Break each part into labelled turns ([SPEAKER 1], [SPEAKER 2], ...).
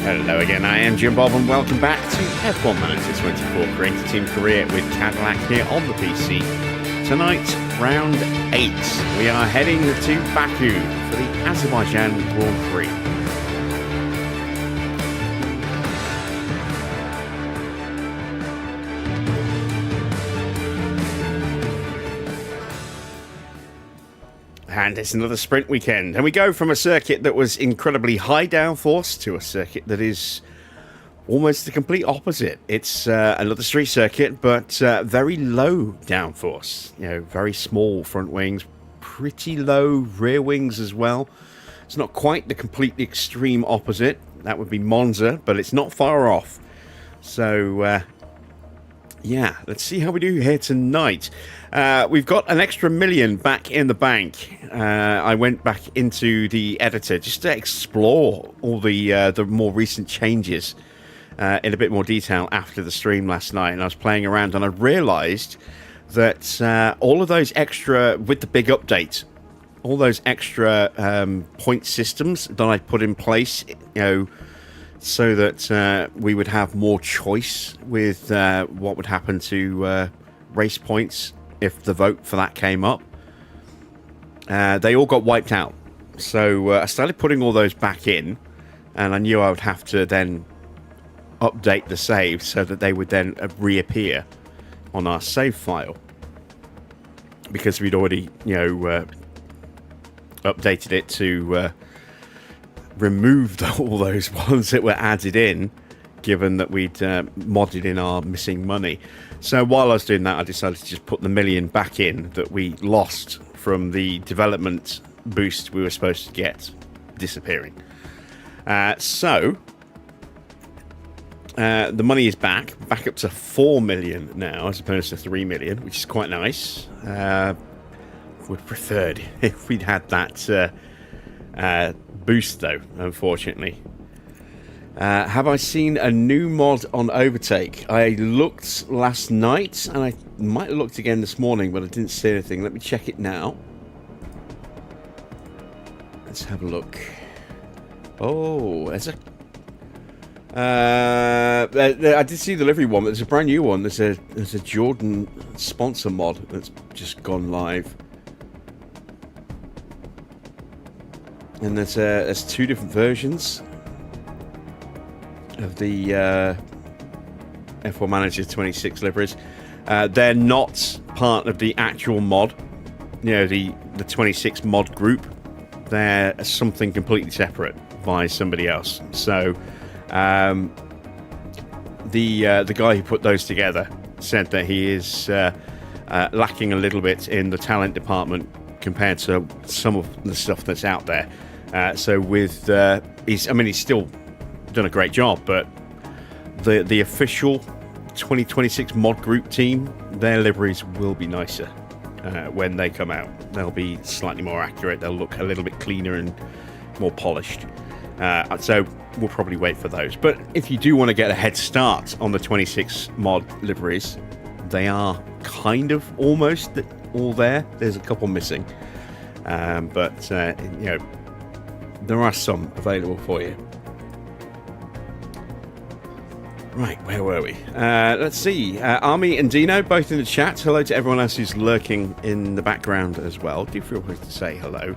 [SPEAKER 1] Hello again, I am Jim Bob and welcome back to F1 Manager 24 Creator Team Career with Cadillac here on the PC. Tonight, round 8. We are heading to Baku for the Azerbaijan Grand Prix. And it's another sprint weekend. And we go from a circuit that was incredibly high downforce to a circuit that is almost the complete opposite. It's another street circuit, but very low downforce. You know, very small front wings, pretty low rear wings as well. It's not quite the complete extreme opposite. That would be Monza, but it's not far off. So, yeah, let's see how we do here tonight. We've got an extra million back in the bank. I went back into the editor just to explore all the more recent changes in a bit more detail after the stream last night. And I was playing around and I realised that all of those extra, with the big update, all those extra point systems that I put in place, you know, so that we would have more choice with what would happen to race points if the vote for that came up. They all got wiped out. So I started putting all those back in, and I knew I would have to then update the save so that they would then reappear on our save file, because we'd already, you know, updated it to removed all those ones that were added in, given that we'd modded in our missing money. So while I was doing that, I decided to just put the million back in that we lost from the development boost we were supposed to get disappearing. So the money is back up to 4 million now, as opposed to 3 million, which is quite nice. Would preferred if we'd had that boost though, unfortunately. Have I seen a new mod on Overtake? I looked last night, and I might have looked again this morning, but I didn't see anything. Let me check it now. Let's have a look. Oh, there's a... I did see the livery one, but there's a brand new one. There's a Jordan sponsor mod that's just gone live. And there's two different versions of the F1 Manager 26 liveries. They're not part of the actual mod, you know, the 26 mod group. They're something completely separate by somebody else. So the guy who put those together said that he is lacking a little bit in the talent department compared to some of the stuff that's out there. So with he's still done a great job, but the official 2026 mod group team, their liveries will be nicer when they come out. They'll be slightly more accurate. They'll look a little bit cleaner and more polished. So we'll probably wait for those. But if you do want to get a head start on the 26 mod liveries, they are kind of almost all there. There's a couple missing, but you know, there are some available for you. Right, where were we? Let's see. Army and Dino, both in the chat. Hello to everyone else who's lurking in the background as well. Do feel free to say hello.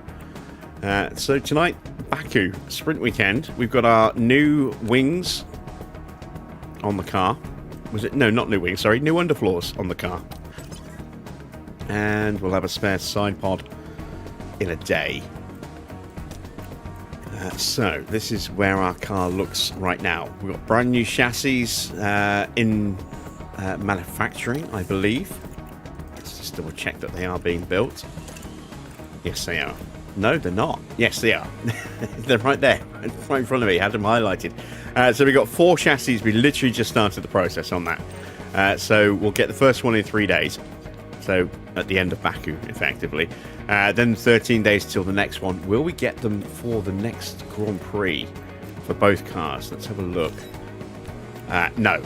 [SPEAKER 1] So tonight, Baku, sprint weekend. We've got our new wings on the car. Was it? No, not new wings, sorry. New underfloors on the car. And we'll have a spare side pod in a day. So this is where our car looks right now. We've got brand new chassis in manufacturing, I believe. Let's just double check that they are being built. Yes, they are. No, they're not. Yes, they are. They're right there, right in front of me. I had them highlighted. So we've got 4 chassis. We literally just started the process on that. So we'll get the first one in 3 days. So at the end of Baku, effectively. Then 13 days till the next one. Will we get them for the next Grand Prix for both cars? Let's have a look. No,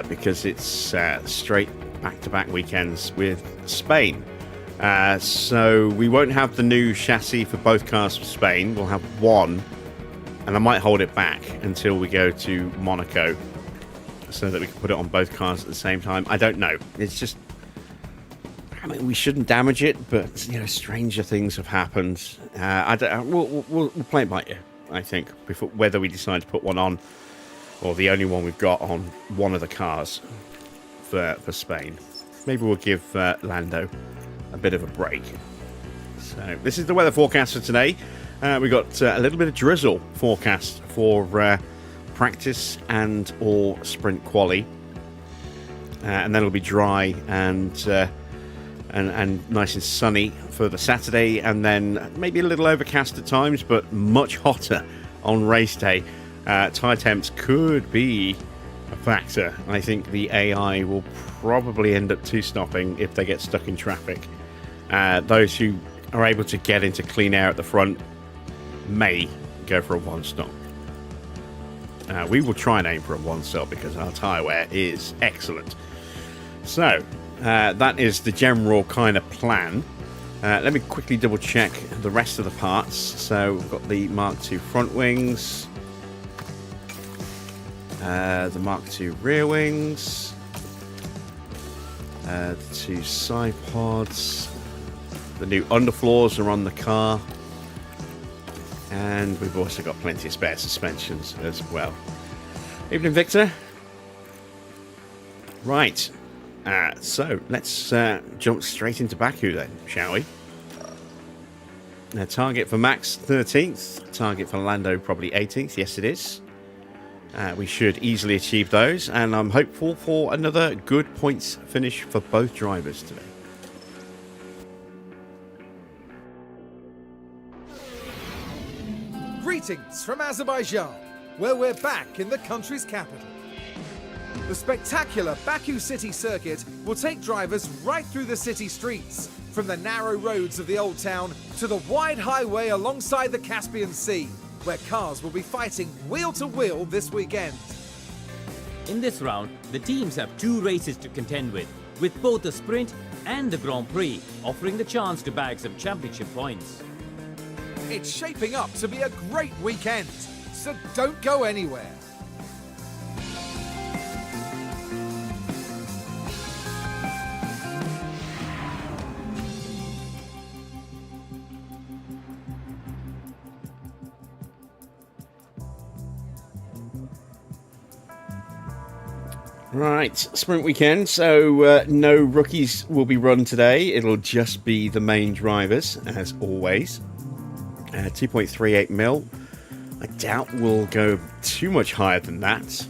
[SPEAKER 1] because it's straight back-to-back weekends with Spain. So we won't have the new chassis for both cars for Spain. We'll have one And I might hold it back until we go to Monaco so that we can put it on both cars at the same time. I don't know. It's just... I mean, we shouldn't damage it, but, you know, stranger things have happened. We'll play it by ear, I think, before, whether we decide to put one on or the only one we've got on one of the cars for Spain. Maybe we'll give Lando a bit of a break. So this is the weather forecast for today. We've got a little bit of drizzle forecast for practice and or sprint quali. And then it'll be dry and nice and sunny for the Saturday, and then maybe a little overcast at times, but much hotter on race day. Tyre temps could be a factor. I think the AI will probably end up two-stopping if they get stuck in traffic. Those who are able to get into clean air at the front may go for a one-stop. We will try and aim for a one-stop because our tyre wear is excellent. So, that is the general kind of plan. Let me quickly double check the rest of the parts. So we've got the Mark II front wings, the Mark II rear wings, the two side pods, the new underfloors are on the car, and we've also got plenty of spare suspensions as well. Evening, Victor. Right. So let's jump straight into Baku then, shall we? Target for Max 13th, target for Lando probably 18th. Yes, it is. We should easily achieve those, and I'm hopeful for another good points finish for both drivers today.
[SPEAKER 2] Greetings from Azerbaijan, where we're back in the country's capital. The spectacular Baku city circuit will take drivers right through the city streets, from the narrow roads of the old town to the wide highway alongside the Caspian Sea, where cars will be fighting wheel to wheel this weekend.
[SPEAKER 3] In this round, the teams have two races to contend with both the sprint and the Grand Prix offering the chance to bag some championship points.
[SPEAKER 2] It's shaping up to be a great weekend, so don't go anywhere.
[SPEAKER 1] Right, sprint weekend, so no rookies will be run today. It'll just be the main drivers, as always. 2.38 mil. I doubt we'll go too much higher than that.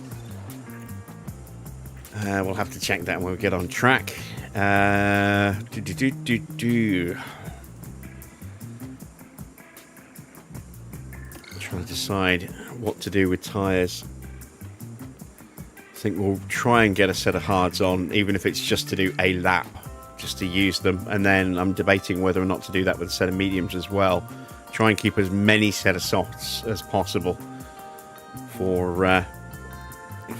[SPEAKER 1] We'll have to check that when we get on track. Trying to decide what to do with tyres. I think we'll try and get a set of hards on, even if it's just to do a lap, just to use them. And then I'm debating whether or not to do that with a set of mediums as well. Try and keep as many set of softs as possible for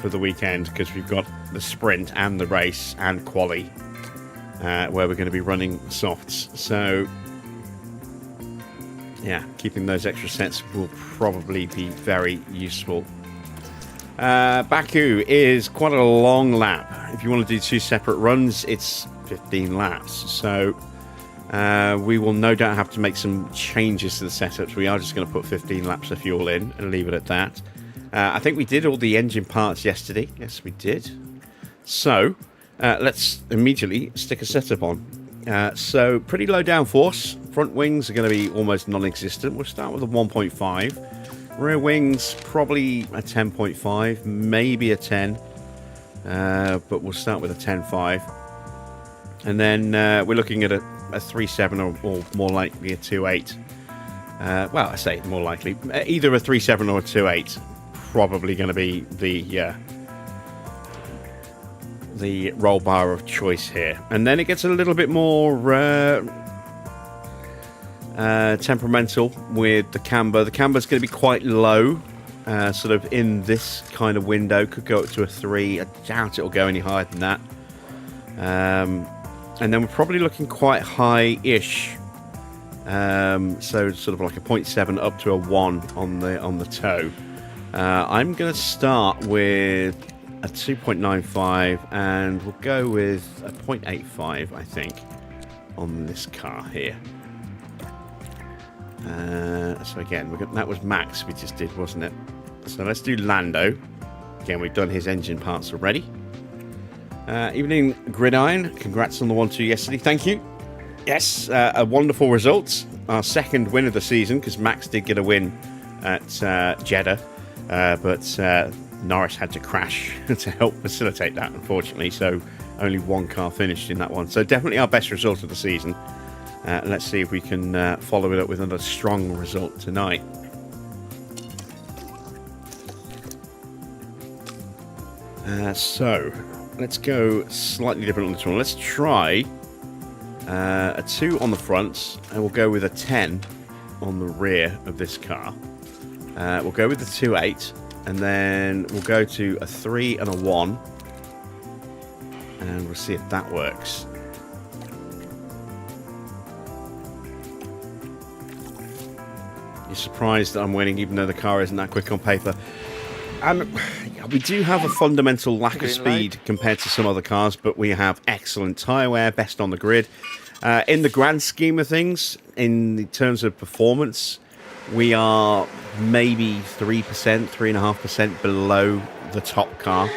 [SPEAKER 1] the weekend, because we've got the sprint and the race and quali where we're going to be running softs. So yeah, keeping those extra sets will probably be very useful. Baku is quite a long lap. If you want to do two separate runs, it's 15 laps. So we will no doubt have to make some changes to the setups. We are just going to put 15 laps of fuel in and leave it at that. I think we did all the engine parts yesterday. Yes, we did. So let's immediately stick a setup on. So pretty low downforce. Front wings are going to be almost non-existent. We'll start with a 1.5. Rear wings, probably a 10.5, maybe a 10, but we'll start with a 10.5. And then we're looking at a 3.7 or more likely a 2.8. Well, I say more likely. Either a 3.7 or a 2.8, probably going to be the roll bar of choice here. And then it gets a little bit more temperamental with the camber. The camber's going to be quite low, sort of in this kind of window. Could go up to a 3. I doubt it'll go any higher than that. And then we're probably looking quite high-ish So sort of like a 0.7 up to a 1 on the toe. I'm going to start with a 2.95, and we'll go with a 0.85, I think, on this car here. So again, that was Max we just did, wasn't it? So let's do Lando. Again, we've done his engine parts already. Evening, Gridiron. Congrats on the 1-2 yesterday. Thank you. Yes, a wonderful result. Our second win of the season, because Max did get a win at Jeddah, but Norris had to crash to help facilitate that, unfortunately. So only one car finished in that one. So definitely our best result of the season. Let's see if we can follow it up with another strong result tonight. So let's go slightly different on this one. Let's try a 2 on the front, and we'll go with a 10 on the rear of this car. We'll go with the 2.8, and then we'll go to a 3 and a 1, and we'll see if that works. You're surprised that I'm winning, even though the car isn't that quick on paper. And we do have a fundamental lack of speed compared to some other cars, but we have excellent tyre wear, best on the grid. In the grand scheme of things, in terms of performance, we are maybe 3%, 3.5% below the top car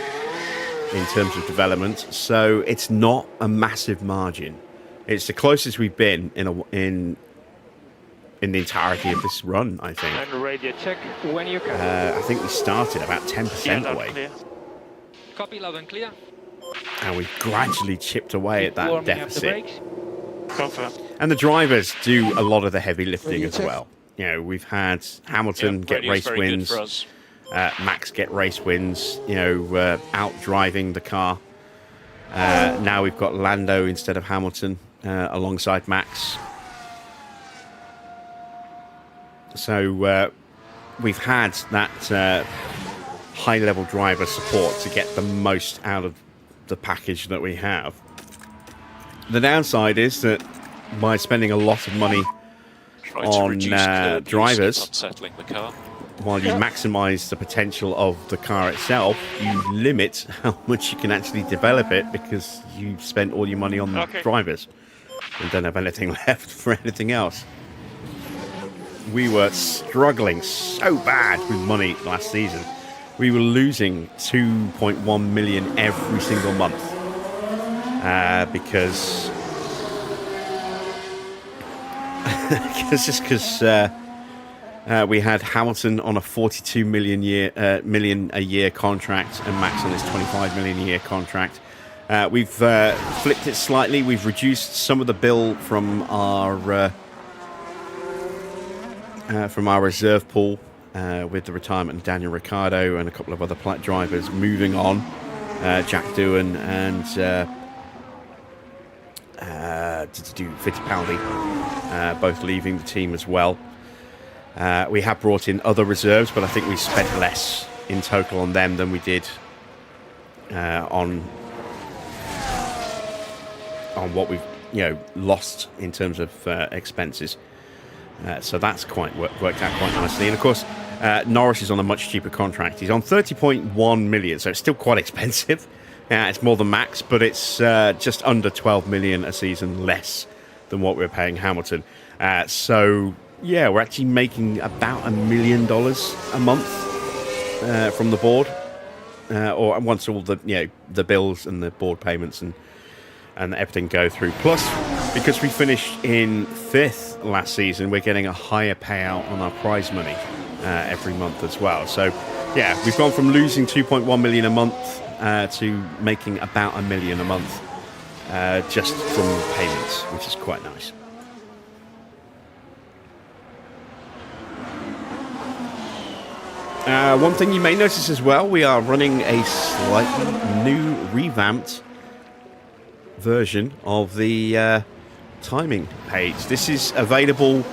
[SPEAKER 1] in terms of development. So it's not a massive margin. It's the closest we've been in the entirety of this run, I think.
[SPEAKER 4] And radio check when you can.
[SPEAKER 1] I think we started about 10% away.
[SPEAKER 4] Clear. Copy, loud and clear.
[SPEAKER 1] And we've gradually chipped away at that
[SPEAKER 4] Warming up the
[SPEAKER 1] deficit.
[SPEAKER 4] brakes. Confirm.
[SPEAKER 1] And the drivers do a lot of the heavy lifting as well. You know, we've had Hamilton get race wins, Max get race wins, you know, out driving the car. Now we've got Lando instead of Hamilton alongside Max. So we've had that high-level driver support to get the most out of the package that we have. The downside is that by spending a lot of money on drivers, while you maximise the potential of the car itself, you limit how much you can actually develop it because you've spent all your money on the drivers and don't have anything left for anything else. We were struggling so bad with money last season. We were losing 2.1 million every single month because we had Hamilton on a 42 million a year contract and Max on his 25 million a year contract. We've flipped it slightly. We've reduced some of the bill from our reserve pool with the retirement of Daniel Ricciardo and a couple of other drivers moving on. Jack Doohan and Fittipaldi both leaving the team as well. We have brought in other reserves, but I think we spent less in total on them than we did on what we've lost in terms of expenses. So that's worked out quite nicely. And of course, Norris is on a much cheaper contract. He's on 30.1 million, so it's still quite expensive. It's more than Max, but it's just under 12 million a season less than what we're paying Hamilton. So yeah, we're actually making about $1 million a month from the board, or once all the bills and the board payments and everything go through. Plus, because we finished in 5th last season, we're getting a higher payout on our prize money every month as well. So yeah, we've gone from losing 2.1 million a month to making about $1 million a month just from payments, which is quite nice. One thing you may notice as well, we are running a slightly new, revamped version of the timing page. This is available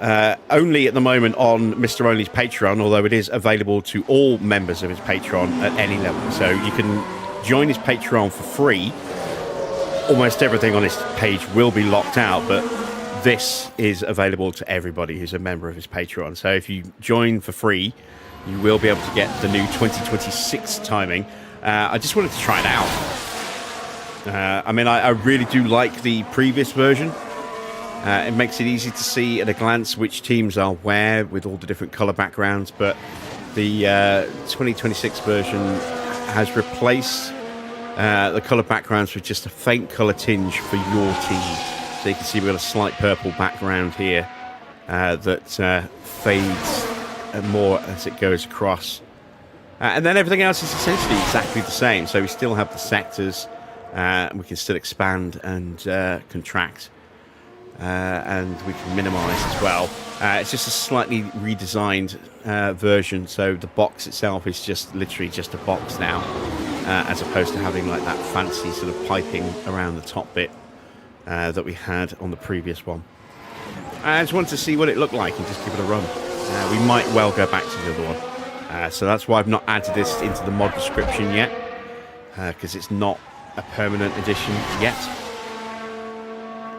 [SPEAKER 1] only at the moment on Mr. Only's Patreon, although it is available to all members of his Patreon at any level. So you can join his Patreon for free. Almost everything on his page will be locked out, but this is available to everybody who's a member of his Patreon. So if you join for free, you will be able to get the new 2026 timing. I just wanted to try it out. I mean, I really do like the previous version. It makes it easy to see at a glance which teams are where with all the different color backgrounds, but the 2026 version has replaced the color backgrounds with just a faint color tinge for your team. So you can see we've got a slight purple background here that fades more as it goes across. And then everything else is essentially exactly the same. So we still have the sectors, we can still expand and contract. And we can minimize as well. It's just a slightly redesigned version, so the box itself is just literally just a box now, as opposed to having like that fancy sort of piping around the top bit that we had on the previous one. I just wanted to see what it looked like and just give it a run. We might well go back to the other one, so that's why I've not added this into the mod description yet, because it's not a permanent edition yet.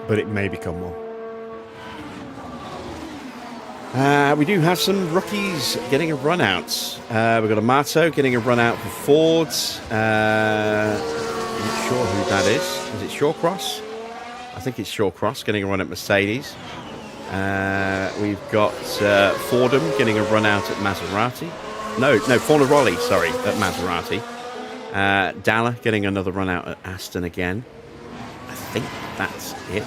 [SPEAKER 1] But it may become one. We do have some rookies getting a run out. We've got Amato getting a run out for Fords. I'm not sure who that is. Is it Shawcross? I think it's Shawcross getting a run at Mercedes. We've got Fordham getting a run out at Maserati. No, Fornaroli, sorry, at Maserati. Dalla getting another run out at Aston again. I think that's it.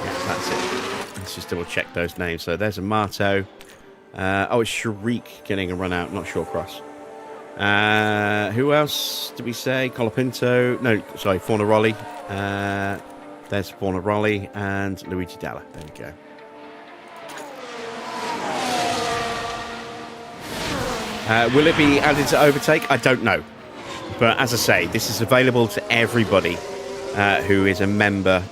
[SPEAKER 1] Yeah, that's it. Let's just double check those names. So there's Amato. Oh, it's Sharik getting a run out, not Shawcross. Who else did we say? Colapinto. No, sorry, Fornaroli. There's Fornaroli and Luigi Dalla. There we go. Will it be added to Overtake? I don't know. But as I say, this is available to everybody who is a member,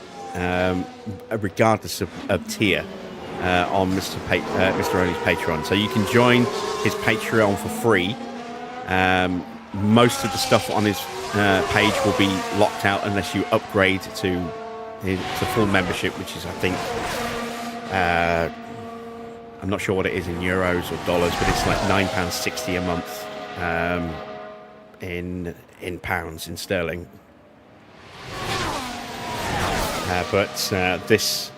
[SPEAKER 1] regardless of tier, on Mr. Only's Patreon. So you can join his Patreon for free. Most of the stuff on his page will be locked out unless you upgrade to full membership, which is, I think, I'm not sure what it is in euros or dollars, but it's like £9.60 a month in pounds, in sterling. But this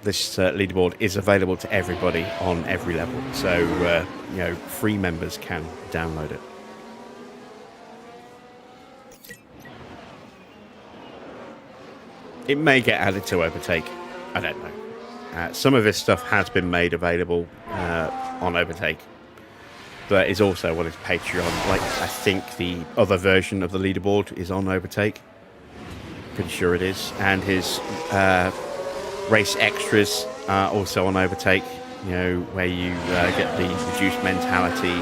[SPEAKER 1] leaderboard is available to everybody on every level, so free members can download it. It may get added to Overtake. I don't know. Some of this stuff has been made available on Overtake. But is also on his Patreon. Like, I think the other version of the leaderboard is on Overtake. Pretty sure it is. And his race extras are also on Overtake. You know, where you get the reduced mentality,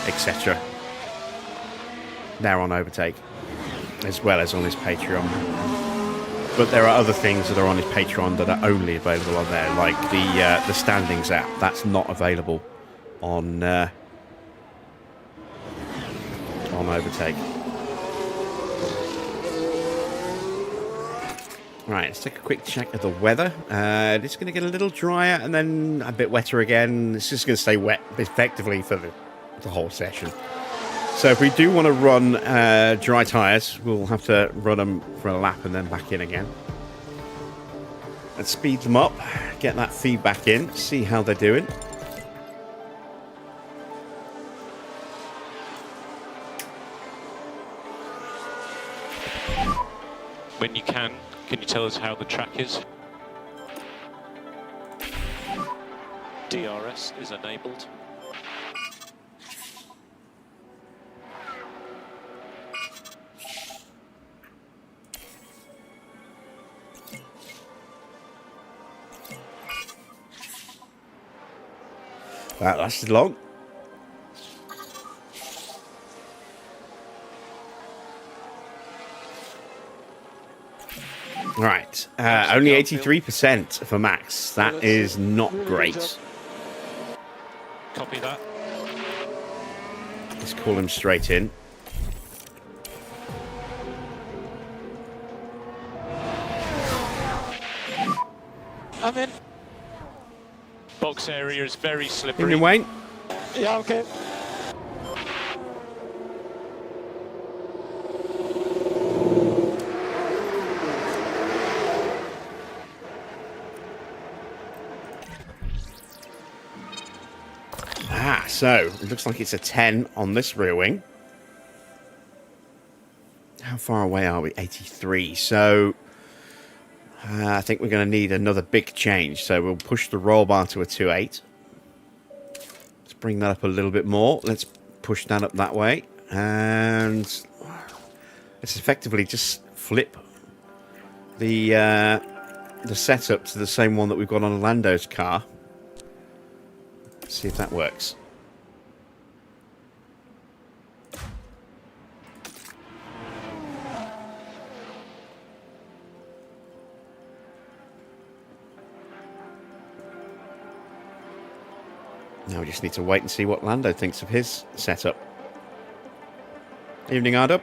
[SPEAKER 1] etc. They're on Overtake, as well as on his Patreon. But there are other things that are on his Patreon that are only available on there, like the standings app. That's not available on Overtake. Right, let's take a quick check of the weather. It's going to get a little drier and then a bit wetter again. It's just going to stay wet effectively for the whole session. So if we do want to run dry tyres, we'll have to run them for a lap and then back in again. And speed them up, get that feedback in, see how they're doing.
[SPEAKER 5] When you can you tell us how the track is? DRS is enabled.
[SPEAKER 1] That lasted long. Right, only 83% for Max. That is not great.
[SPEAKER 5] Copy that.
[SPEAKER 1] Let's call him straight in.
[SPEAKER 5] I'm in. Box area is very slippery.
[SPEAKER 1] Evening, Wayne.
[SPEAKER 5] Yeah, okay.
[SPEAKER 1] So it looks like it's a 10 on this rear wing. How far away are we? 83. So I think we're going to need another big change. So we'll push the roll bar to a 2.8. Let's bring that up a little bit more. Let's push that up that way. And let's effectively just flip the setup to the same one that we've got on Lando's car. Let's see if that works. Now we just need to wait and see what Lando thinks of his setup. Evening, Ardub.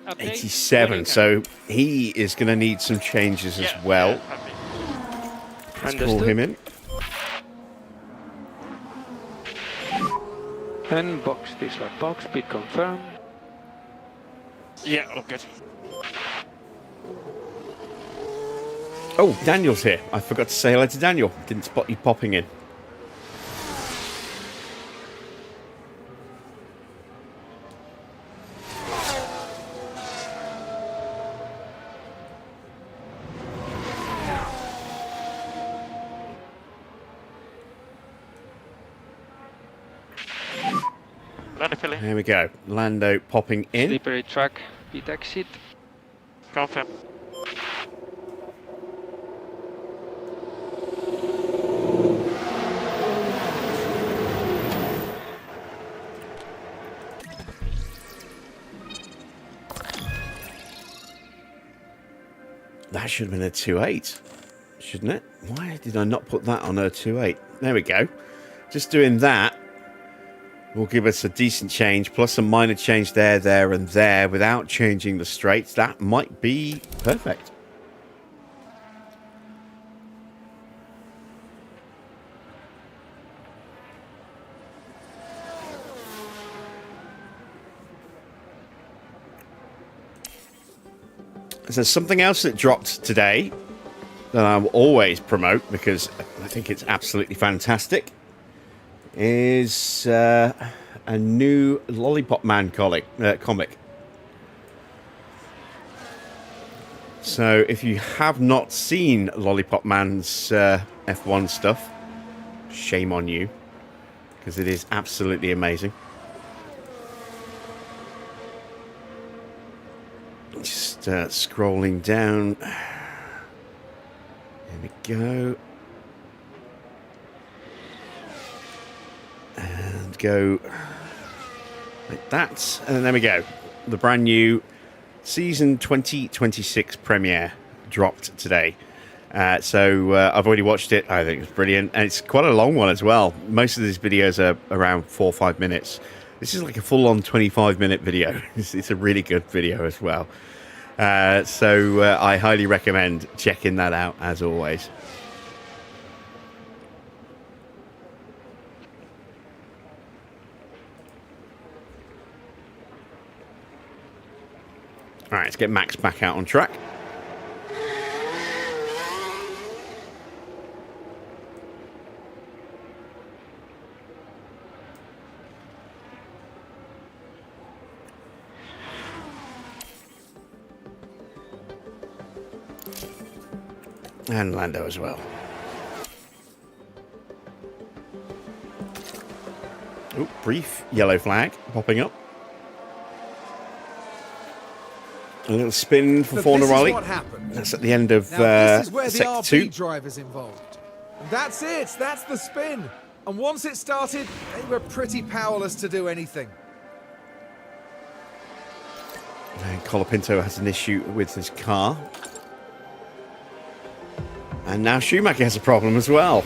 [SPEAKER 4] Update.
[SPEAKER 1] 87, so he is going to need some changes as well. Let's call him in.
[SPEAKER 4] And box, this one box, speed confirm.
[SPEAKER 5] Yeah, all good.
[SPEAKER 1] Oh, Daniel's here. I forgot to say hello to Daniel. Didn't spot you popping in. There we go. Lando popping in.
[SPEAKER 4] Slippery track, pit exit.
[SPEAKER 5] Confirm.
[SPEAKER 1] That should have been a 2.8, shouldn't it? Why did I not put that on a 2.8? There we go. Just doing that will give us a decent change, plus a minor change there, and there, without changing the straights. That might be perfect. There's something else that dropped today that I will always promote because I think it's absolutely fantastic. Is a new Lollipop Man comic. So if you have not seen Lollipop Man's F1 stuff, shame on you, because it is absolutely amazing. Just scrolling down. Here we go. And go like that. And there we go. The brand new season 2026 premiere dropped today. So I've already watched it. I think it's brilliant. And it's quite a long one as well. Most of these videos are around 4 or 5 minutes. This is like a full-on 25-minute video. It's a really good video as well. So I highly recommend checking that out as always. All right, let's get Max back out on track. And Lando as well. Oh, brief yellow flag popping up. A little spin for Fornaroli. That's at the end of
[SPEAKER 2] Now, this is where the
[SPEAKER 1] sector
[SPEAKER 2] RB
[SPEAKER 1] 2.
[SPEAKER 2] driver's involved. That's it, that's the spin. And once it started, they were pretty powerless to do anything.
[SPEAKER 1] And Colapinto has an issue with his car. And now Schumacher has a problem as well.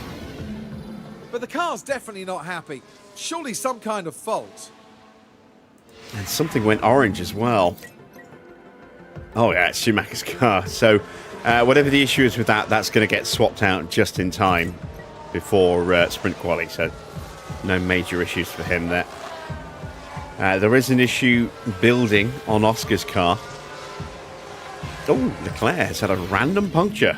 [SPEAKER 2] But the car's definitely not happy. Surely some kind of fault.
[SPEAKER 1] And something went orange as well. Oh yeah, it's Schumacher's car. So whatever the issue is with that, that's going to get swapped out just in time before sprint quali. So no major issues for him there. There is an issue building on Oscar's car. Oh, Leclerc has had a random puncture.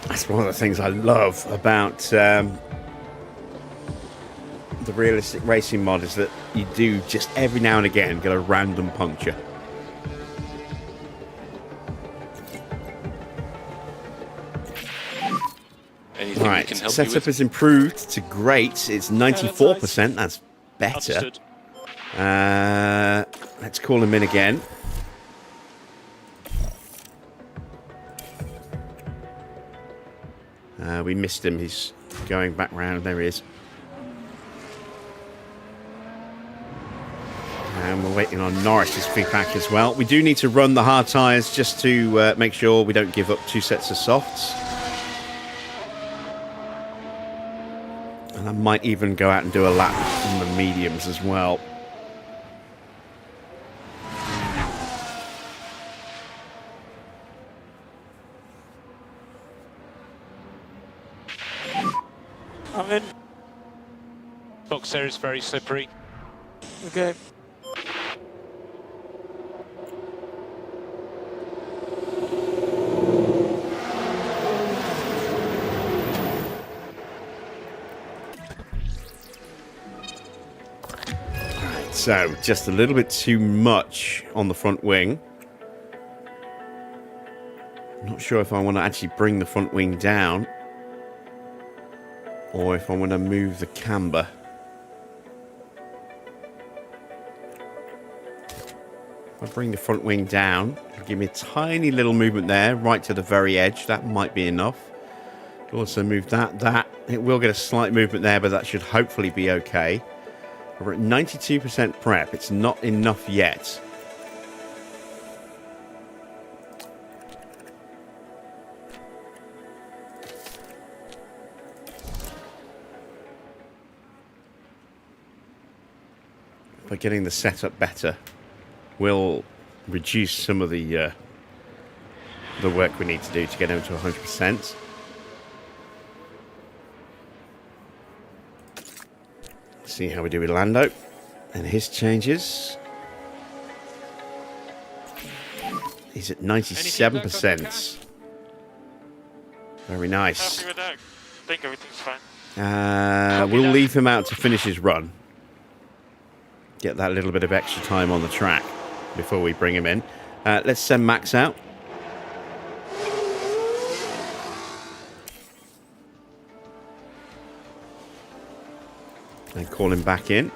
[SPEAKER 1] That's one of the things I love about the realistic racing mod, is that you do just every now and again get a random puncture.
[SPEAKER 5] Anything
[SPEAKER 1] Right,
[SPEAKER 5] we can help you
[SPEAKER 1] setup
[SPEAKER 5] with?
[SPEAKER 1] has improved to great. It's 94%. That's better.
[SPEAKER 5] Understood.
[SPEAKER 1] Let's call him in again. We missed him. He's going back round. There he is. And we're waiting on Norris's feedback as well. We do need to run the hard tyres just to make sure we don't give up 2 sets of softs. And I might even go out and do a lap on the mediums as well.
[SPEAKER 5] I'm in. Box area is very slippery.
[SPEAKER 4] Okay.
[SPEAKER 1] Alright, so just a little bit too much on the front wing. I'm not sure if I want to actually bring the front wing down, or if I want to move the camber. If I bring the front wing down, give me a tiny little movement there, right to the very edge. That might be enough. Also move that. It will get a slight movement there, but that should hopefully be okay. We're at 92% prep. It's not enough yet. By getting the setup better, we'll reduce some of the work we need to do to get them to 100%. See how we do with Lando and his changes. He's at 97%. Very nice.
[SPEAKER 5] Happy with that. I think everything's fine.
[SPEAKER 1] We'll leave him out to finish his run. Get that little bit of extra time on the track before we bring him in. Let's send Max out. And call him back in.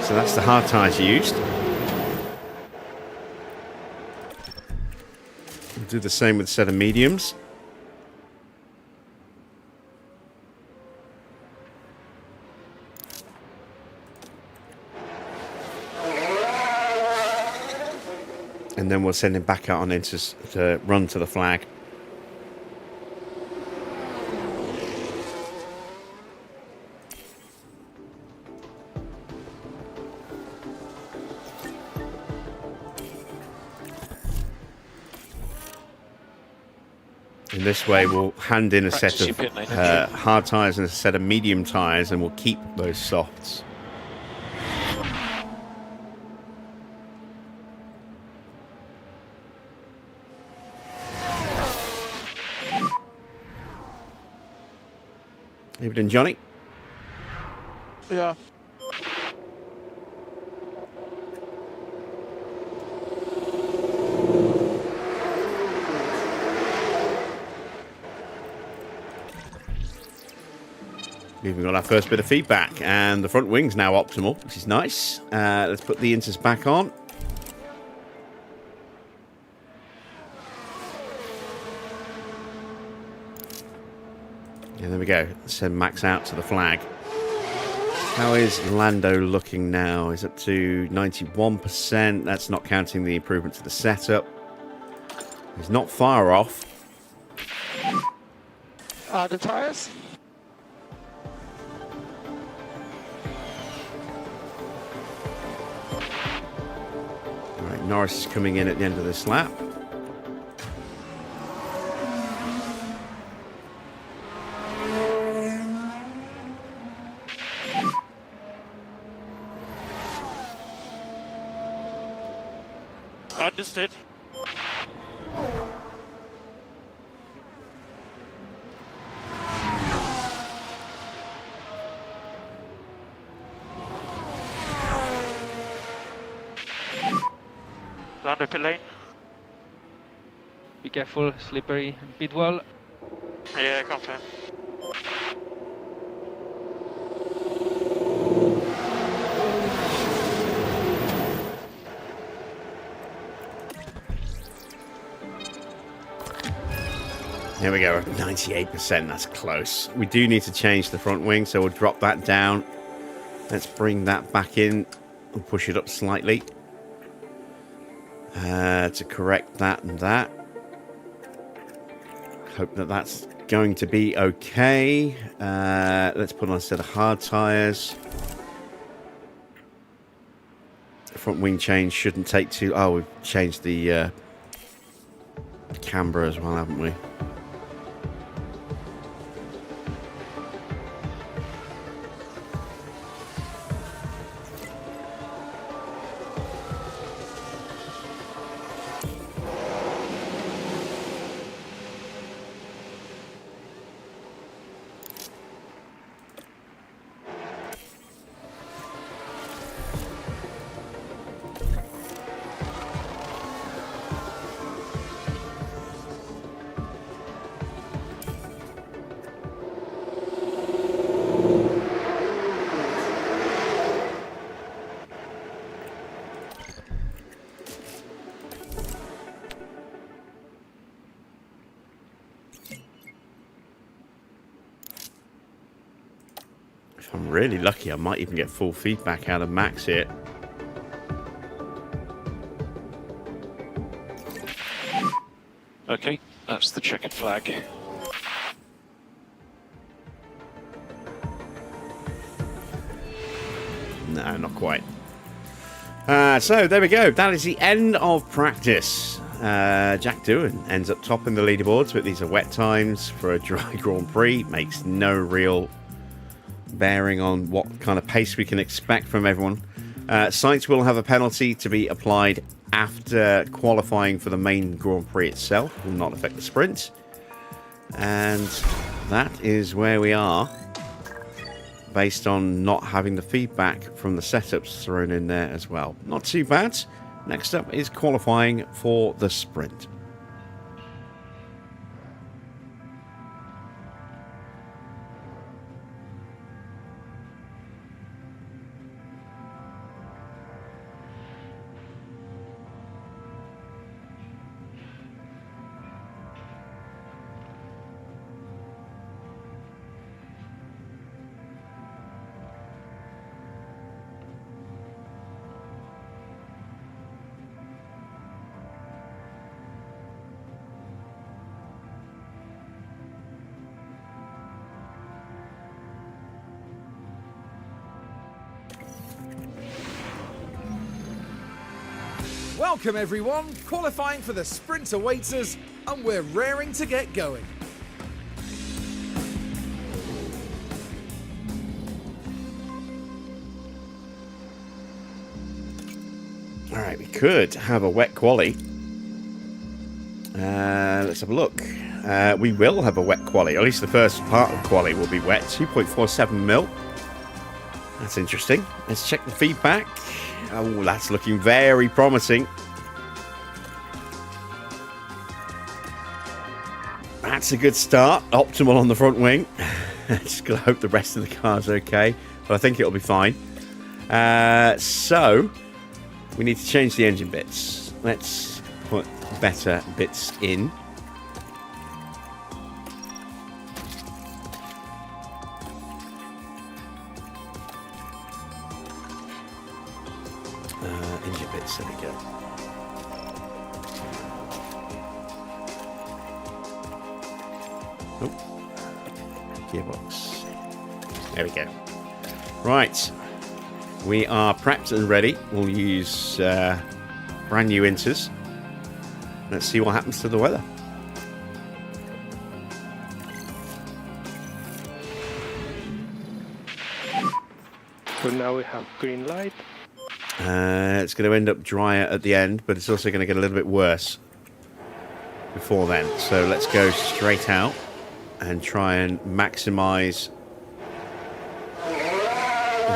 [SPEAKER 1] So that's the hard tyres used. We'll do the same with a set of mediums. And then we'll send him back out on into to run to the flag. In this way, we'll hand in a set
[SPEAKER 5] Practice
[SPEAKER 1] of
[SPEAKER 5] your pit lane,
[SPEAKER 1] hard tyres and a set of medium tyres, and we'll keep those softs. Evening, Johnny.
[SPEAKER 4] Yeah.
[SPEAKER 1] We've got our first bit of feedback, and the front wing's now optimal, which is nice. Let's put the inters back on. And there we go. Send Max out to the flag. How is Lando looking now? He's up to 91%. That's not counting the improvement to the setup. He's not far off.
[SPEAKER 4] The tires?
[SPEAKER 1] All right, Norris is coming in at the end of this lap.
[SPEAKER 5] Understood. Lando pit lane.
[SPEAKER 6] Be careful, slippery, pit wall.
[SPEAKER 5] Yeah, confirm.
[SPEAKER 1] There we go, 98%, that's close. We do need to change the front wing, so we'll drop that down. Let's bring that back in and push it up slightly. To correct that and that. Hope that that's going to be okay. Let's put on a set of hard tyres. The front wing change shouldn't take too... Oh, we've changed the camber as well, haven't we? If I'm really lucky, I might even get full feedback out of Max here.
[SPEAKER 5] Okay, that's the checkered flag.
[SPEAKER 1] No, not quite. So there we go. That is the end of practice. Jack Doohan ends up topping the leaderboards, but these are wet times for a dry Grand Prix. Makes no real bearing on what kind of pace we can expect from everyone. Sainz will have a penalty to be applied after qualifying for the main Grand Prix itself. It will not affect the sprint. And that is where we are, based on not having the feedback from the setups thrown in there as well. Not too bad. Next up is qualifying for the sprint.
[SPEAKER 2] Welcome everyone, qualifying for the sprint awaits us, and we're raring to get going.
[SPEAKER 1] Alright, we could have a wet quali. Let's have a look. We will have a wet quali, at least the first part of quali will be wet. 2.47 mil. That's interesting. Let's check the feedback. Oh, that's looking very promising. That's a good start. Optimal on the front wing. Just gotta hope the rest of the car's okay, but I think it'll be fine. So we need to change the engine bits. Let's put better bits in. Engine bits, there we go. Oh, gearbox. There we go. Right, we are prepped and ready. We'll use brand new inters. Let's see what happens to the weather.
[SPEAKER 7] So now we have green light.
[SPEAKER 1] It's going to end up drier at the end, but it's also going to get a little bit worse before then. So let's go straight out and try and maximize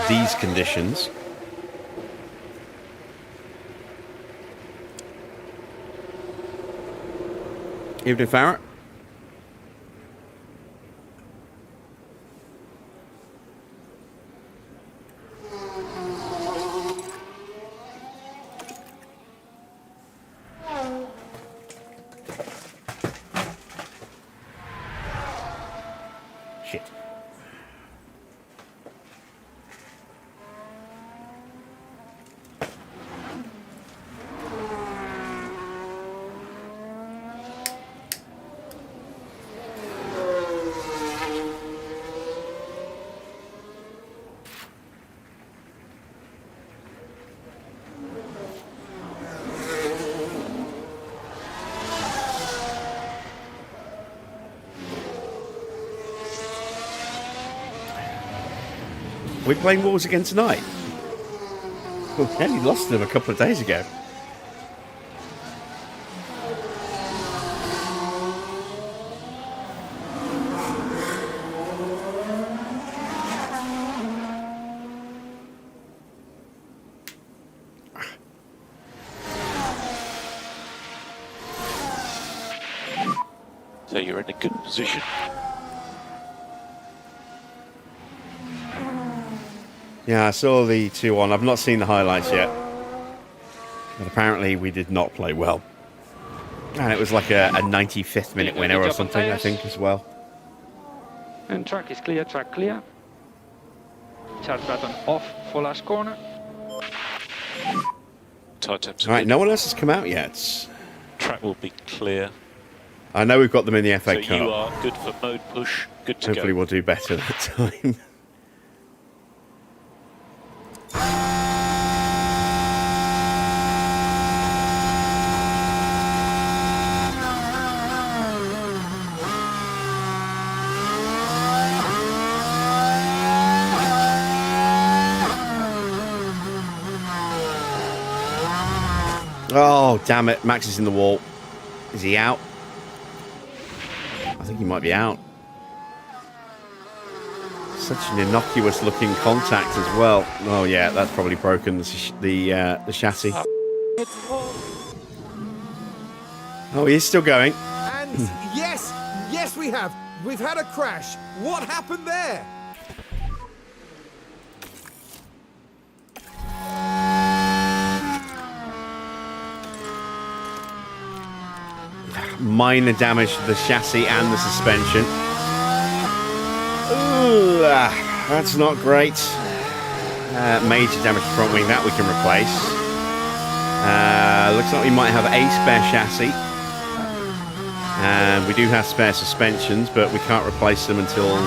[SPEAKER 1] these conditions. Evening, Farrah. Shit. We're playing Wars again tonight. We only lost them a couple of days ago.
[SPEAKER 5] So you're in a good position.
[SPEAKER 1] Yeah, I saw the 2-1. I've not seen the highlights yet. But apparently we did not play well. And it was like a 95th minute winner or something, I think, as well.
[SPEAKER 6] And track is clear, track clear. Charge button off for last corner.
[SPEAKER 5] Tire temps.
[SPEAKER 1] All right, no one else has come out yet.
[SPEAKER 5] Track will be clear.
[SPEAKER 1] I know we've got them in the FA
[SPEAKER 5] So
[SPEAKER 1] Cup.
[SPEAKER 5] you are good for mode push. Good to
[SPEAKER 1] Hopefully
[SPEAKER 5] go.
[SPEAKER 1] we'll do better that time. Oh, damn it. Max is in the wall. Is he out? I think he might be out. Such an innocuous looking contact as well. Oh, yeah, that's probably broken the chassis. Oh, he is still going.
[SPEAKER 2] And yes, we have. We've had a crash. What happened there?
[SPEAKER 1] Minor damage to the chassis and the suspension. Ooh, that's not great. Major damage to front wing, that we can replace. Looks like we might have a spare chassis. And we do have spare suspensions, but we can't replace them until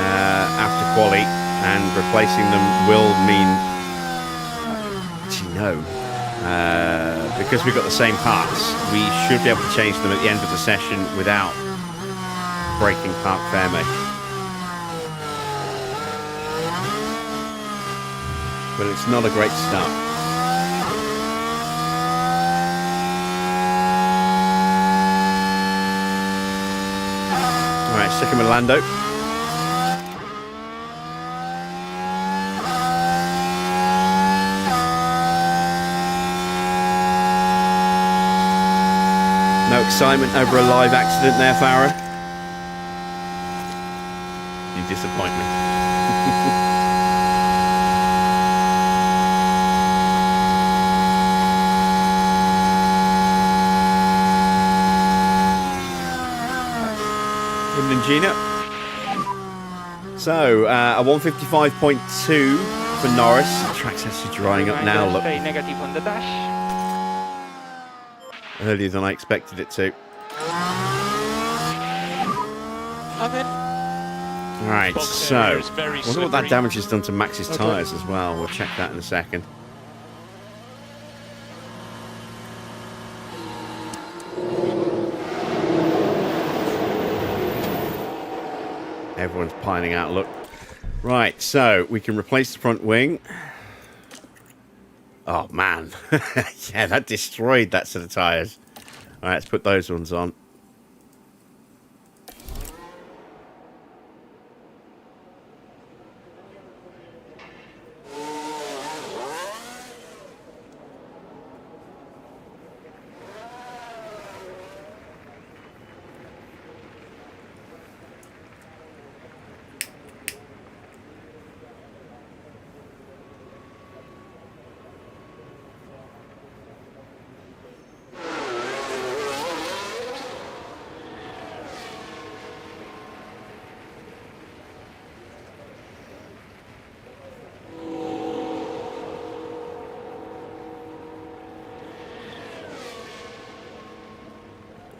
[SPEAKER 1] after quali. And replacing them will mean... Actually, no. Because we've got the same parts, we should be able to change them at the end of the session without breaking Parc Fermé. But it's not a great start. Alright, second with Lando. No excitement over a live accident there, Farah. You disappoint me. Him and Gina. So, a 155.2 for Norris. The track's actually drying up now. Look,
[SPEAKER 6] Stay negative on the dash.
[SPEAKER 1] earlier than I expected it to.
[SPEAKER 4] I'm in.
[SPEAKER 1] Right,
[SPEAKER 5] Box
[SPEAKER 1] so
[SPEAKER 5] area is very
[SPEAKER 1] I wonder what that
[SPEAKER 5] slippery.
[SPEAKER 1] damage has done to Max's tyres as well. We'll check that in a second. Everyone's piling out, look. Right, so we can replace the front wing. Oh, man. Yeah, that destroyed that set of tyres. All right, let's put those ones on.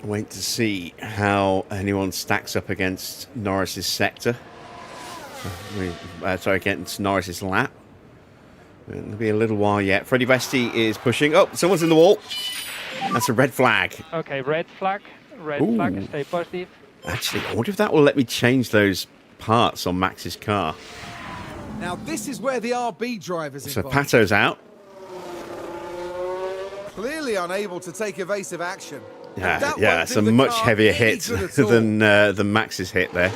[SPEAKER 1] Wait to see how anyone stacks up against Norris's sector. Sorry, against Norris's lap. It'll be a little while yet. Freddie Vesti is pushing. Oh, someone's in the wall. That's a red flag.
[SPEAKER 6] Okay, red flag. Red
[SPEAKER 1] Ooh.
[SPEAKER 6] flag. Stay positive.
[SPEAKER 1] Actually, I wonder if that will let me change those parts on Max's car.
[SPEAKER 2] Now this is where the RB drivers
[SPEAKER 1] So
[SPEAKER 2] involved.
[SPEAKER 1] Pato's out.
[SPEAKER 2] Clearly unable to take evasive action. And
[SPEAKER 1] Yeah,
[SPEAKER 2] that
[SPEAKER 1] yeah,
[SPEAKER 2] won't
[SPEAKER 1] that's
[SPEAKER 2] do
[SPEAKER 1] a
[SPEAKER 2] the
[SPEAKER 1] much
[SPEAKER 2] car
[SPEAKER 1] heavier
[SPEAKER 2] any
[SPEAKER 1] hit
[SPEAKER 2] good at all.
[SPEAKER 1] than Max's hit there.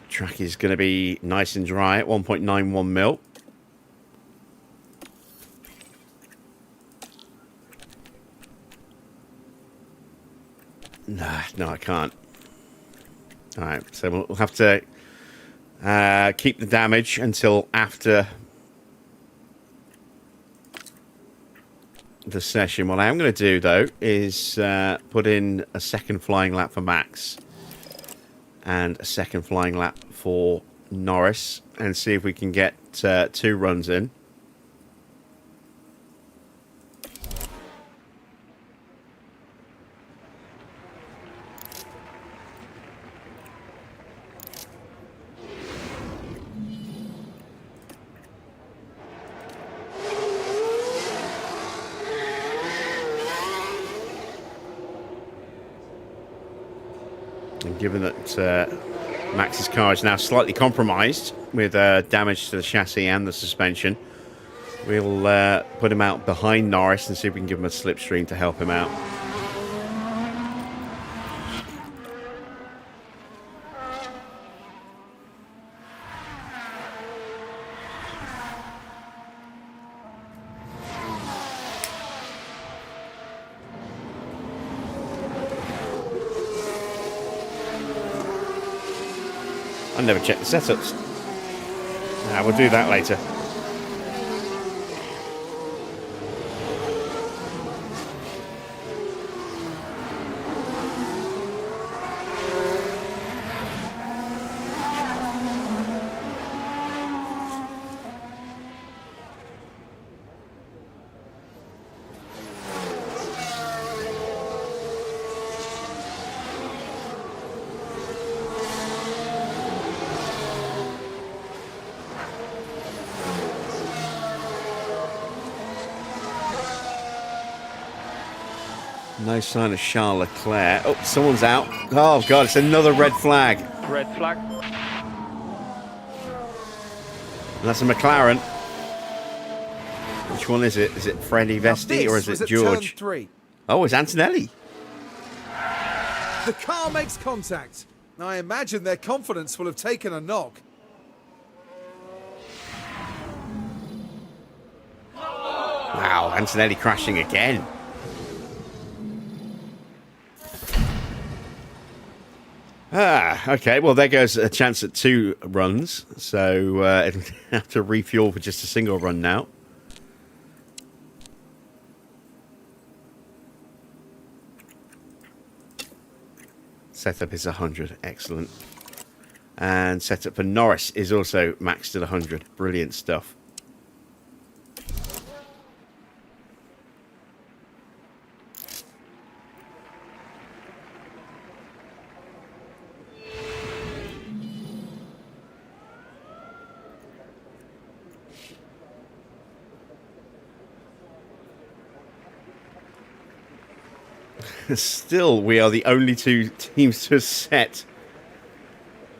[SPEAKER 1] Track is going to be nice and dry at 1.91 mil. Nah, no, I can't. All right, so we'll have to keep the damage until after the session. What I am going to do, though, is put in a second flying lap for Max and a second flying lap for Norris and see if we can get 2 runs in. And given that Max's car is now slightly compromised with damage to the chassis and the suspension, we'll put him out behind Norris and see if we can give him a slipstream to help him out. I never checked the setups. Nah, we'll do that later. No sign of Charles Leclerc. Oh, someone's out. Oh, God, it's another red flag.
[SPEAKER 6] Red flag.
[SPEAKER 1] And that's a McLaren. Which one is it? Is it Freddie
[SPEAKER 2] Now
[SPEAKER 1] Vesti or
[SPEAKER 2] this
[SPEAKER 1] is
[SPEAKER 2] was
[SPEAKER 1] it
[SPEAKER 2] at turn
[SPEAKER 1] George?
[SPEAKER 2] 3.
[SPEAKER 1] Oh, it's Antonelli.
[SPEAKER 2] The car makes contact. I imagine their confidence will have taken a knock.
[SPEAKER 1] Wow, Antonelli crashing again. Okay, well, there goes a chance at 2 runs. So it'll have to refuel for just a single run now. Setup is 100. Excellent. And setup for Norris is also maxed at 100. Brilliant stuff. Still, we are the only 2 teams to set.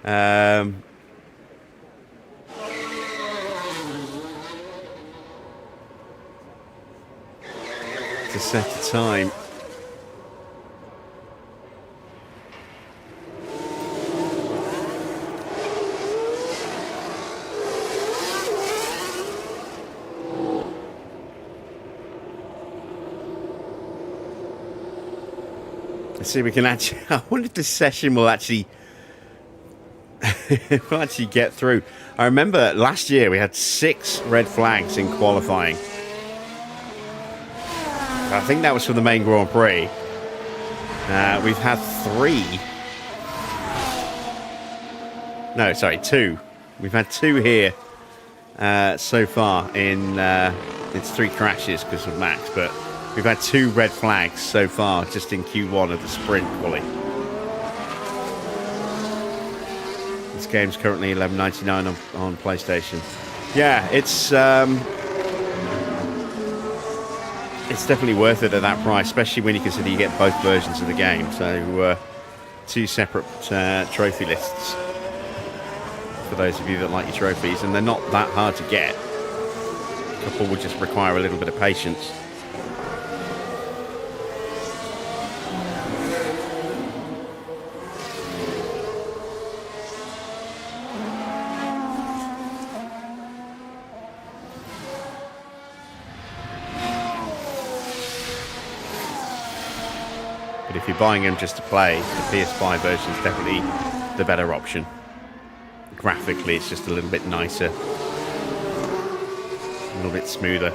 [SPEAKER 1] To set a time. Let's see if we can actually... I wonder if this session will actually... will actually get through. I remember last year we had 6 red flags in qualifying. I think that was for the main Grand Prix. We've had 3. No, sorry, 2. We've had 2 here so far in... it's 3 crashes because of Max, but... We've had 2 red flags so far, just in Q1 of the sprint quali. This game's currently $11.99 on PlayStation. Yeah, it's definitely worth it at that price, especially when you consider you get both versions of the game. So 2 separate trophy lists for those of you that like your trophies, and they're not that hard to get. A couple would just require a little bit of patience. But if you're buying them just to play, the PS5 version is definitely the better option. Graphically, it's just a little bit nicer, a little bit smoother.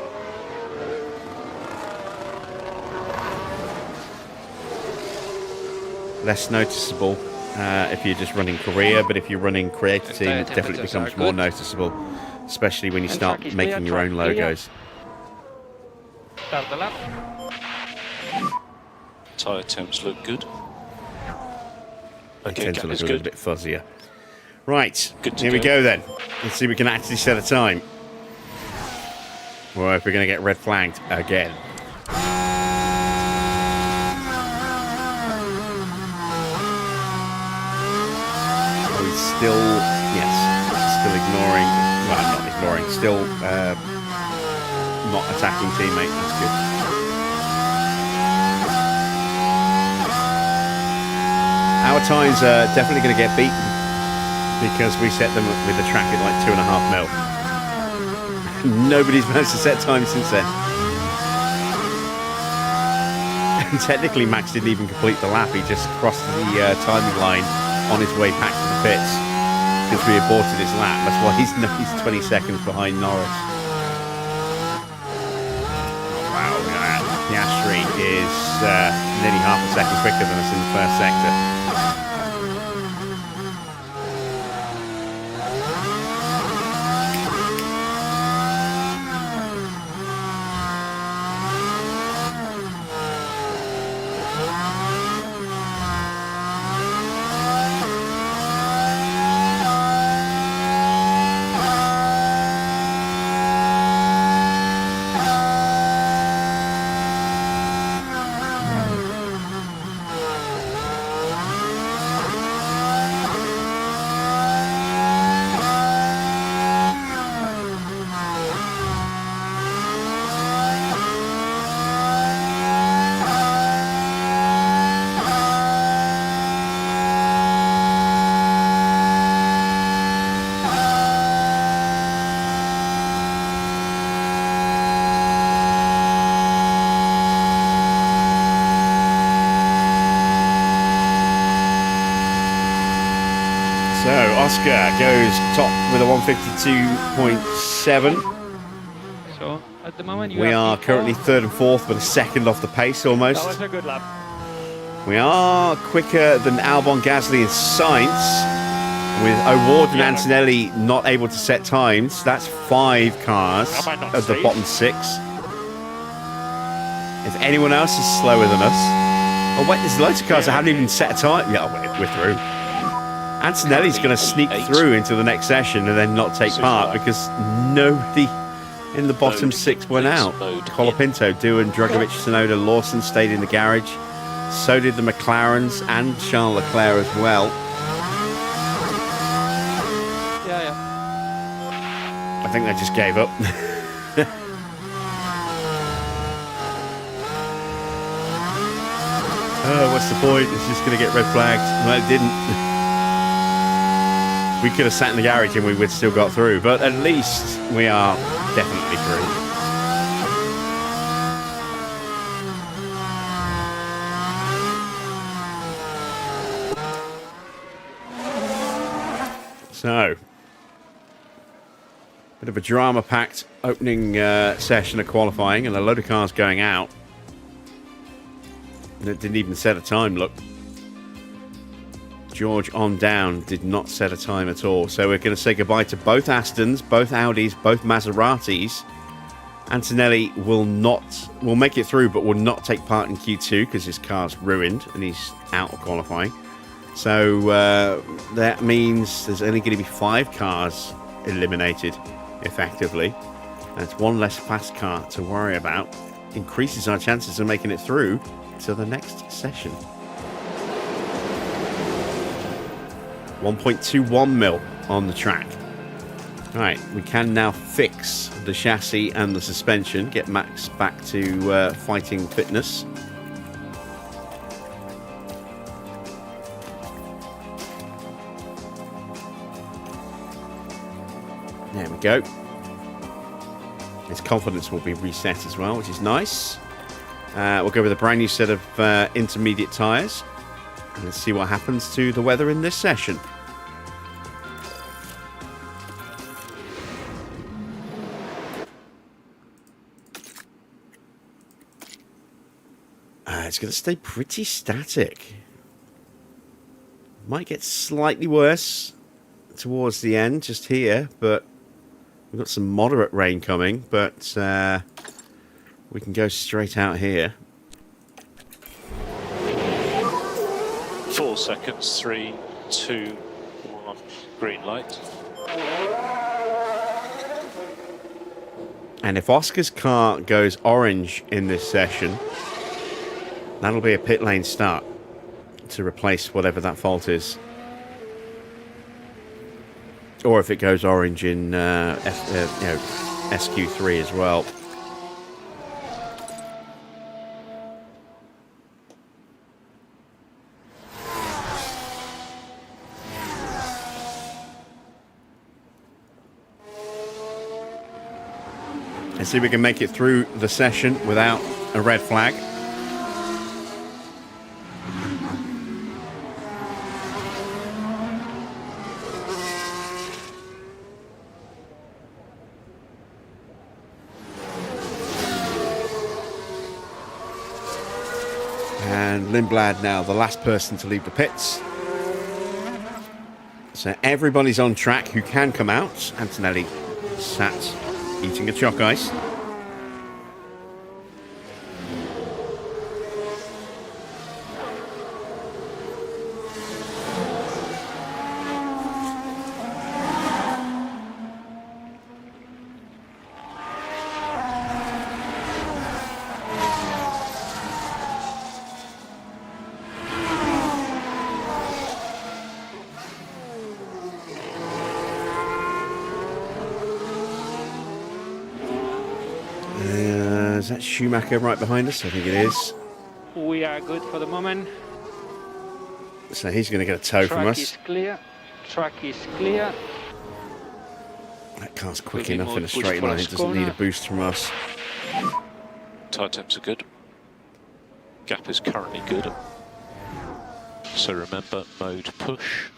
[SPEAKER 1] Less noticeable if you're just running career, but if you're running creator team, it definitely becomes more noticeable, especially when you start making your own logos.
[SPEAKER 6] Start the lap.
[SPEAKER 8] Tyre temps look good.
[SPEAKER 1] They
[SPEAKER 8] Okay,
[SPEAKER 1] tend to
[SPEAKER 8] gap
[SPEAKER 1] look
[SPEAKER 8] is
[SPEAKER 1] a little
[SPEAKER 8] good.
[SPEAKER 1] bit fuzzier. Right,
[SPEAKER 8] Good to
[SPEAKER 1] here we
[SPEAKER 8] go.
[SPEAKER 1] go then. Let's see if we can actually set a time. Or if we're going to get red flagged again. Are we still, yes, still ignoring, well, not ignoring, still not attacking teammate. That's good. Our times are definitely going to get beaten because we set them with the track at like 2.5 mil. Nobody's managed to set time since then. And technically, Max didn't even complete the lap. He just crossed the timing line on his way back to the pits because we aborted his lap. That's why he's 20 seconds behind Norris. Wow, Piastri is nearly half a second quicker than us in the first sector. Oscar goes top with a 152.7.
[SPEAKER 6] So at the moment you
[SPEAKER 1] We are
[SPEAKER 6] P4.
[SPEAKER 1] currently third and fourth, but a second off the pace
[SPEAKER 7] That
[SPEAKER 1] almost.
[SPEAKER 7] was a good lap.
[SPEAKER 1] We are quicker than Albon, Gasly and Sainz, with O'Ward and Antonelli not able to set times. That's 5 cars
[SPEAKER 5] Am I not
[SPEAKER 1] at the
[SPEAKER 5] safe?
[SPEAKER 1] bottom 6. If anyone else is slower than us... Oh wait, there's loads of cars that haven't even set a time. Yeah, we're through. Antonelli's going to sneak through into the next session and then not take part because nobody in the bottom 6 went out. Colapinto, Doohan, Drugovic, Tsunoda, Lawson stayed in the garage. So did the McLarens and Charles Leclerc as well.
[SPEAKER 4] Yeah.
[SPEAKER 1] I think they just gave up. Oh, what's the point? It's just going to get red flagged. Well, it didn't. We could have sat in the garage and we would still got through, but at least we are definitely through. So, bit of a drama-packed opening session of qualifying and a load of cars going out. And it didn't even set a time, look. George on down did not set a time at all. So we're going to say goodbye to both Astons, both Audis, both Maseratis. Antonelli will make it through, but will not take part in Q2 because his car's ruined and he's out of qualifying. So that means there's only going to be 5 cars eliminated, effectively. That's 1 less fast car to worry about. Increases our chances of making it through to the next session. 1.21 mil on the track. Right, we can now fix the chassis and the suspension, get Max back to fighting fitness. There we go. His confidence will be reset as well, which is nice. We'll go with a brand new set of intermediate tyres. And let's see what happens to the weather in this session. It's going to stay pretty static. Might get slightly worse towards the end, just here, but we've got some moderate rain coming, but we can go straight out here.
[SPEAKER 8] 4 seconds, 3, 2, 1, green light.
[SPEAKER 1] And if Oscar's car goes orange in this session, that'll be a pit lane start to replace whatever that fault is. Or if it goes orange in SQ3 as well. Let's see if we can make it through the session without a red flag. And Lindblad now the last person to leave the pits. So everybody's on track who can come out. Antonelli sat eating a chalk ice. Is that Schumacher right behind us? I think it is.
[SPEAKER 6] We are good for the moment.
[SPEAKER 1] So he's going to get a tow from us.
[SPEAKER 6] Track is clear. Track is clear.
[SPEAKER 1] That car's quick
[SPEAKER 6] We need
[SPEAKER 1] enough
[SPEAKER 6] more
[SPEAKER 1] in a
[SPEAKER 6] push
[SPEAKER 1] straight
[SPEAKER 6] for
[SPEAKER 1] line.
[SPEAKER 6] this
[SPEAKER 1] It doesn't need a
[SPEAKER 6] corner.
[SPEAKER 1] boost from us.
[SPEAKER 8] Tyre temps are good. Gap is currently good. So remember, mode push.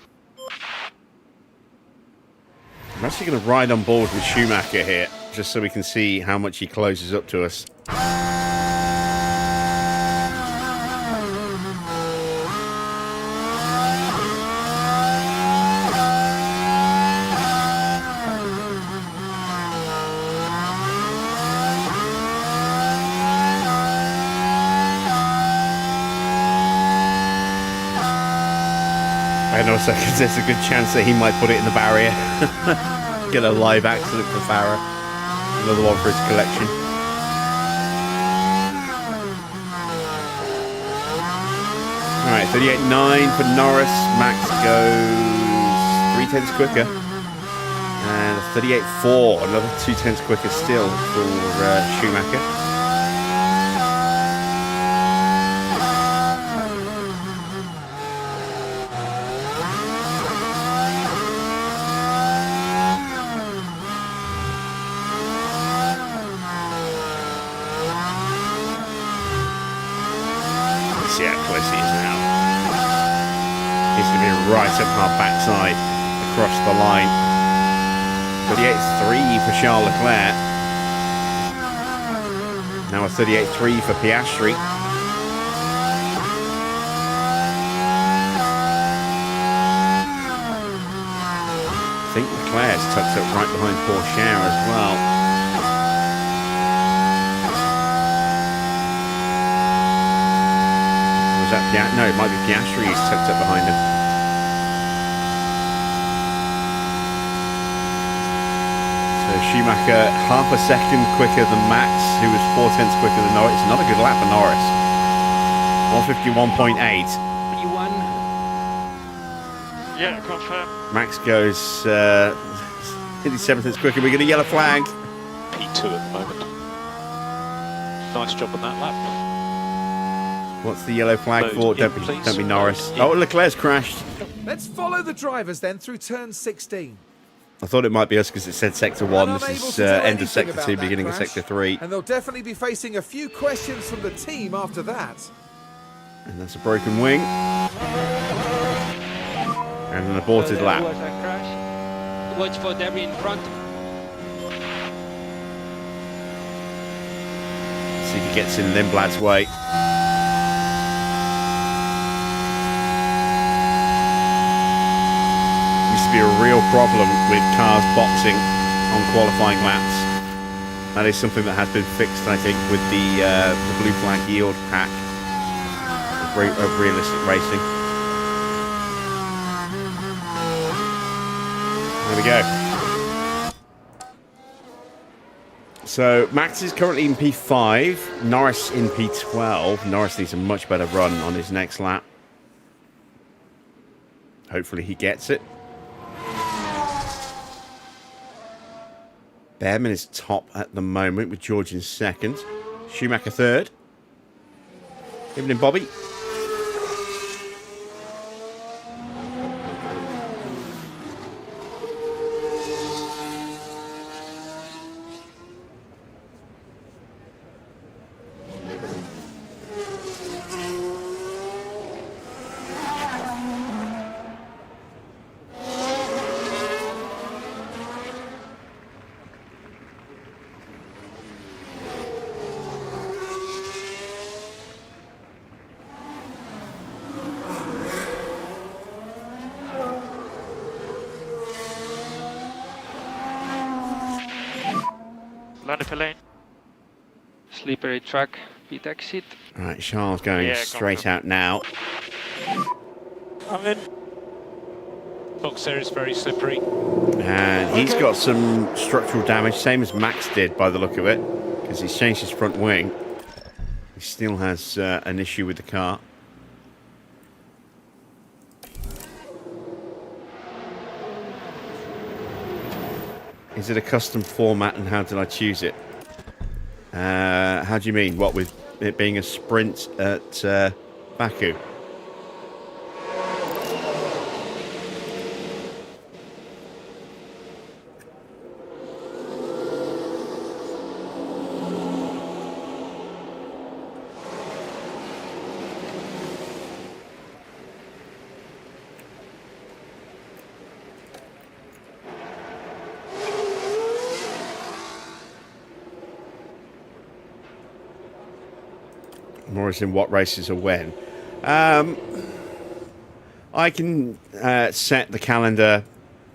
[SPEAKER 1] I'm actually going to ride on board with Schumacher here, just so we can see how much he closes up to us. Also, because there's a good chance that he might put it in the barrier. Get a live accident for Farah. Another one for his collection. Alright, 38.9 for Norris. Max goes 3/10 quicker. And 38.4, another 2/10 quicker still for Schumacher. Right up our backside across the line. 38.3 for Charles Leclerc. Now a 38.3 for Piastri. I think Leclerc's tucked up right behind Porsche as well. Was that Piastri? No, it might be Piastri who's tucked up behind him. Schumacher half a second quicker than Max, who was 4/10 quicker than Norris. Another good lap for Norris. 151.8.
[SPEAKER 6] 21.
[SPEAKER 5] Yeah, confirm.
[SPEAKER 1] Max goes 57 tenths quicker. We're going to yellow flag.
[SPEAKER 8] P2 at the moment. Nice job on that lap.
[SPEAKER 1] What's the yellow flag for?
[SPEAKER 8] In,
[SPEAKER 1] Don't be Norris. Oh, Leclerc's crashed.
[SPEAKER 2] Let's follow the drivers then through turn 16.
[SPEAKER 1] I thought it might be us because it said sector 1.
[SPEAKER 2] Unable
[SPEAKER 1] This is
[SPEAKER 2] to do
[SPEAKER 1] end of
[SPEAKER 2] anything
[SPEAKER 1] sector
[SPEAKER 2] about
[SPEAKER 1] 2,
[SPEAKER 2] that
[SPEAKER 1] beginning
[SPEAKER 2] crash,
[SPEAKER 1] of sector 3.
[SPEAKER 2] And they'll definitely be facing a few questions from the team after that.
[SPEAKER 1] And that's a broken wing. And an aborted lap.
[SPEAKER 6] Was a crash. Watch for debris in front.
[SPEAKER 1] See if he gets in Lindblad's way. Used to be a real problem with cars boxing on qualifying laps. That is something that has been fixed, I think, with the blue flag yield pack of realistic racing. There we go. So Max is currently in P5, Norris in P12. Norris needs a much better run on his next lap. Hopefully he gets it. Bearman is top at the moment with George in second. Schumacher third. Evening, Bobby.
[SPEAKER 5] Landing for lane.
[SPEAKER 6] Slippery track, pit exit.
[SPEAKER 1] All right, Charles going straight out now.
[SPEAKER 5] I'm in. Box there is very slippery.
[SPEAKER 1] And he's got some structural damage, same as Max did by the look of it, because he's changed his front wing. He still has an issue with the car. Is it a custom format and how did I choose it? How do you mean? What, with it being a sprint at Baku? More as in what races are when. I can set the calendar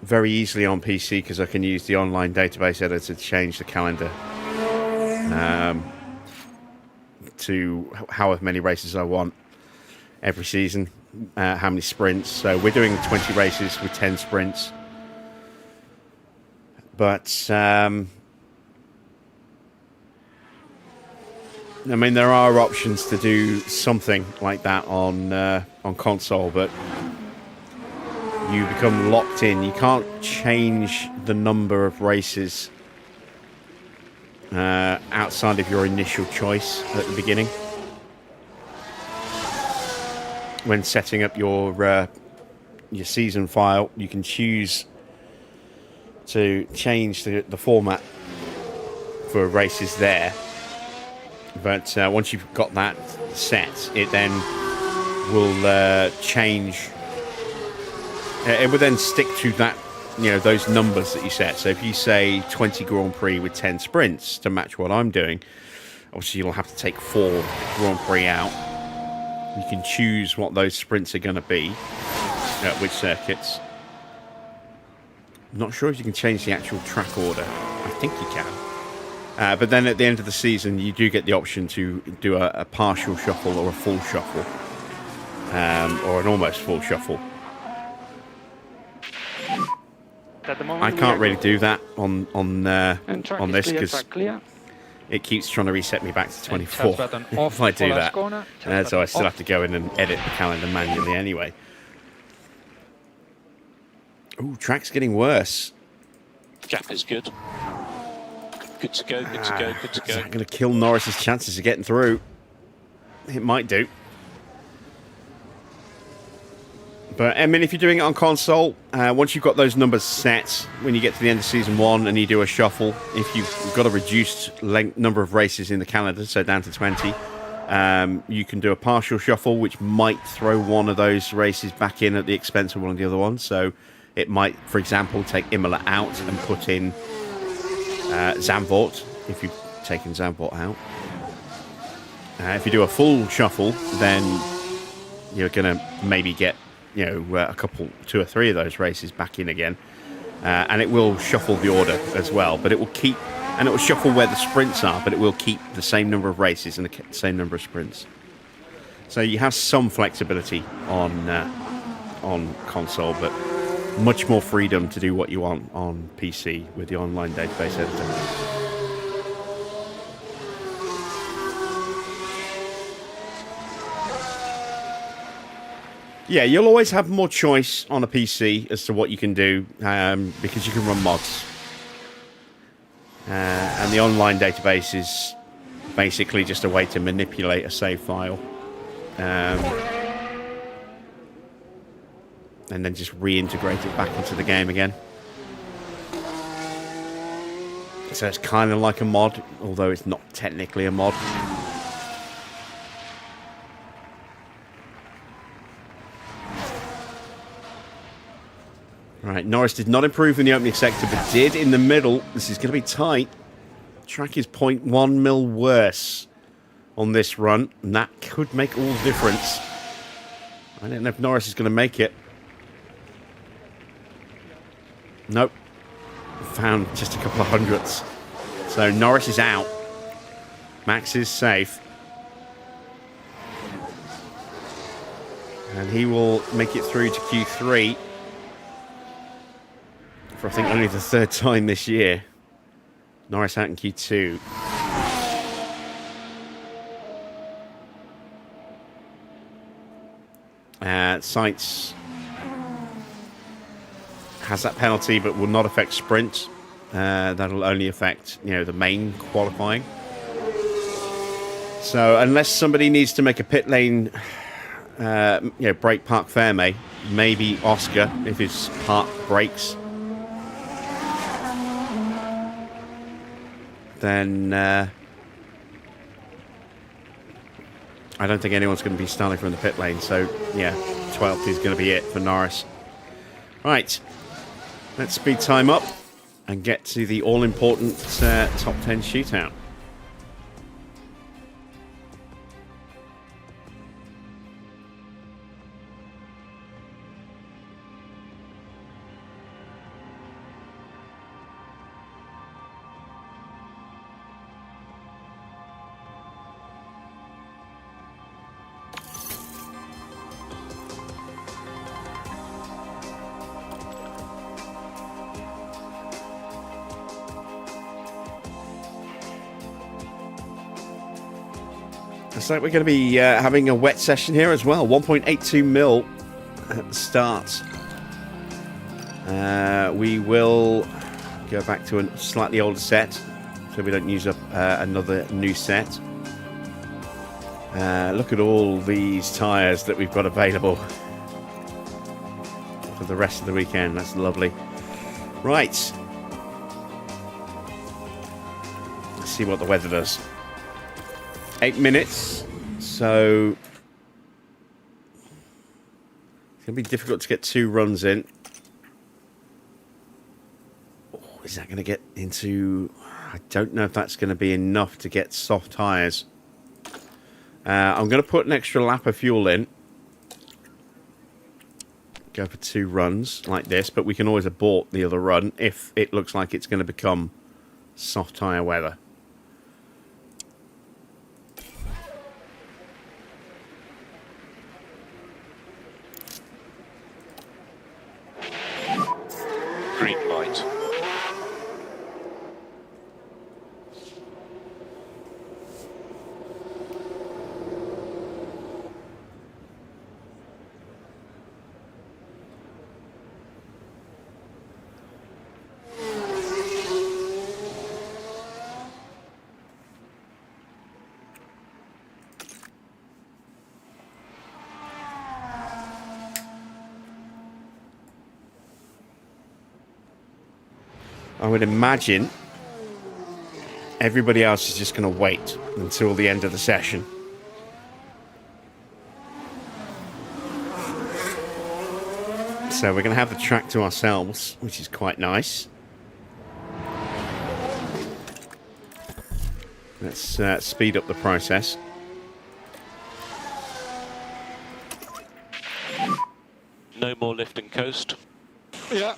[SPEAKER 1] very easily on PC because I can use the online database editor to change the calendar to however many races I want every season, how many sprints. So we're doing 20 races with 10 sprints. But, I mean, there are options to do something like that on console, but you become locked in. You can't change the number of races outside of your initial choice at the beginning. When setting up your season file, you can choose to change the format for races there. But once you've got that set, it then will change. It will then stick to that, those numbers that you set. So if you say 20 Grand Prix with 10 sprints to match what I'm doing, obviously you'll have to take 4 Grand Prix out. You can choose what those sprints are going to be, which circuits. I'm not sure if you can change the actual track order. I think you can. But then at the end of the season, you do get the option to do a partial shuffle or a full shuffle, or an almost full shuffle. I can't really do that on this because it keeps trying to reset me back to 24 if I do that. So I still have to go in and edit the calendar manually anyway. Ooh, track's getting worse.
[SPEAKER 8] Gap is good. Good to go, good to go, good to go.
[SPEAKER 1] Is that going to kill Norris's chances of getting through? It might do. But, I mean, if you're doing it on console, once you've got those numbers set, when you get to the end of Season 1 and you do a shuffle, if you've got a reduced number of races in the calendar, so down to 20, you can do a partial shuffle, which might throw one of those races back in at the expense of one of the other ones. So it might, for example, take Imola out and put in Zandvoort, if you've taken Zandvoort out. If you do a full shuffle, then you're going to maybe get a couple, 2 or 3 of those races back in again. And it will shuffle the order as well, but it will keep, and it will shuffle where the sprints are, but it will keep the same number of races and the same number of sprints. So you have some flexibility on console, but much more freedom to do what you want on PC with the online database editor. Yeah, you'll always have more choice on a PC as to what you can do, because you can run mods. And the online database is basically just a way to manipulate a save file. And then just reintegrate it back into the game again. So it's kind of like a mod, although it's not technically a mod. Right, Norris did not improve in the opening sector, but did in the middle. This is going to be tight. Track is 0.1 mil worse on this run, and that could make all the difference. I don't know if Norris is going to make it. Nope. Found just a couple of hundredths. So Norris is out. Max is safe. And he will make it through to Q3. For I think only the 3rd time this year. Norris out in Q2. Sainz has that penalty, but will not affect sprint. That'll only affect, the main qualifying. So unless somebody needs to make a pit lane, break park Fairmay, maybe Oscar if his park breaks. Then I don't think anyone's going to be starting from the pit lane. So, yeah, 12th is going to be it for Norris. Right, let's speed time up and get to the all-important top 10 shootout. Looks like we're going to be having a wet session here as well. 1.82 mil at the start. We will go back to a slightly older set so we don't use up another new set. Look at all these tyres that we've got available for the rest of the weekend. That's lovely. Right. Let's see what the weather does. 8 minutes. So it's going to be difficult to get 2 runs in. Oh, is that going to get into... I don't know if that's going to be enough to get soft tyres. I'm going to put an extra lap of fuel in. Go for 2 runs like this, but we can always abort the other run if it looks like it's going to become soft tyre weather.
[SPEAKER 8] Green light.
[SPEAKER 1] I would imagine everybody else is just going to wait until the end of the session. So we're going to have the track to ourselves, which is quite nice. Let's speed up the process.
[SPEAKER 8] No more lift and coast.
[SPEAKER 4] Yeah.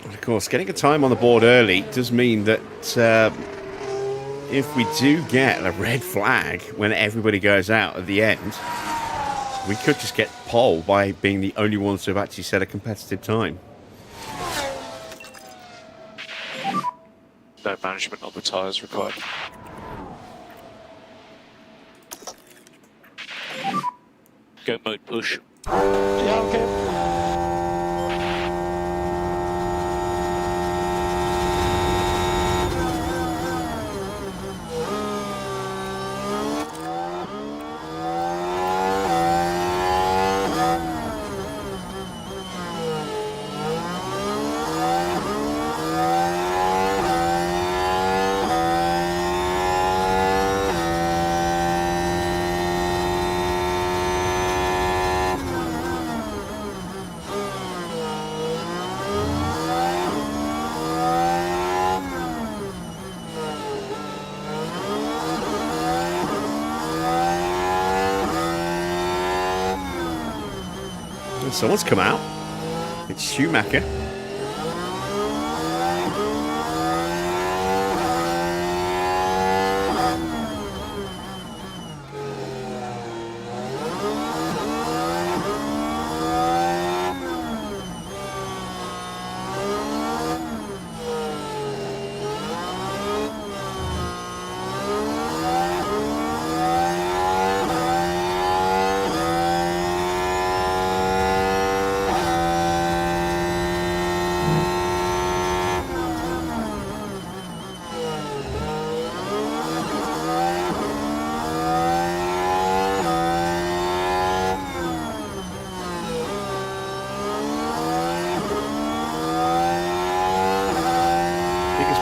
[SPEAKER 1] Of course, getting a time on the board early does mean that if we do get a red flag when everybody goes out at the end, we could just get pole by being the only ones to have actually set a competitive time.
[SPEAKER 8] No management of the tyres required. Go mode push.
[SPEAKER 4] Yeah, okay.
[SPEAKER 1] Someone's come out. It's Schumacher.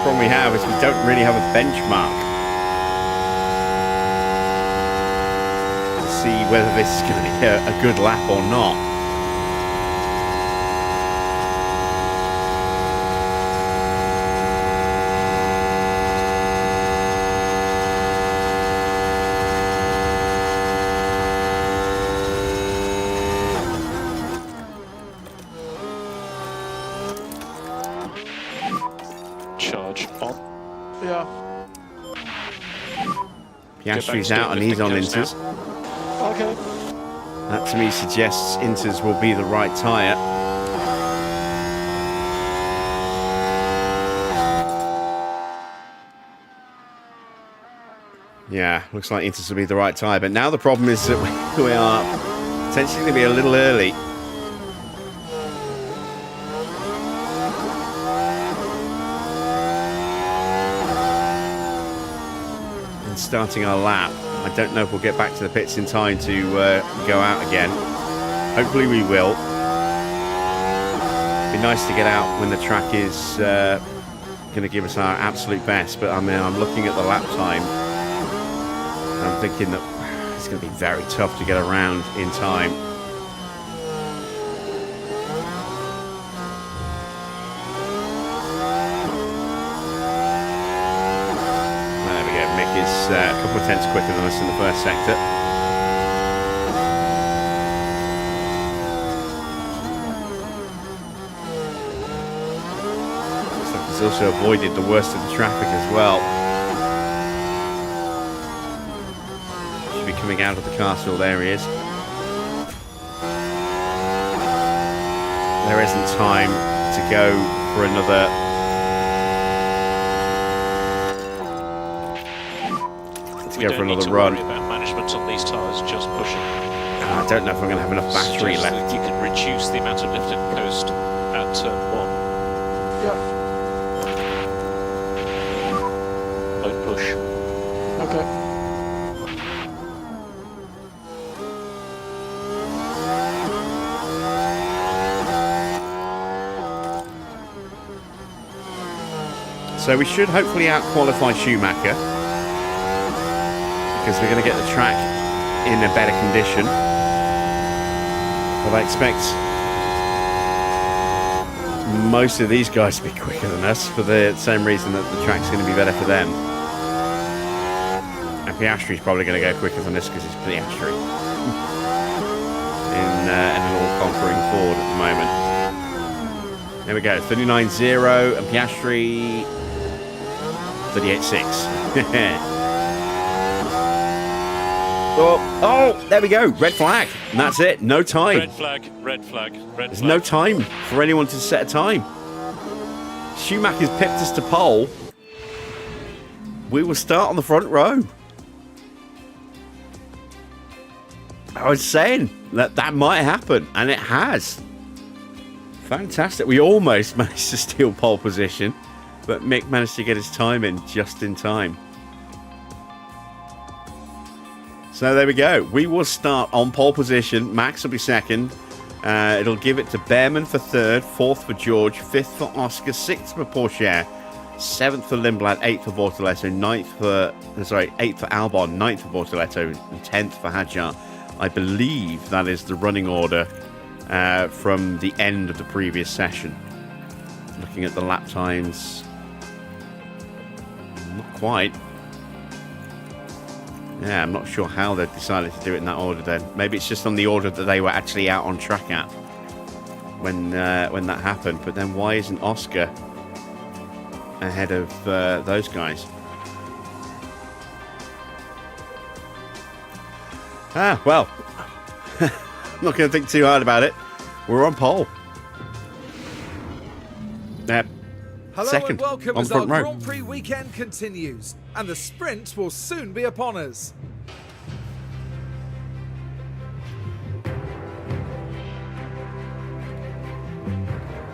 [SPEAKER 1] Problem we have is we don't really have a benchmark to see whether this is going to be a good lap or not.
[SPEAKER 8] on.
[SPEAKER 4] Yeah.
[SPEAKER 1] Piastri's out and he's on Inters.
[SPEAKER 4] Okay.
[SPEAKER 1] That to me suggests Inters will be the right tyre. Yeah, looks like Inters will be the right tyre. But now the problem is that we are potentially going to be a little early. Starting our lap. I don't know if we'll get back to the pits in time to go out again. Hopefully we will. It'd be nice to get out when the track is going to give us our absolute best, but I mean, I'm looking at the lap time. I'm thinking that it's going to be very tough to get around in time. A couple of tenths quicker than us in the first sector. Looks like he's also avoided the worst of the traffic as well. Should be coming out of the castle. There he is. There isn't time to go for another.
[SPEAKER 8] We
[SPEAKER 1] go
[SPEAKER 8] don't
[SPEAKER 1] for
[SPEAKER 8] need
[SPEAKER 1] another
[SPEAKER 8] to
[SPEAKER 1] run.
[SPEAKER 8] worry about management on these tyres, just pushing.
[SPEAKER 1] I don't know if I'm going to have enough battery
[SPEAKER 8] Suggest
[SPEAKER 1] left.
[SPEAKER 8] that you can reduce the amount of lift and coast at turn 1.
[SPEAKER 4] Yeah.
[SPEAKER 8] Don't push.
[SPEAKER 4] Okay.
[SPEAKER 1] So we should hopefully out-qualify Schumacher, because we're going to get the track in a better condition. But I expect most of these guys to be quicker than us for the same reason that the track's going to be better for them. And Piastri's probably going to go quicker than us because it's Piastri in an all-conquering Ford at the moment. There we go, 39.0 and Piastri 38.6. Oh, there we go. Red flag. And that's it. No time.
[SPEAKER 8] Red flag, red flag, red
[SPEAKER 1] There's
[SPEAKER 8] flag.
[SPEAKER 1] no time for anyone to set a time. Schumacher's pipped us to pole. We will start on the front row. I was saying that might happen, and it has. Fantastic. We almost managed to steal pole position, but Mick managed to get his time in just in time. So there we go. We will start on pole position. Max will be second. It'll give it to Bearman for third, fourth for George, fifth for Oscar, sixth for Pourchaire, seventh for Lindblad, eighth for Bortoletto, eighth for Albon, ninth for Bortoletto, and 10th for Hadjar. I believe that is the running order from the end of the previous session. Looking at the lap times, not quite. Yeah, I'm not sure how they've decided to do it in that order then. Maybe it's just on the order that they were actually out on track at when that happened. But then why isn't Oscar ahead of those guys? Well, I'm not going to think too hard about it. We're on pole.
[SPEAKER 2] Hello
[SPEAKER 1] Second
[SPEAKER 2] and welcome
[SPEAKER 1] on
[SPEAKER 2] as our
[SPEAKER 1] front row.
[SPEAKER 2] Grand Prix weekend continues, and the sprint will soon be upon us.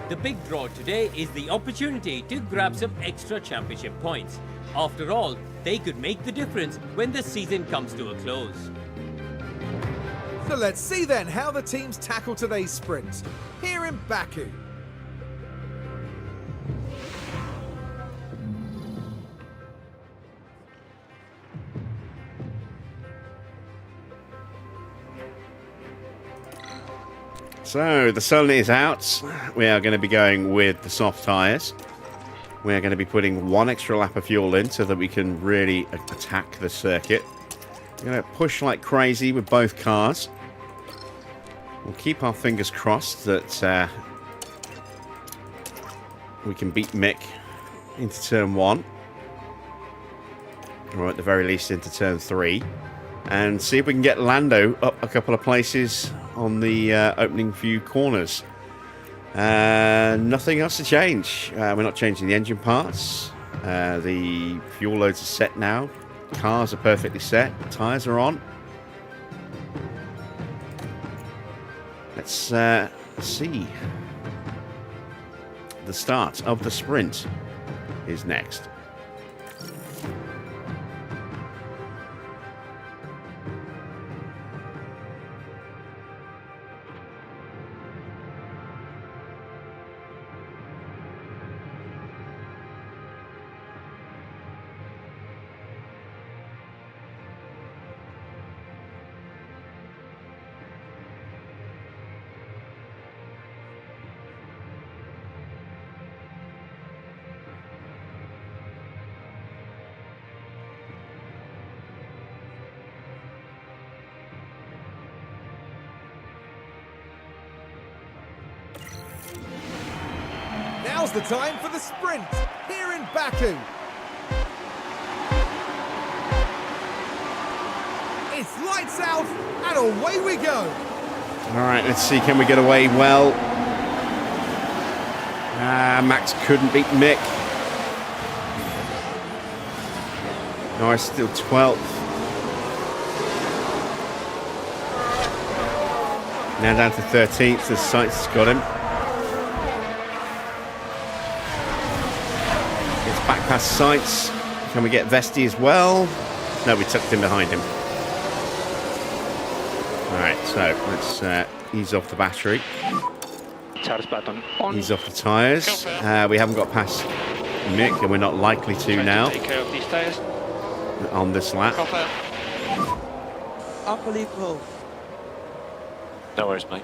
[SPEAKER 3] The big draw today is the opportunity to grab some extra championship points. After all, they could make the difference when the season comes to a close.
[SPEAKER 2] So let's see then how the teams tackle today's sprint here in Baku.
[SPEAKER 1] So the sun is out. We are going to be going with the soft tyres. We are going to be putting one extra lap of fuel in so that we can really attack the circuit. We're going to push like crazy with both cars. We'll keep our fingers crossed that we can beat Mick into turn 1. Or at the very least into turn 3. And see if we can get Lando up a couple of places on the opening few corners. Nothing else to change. We're not changing the engine parts. The fuel loads are set now. Cars are perfectly set. Tyres are on. Let's see. The start of the sprint is next.
[SPEAKER 2] Now's the time for the sprint here in Baku. It's lights out and away we go.
[SPEAKER 1] All right, let's see. Can we get away well? Max couldn't beat Mick. Norris still 12th. Now down to 13th as Sainz has got him. It's back past Sainz. Can we get Vesti as well? No, we tucked him behind him. Alright, so let's ease off the battery.
[SPEAKER 6] Charge button on.
[SPEAKER 1] Ease off the tyres. We haven't got past Mick, and we're not likely to now
[SPEAKER 6] Take care of these tires.
[SPEAKER 1] on this lap.
[SPEAKER 9] Unbelievable.
[SPEAKER 8] No worries, mate.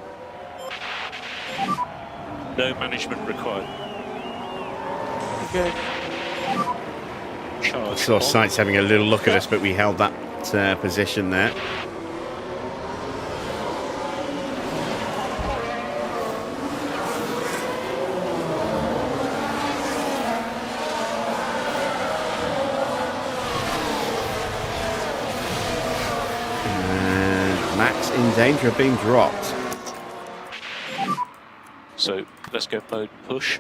[SPEAKER 8] No management required.
[SPEAKER 4] Okay.
[SPEAKER 8] Charge.
[SPEAKER 1] Saw
[SPEAKER 8] on.
[SPEAKER 1] Sainz having a little look at us, but we held that position there. And Max in danger of being dropped.
[SPEAKER 8] So let's go mode push.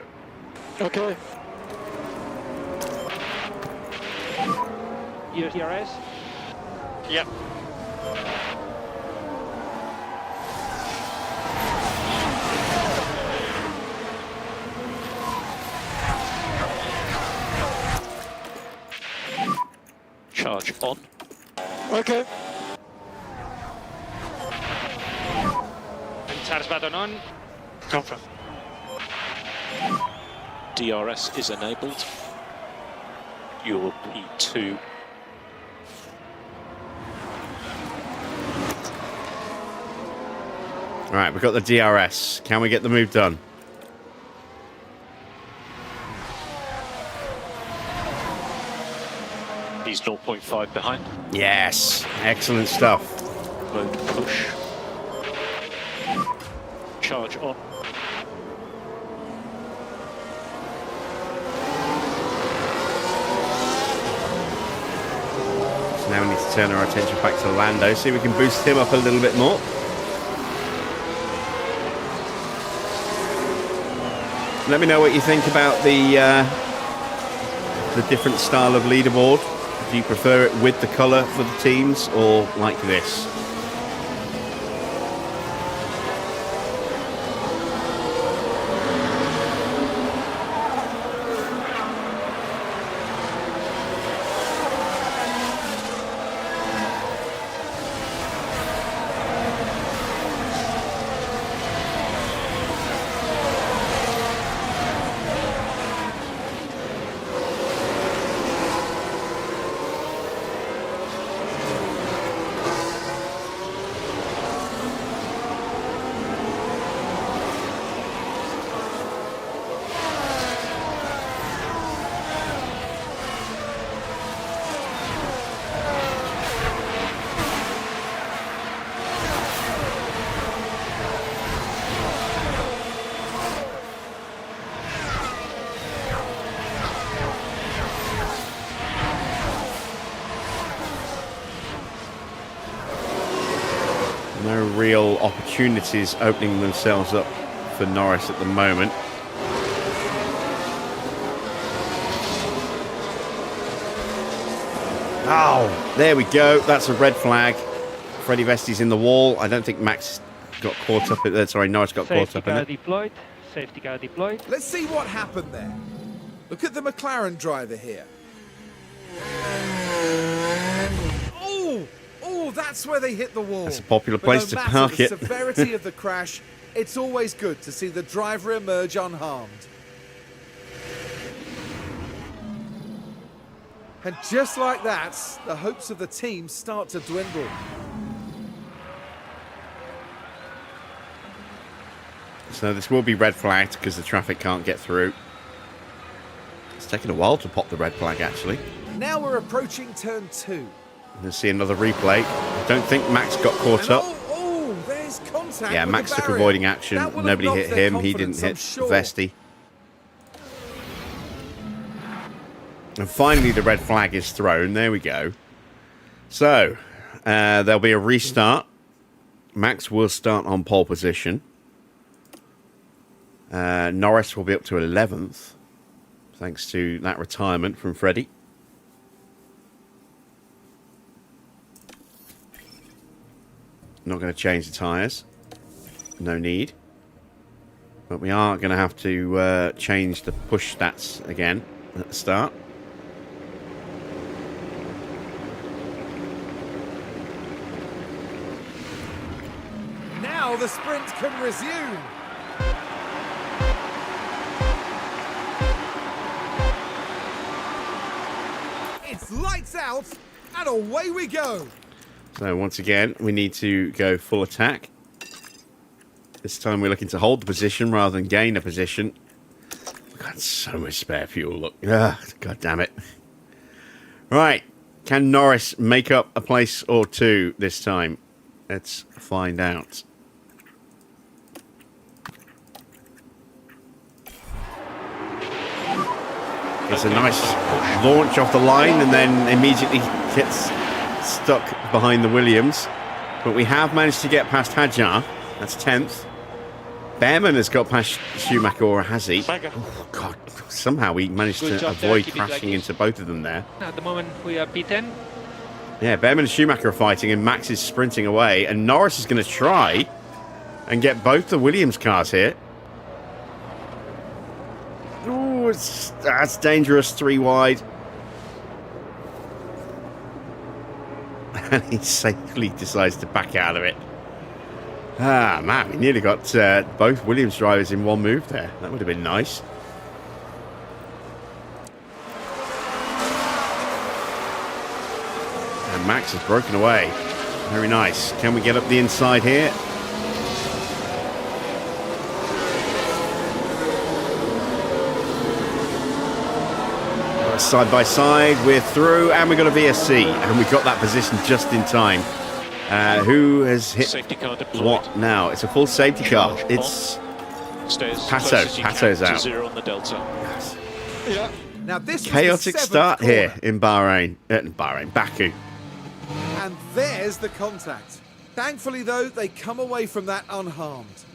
[SPEAKER 4] Okay.
[SPEAKER 6] ERS.
[SPEAKER 5] Yep.
[SPEAKER 8] Charge on.
[SPEAKER 4] Okay.
[SPEAKER 6] And charge button on.
[SPEAKER 5] Confirm.
[SPEAKER 8] DRS is enabled. Your P2.
[SPEAKER 1] Right, we've got the DRS. Can we get the move done?
[SPEAKER 8] He's 0.5 behind.
[SPEAKER 1] Yes, excellent stuff.
[SPEAKER 8] Mode push. Charge on.
[SPEAKER 1] So now we need to turn our attention back to Lando, see if we can boost him up a little bit more. Let me know what you think about the different style of leaderboard. Do you prefer it with the colour for the teams or like this? No real opportunities opening themselves up for Norris at the moment. Oh, there we go. That's a red flag. Freddie Vesti's in the wall. I don't think Max got caught up in that. Sorry, Norris got caught up in it.
[SPEAKER 7] Deployed. Safety car deployed.
[SPEAKER 2] Let's see what happened there. Look at the McLaren driver here. Oh, that's where they hit the wall.
[SPEAKER 1] That's a popular place to park it.
[SPEAKER 2] No matter the severity of the crash, it's always good to see the driver emerge unharmed. And just like that, the hopes of the team start to dwindle.
[SPEAKER 1] So this will be red flagged because the traffic can't get through. It's taken a while to pop the red flag, actually.
[SPEAKER 2] Now we're approaching turn 2.
[SPEAKER 1] We'll see another replay. I don't think Max got caught up.
[SPEAKER 2] Oh, there's contact.
[SPEAKER 1] Yeah,
[SPEAKER 2] with
[SPEAKER 1] Max
[SPEAKER 2] the
[SPEAKER 1] took
[SPEAKER 2] barrier.
[SPEAKER 1] avoiding action.
[SPEAKER 2] That will have
[SPEAKER 1] Nobody
[SPEAKER 2] knocked
[SPEAKER 1] hit
[SPEAKER 2] their
[SPEAKER 1] him. He didn't
[SPEAKER 2] confidence, I'm
[SPEAKER 1] hit
[SPEAKER 2] sure.
[SPEAKER 1] Vesti. And finally, the red flag is thrown. There we go. So, there'll be a restart. Max will start on pole position. Norris will be up to 11th, thanks to that retirement from Freddie. Not going to change the tyres. No need. But we are going to have to change the push stats again at the start.
[SPEAKER 2] Now the sprint can resume. It's lights out, and away we go.
[SPEAKER 1] So once again, we need to go full attack. This time we're looking to hold the position rather than gain a position. We've got so much spare fuel, look. Ah, God damn it. Right, can Norris make up a place or two this time? Let's find out. It's a nice launch off the line and then immediately gets stuck behind the Williams. But we have managed to get past Hadjar. That's 10th. Bearman has got past Schumacher, or has he? Oh, God. Somehow we managed to avoid crashing into both of them there.
[SPEAKER 7] At the moment, we are P10.
[SPEAKER 1] Yeah, Bearman and Schumacher are fighting, and Max is sprinting away. And Norris is going to try and get both the Williams cars here. Oh, that's dangerous. 3 wide. And he safely decides to back out of it. Ah, man, we nearly got both Williams drivers in one move there. That would have been nice. And Max has broken away. Very nice. Can we get up the inside here? Side by side, we're through, and we've got a VSC, and we got that position just in time. Who has hit
[SPEAKER 8] Safety car deployed.
[SPEAKER 1] what now? It's a full safety car. It's Pato. Pato's out.
[SPEAKER 8] 0 on the Delta.
[SPEAKER 4] Yeah.
[SPEAKER 2] Now this was the
[SPEAKER 1] Chaotic
[SPEAKER 2] 7th
[SPEAKER 1] start
[SPEAKER 2] corner.
[SPEAKER 1] here in Baku.
[SPEAKER 2] And there's the contact. Thankfully, though, they come away from that unharmed.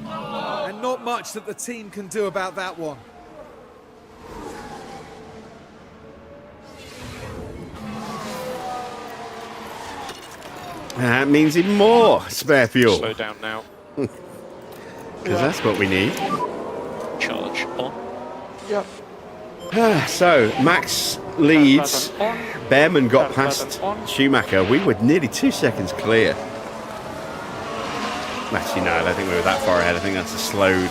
[SPEAKER 2] And not much that the team can do about that one.
[SPEAKER 1] That means even more spare fuel,
[SPEAKER 8] Slow down now.
[SPEAKER 1] because that's what we need.
[SPEAKER 8] Charge on.
[SPEAKER 4] Yeah.
[SPEAKER 1] So, Max leads. Bearman got past Schumacher. We were nearly 2 seconds clear. Actually, no, I don't think we were that far ahead. I think that's a slowed,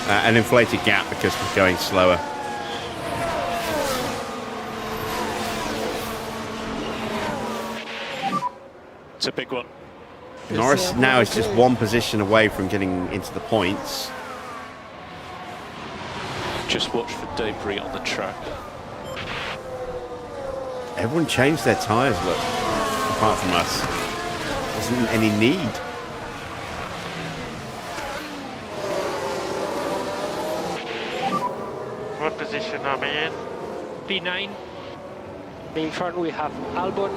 [SPEAKER 1] an inflated gap because we're going slower.
[SPEAKER 8] It's a big one.
[SPEAKER 1] Norris now is just one position away from getting into the points.
[SPEAKER 8] Just watch for debris on the track.
[SPEAKER 1] Everyone changed their tyres, look, apart from us. Wasn't any need.
[SPEAKER 7] What position are we in? P9. In front we have Albon.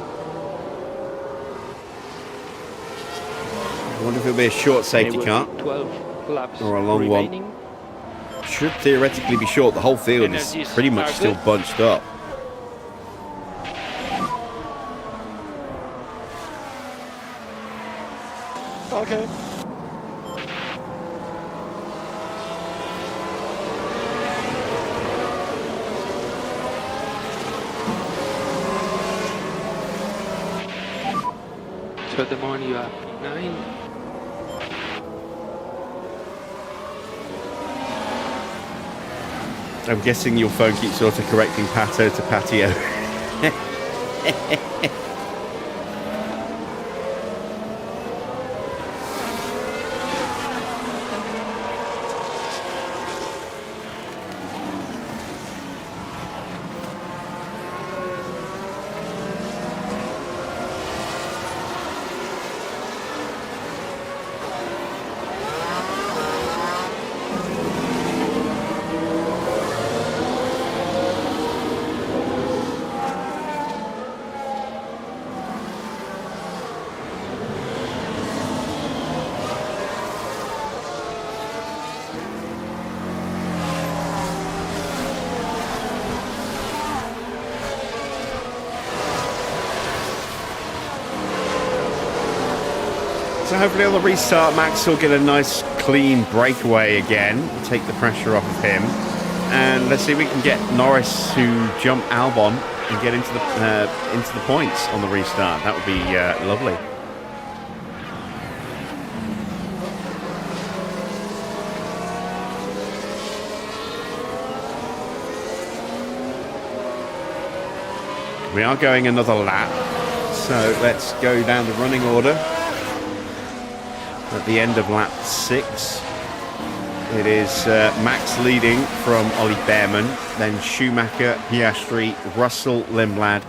[SPEAKER 1] I wonder if it'll be a short safety
[SPEAKER 6] There will
[SPEAKER 1] car.
[SPEAKER 6] be 12 laps
[SPEAKER 1] Or a long one.
[SPEAKER 6] remaining.
[SPEAKER 1] Should theoretically be short. The whole field is
[SPEAKER 6] Energies
[SPEAKER 1] pretty much
[SPEAKER 6] are
[SPEAKER 1] still
[SPEAKER 6] good.
[SPEAKER 1] bunched up.
[SPEAKER 4] Okay.
[SPEAKER 6] So at the moment you have 9.
[SPEAKER 1] I'm guessing your phone keeps auto-correcting pato to patio. So hopefully on the restart, Max will get a nice clean breakaway again, take the pressure off of him, and let's see if we can get Norris to jump Albon and get into the points on the restart. That would be lovely. We are going another lap, so let's go down the running order. At the end of lap 6, it is Max leading from Ollie Bearman, then Schumacher, Piastri, Russell, Lindblad,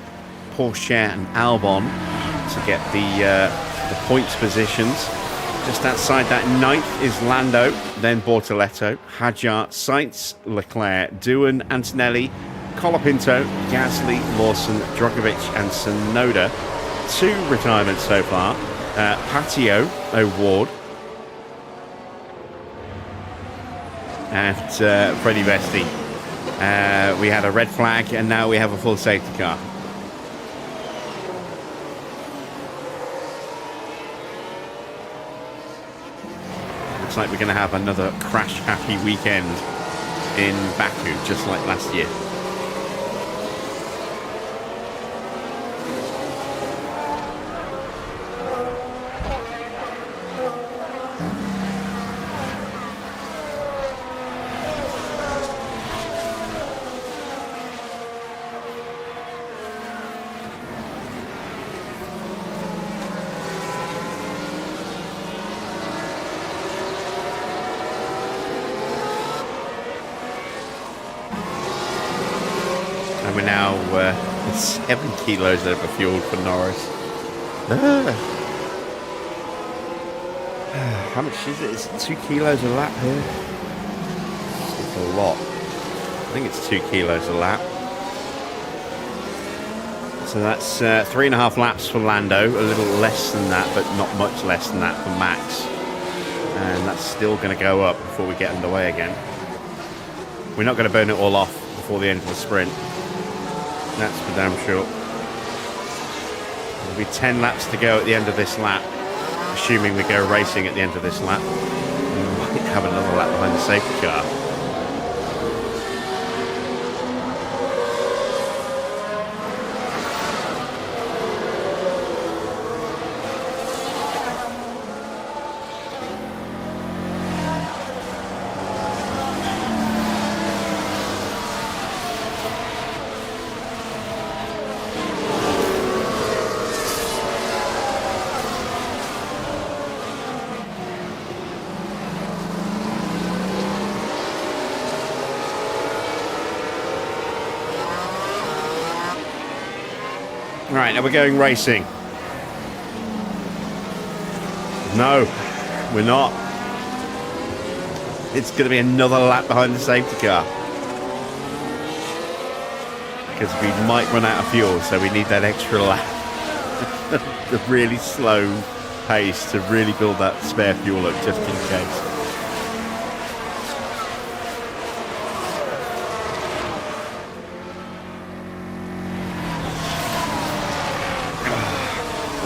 [SPEAKER 1] Pourchaire and Albon to get the points positions. Just outside that, 9th is Lando, then Bortoletto, Hadjar, Sainz, Leclerc, Doohan, Antonelli, Colapinto, Gasly, Lawson, Drogovic and Tsunoda. 2 retirements so far. Patio, O'Ward, and Freddie Vesti. We had a red flag and now we have a full safety car. Looks like we're going to have another crash-happy weekend in Baku, just like last year. And we're now 7 kilos overfueled for Norris. How much is it? Is it 2 kilos a lap here? It's a lot. I think it's 2 kilos a lap. So that's 3.5 laps for Lando, a little less than that, but not much less than that for Max. And that's still going to go up before we get underway again. We're not going to burn it all off before the end of the sprint. That's for damn sure. There'll be 10 laps to go at the end of this lap, assuming we go racing at the end of this lap. We might have another lap behind the safety car. Right, now we're going racing. No, we're not. It's going to be another lap behind the safety car. Because we might run out of fuel, so we need that extra lap. The really slow pace to really build that spare fuel up just in case.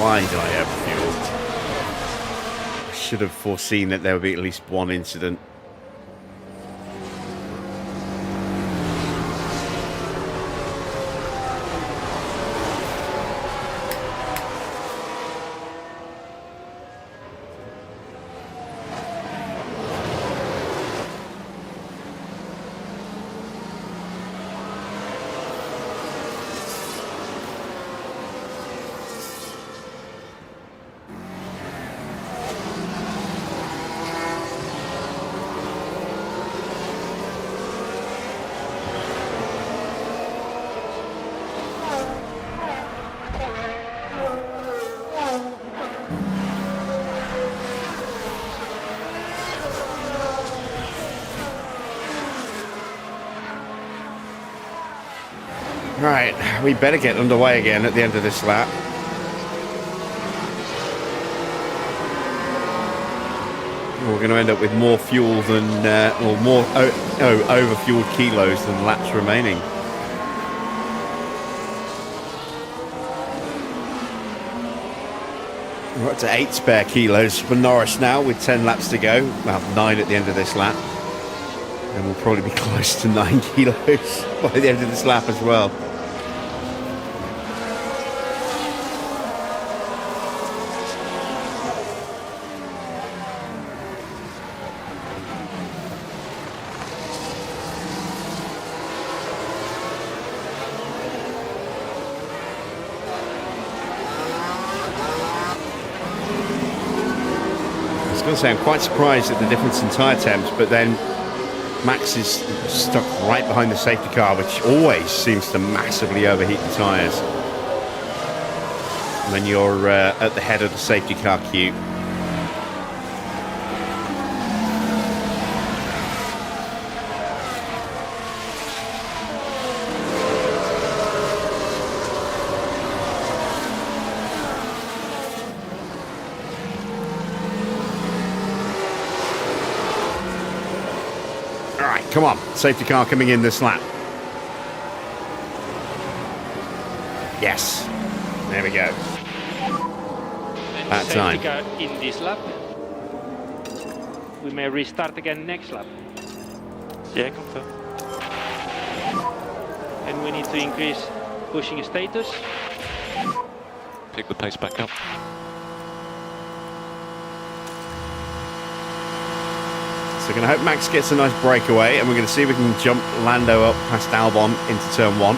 [SPEAKER 1] Why did I overfuel? I should have foreseen that there would be at least one incident. Right, we better get underway again at the end of this lap. We're going to end up with more fuel than, or more overfueled kilos than laps remaining. We're up to 8 spare kilos for Norris now with 10 laps to go. Well, 9 at the end of this lap. And we'll probably be close to 9 kilos by the end of this lap as well. I was going to say, I'm quite surprised at the difference in tyre temps, but then Max is stuck right behind the safety car, which always seems to massively overheat the tyres when you're at the head of the safety car queue. Come on, safety car coming in this lap. Yes, there we go. That time.
[SPEAKER 7] Safety car in this lap. We may restart again next lap.
[SPEAKER 8] Yeah, confirm.
[SPEAKER 7] And we need to increase pushing status.
[SPEAKER 8] Pick the pace back up.
[SPEAKER 1] So we're going to hope Max gets a nice breakaway, and we're going to see if we can jump Lando up past Albon into turn 1.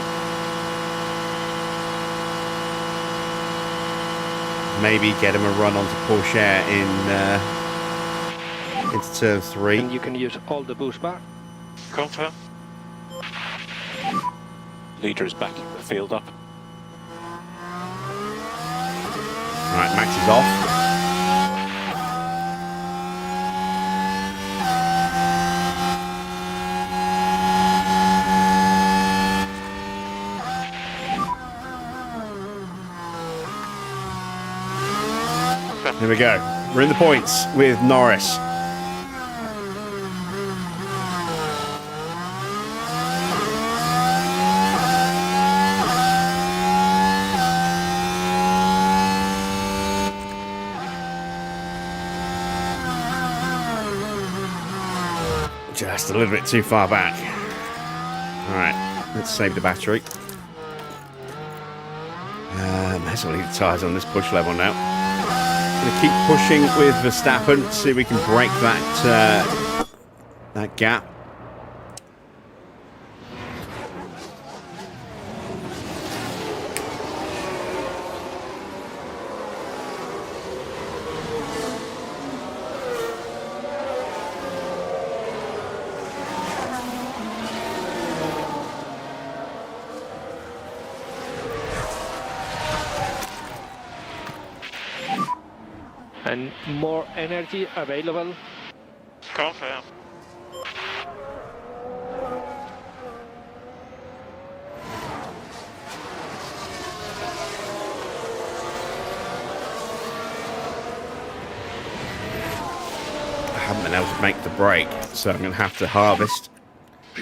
[SPEAKER 1] Maybe get him a run onto Porsche into turn 3.
[SPEAKER 6] And you can use all the boost bar.
[SPEAKER 8] Confirm. Leader is backing the field up.
[SPEAKER 1] Right, Max is off. Here we go. We're in the points with Norris. Just a little bit too far back. All right, let's save the battery. May as well leave the tyres on this push level now. Gonna keep pushing with Verstappen, see if we can break that gap.
[SPEAKER 6] And more energy available.
[SPEAKER 7] Confirm.
[SPEAKER 1] been able to make the break. So I'm going to have to harvest.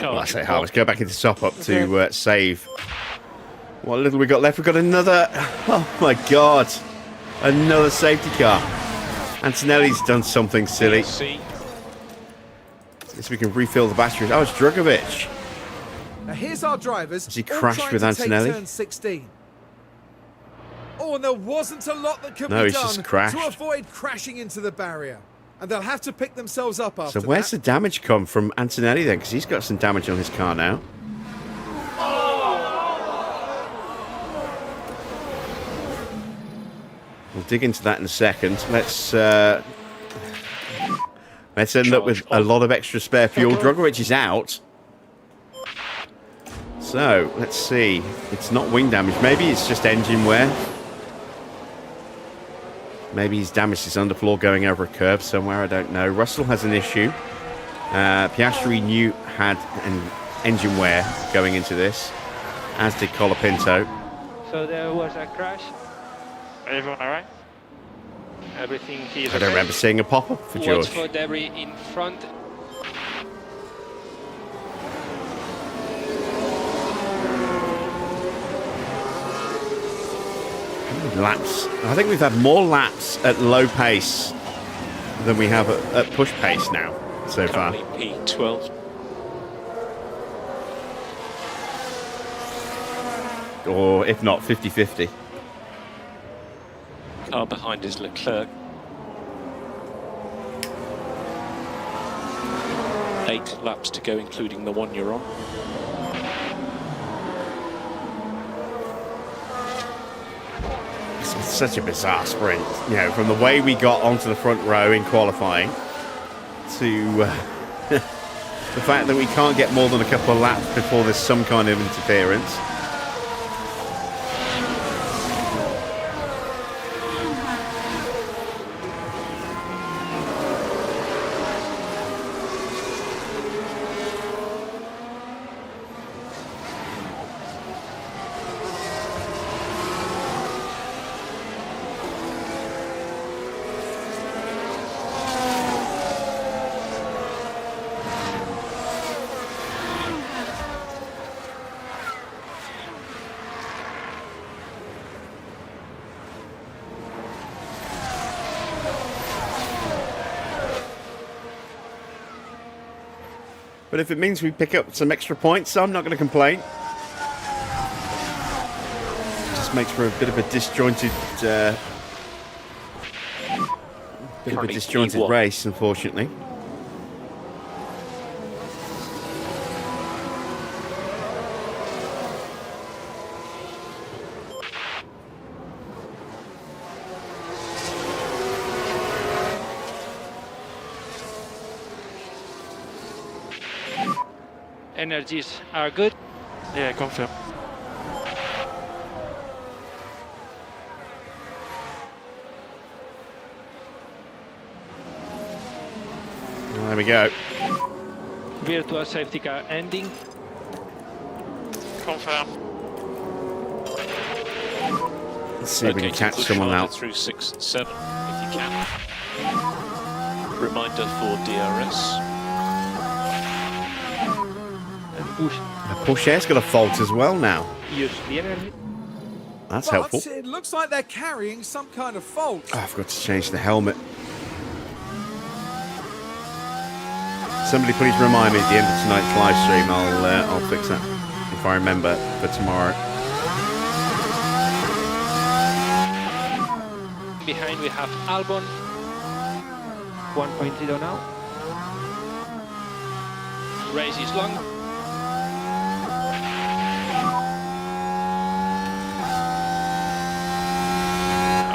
[SPEAKER 1] Well, I say harvest. Go back into top up to save what little we got left. We've got another. Oh my God! Another safety car. Antonelli's done something silly.
[SPEAKER 8] See.
[SPEAKER 1] So we can refill the batteries. Oh, it's Drugovic.
[SPEAKER 2] Now here's our drivers.
[SPEAKER 1] Has he
[SPEAKER 2] all
[SPEAKER 1] crashed
[SPEAKER 2] trying
[SPEAKER 1] with
[SPEAKER 2] to take
[SPEAKER 1] Antonelli?
[SPEAKER 2] turn 16. Oh, and there wasn't a lot that could
[SPEAKER 1] No,
[SPEAKER 2] be
[SPEAKER 1] he's just
[SPEAKER 2] done
[SPEAKER 1] crashed.
[SPEAKER 2] to avoid crashing into the barrier. And they'll have to pick themselves up after
[SPEAKER 1] So where's
[SPEAKER 2] that.
[SPEAKER 1] the damage come from Antonelli then? Because he's got some damage on his car now. We'll dig into that in a second. Let's end up with a lot of extra spare fuel. Drugovic is out. So, let's see. It's not wing damage. Maybe it's just engine wear. Maybe he's damaged his underfloor going over a curve somewhere. I don't know. Russell has an issue. Piastri had an engine wear going into this, as did Colapinto.
[SPEAKER 7] So there was a crash. Everyone alright? Everything is
[SPEAKER 1] I don't remember seeing a pop-up for
[SPEAKER 7] Watch
[SPEAKER 1] George.
[SPEAKER 7] for debris in front.
[SPEAKER 1] Laps. I think we've had more laps at low pace than we have at push pace now so far.
[SPEAKER 8] Currently P12.
[SPEAKER 1] Or if not, 50-50.
[SPEAKER 8] Car behind is Leclerc. 8 laps to go, including the one you're on.
[SPEAKER 1] It's such a bizarre sprint. You know, from the way we got onto the front row in qualifying to the fact that we can't get more than a couple of laps before there's some kind of interference. But if it means we pick up some extra points, I'm not going to complain. Just makes for a bit of a disjointed,
[SPEAKER 8] P1.
[SPEAKER 1] race, unfortunately.
[SPEAKER 7] Energies are good.
[SPEAKER 5] Yeah, confirm.
[SPEAKER 1] Well, there we go.
[SPEAKER 7] Virtual safety car ending.
[SPEAKER 5] Confirm.
[SPEAKER 1] Let's see if we can catch someone out.
[SPEAKER 8] Through 6 and 7, if you can. Reminder for DRS.
[SPEAKER 7] Push.
[SPEAKER 1] Porsche's got a fault as well now.
[SPEAKER 7] Use the energy.
[SPEAKER 1] That's
[SPEAKER 2] But
[SPEAKER 1] helpful.
[SPEAKER 2] it looks like they're carrying some kind of fault.
[SPEAKER 1] Oh, I've got to change the helmet. Somebody please remind me at the end of tonight's live stream. I'll fix that if I remember for tomorrow.
[SPEAKER 7] Behind we have Albon. 1.0 now. Race is long.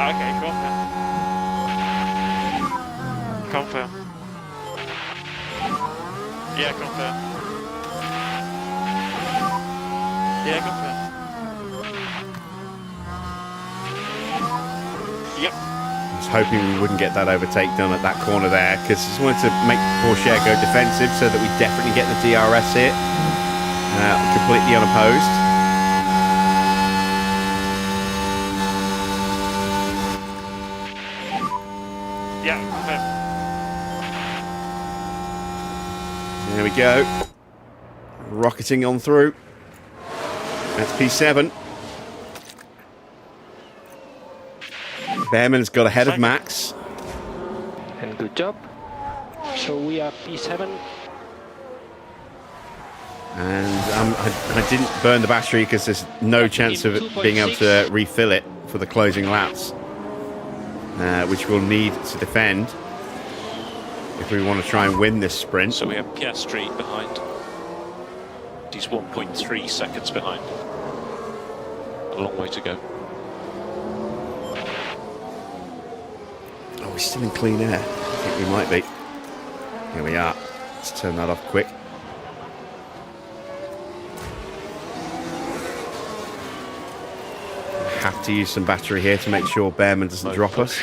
[SPEAKER 5] Okay, confirm. Confirm. Yeah, confirm. Yeah, confirm. Yep.
[SPEAKER 1] I was hoping we wouldn't get that overtake done at that corner there, because I just wanted to make Porsche go defensive so that we definitely get the DRS hit completely unopposed.
[SPEAKER 5] Yeah, confirm.
[SPEAKER 1] There we go. Rocketing on through. That's P7. Bearman's got ahead of Max.
[SPEAKER 6] And good job. So we are P7.
[SPEAKER 1] And I didn't burn the battery because there's no chance of it being able to refill it for the closing laps, which we'll need to defend if we want to try and win this sprint.
[SPEAKER 8] So we have Piastri behind. He's 1.3 seconds behind. A long way to go.
[SPEAKER 1] Oh, we're still in clean air. I think we might be. Here we are. Let's turn that off quick. Have to use some battery here to make sure Bearman doesn't drop us.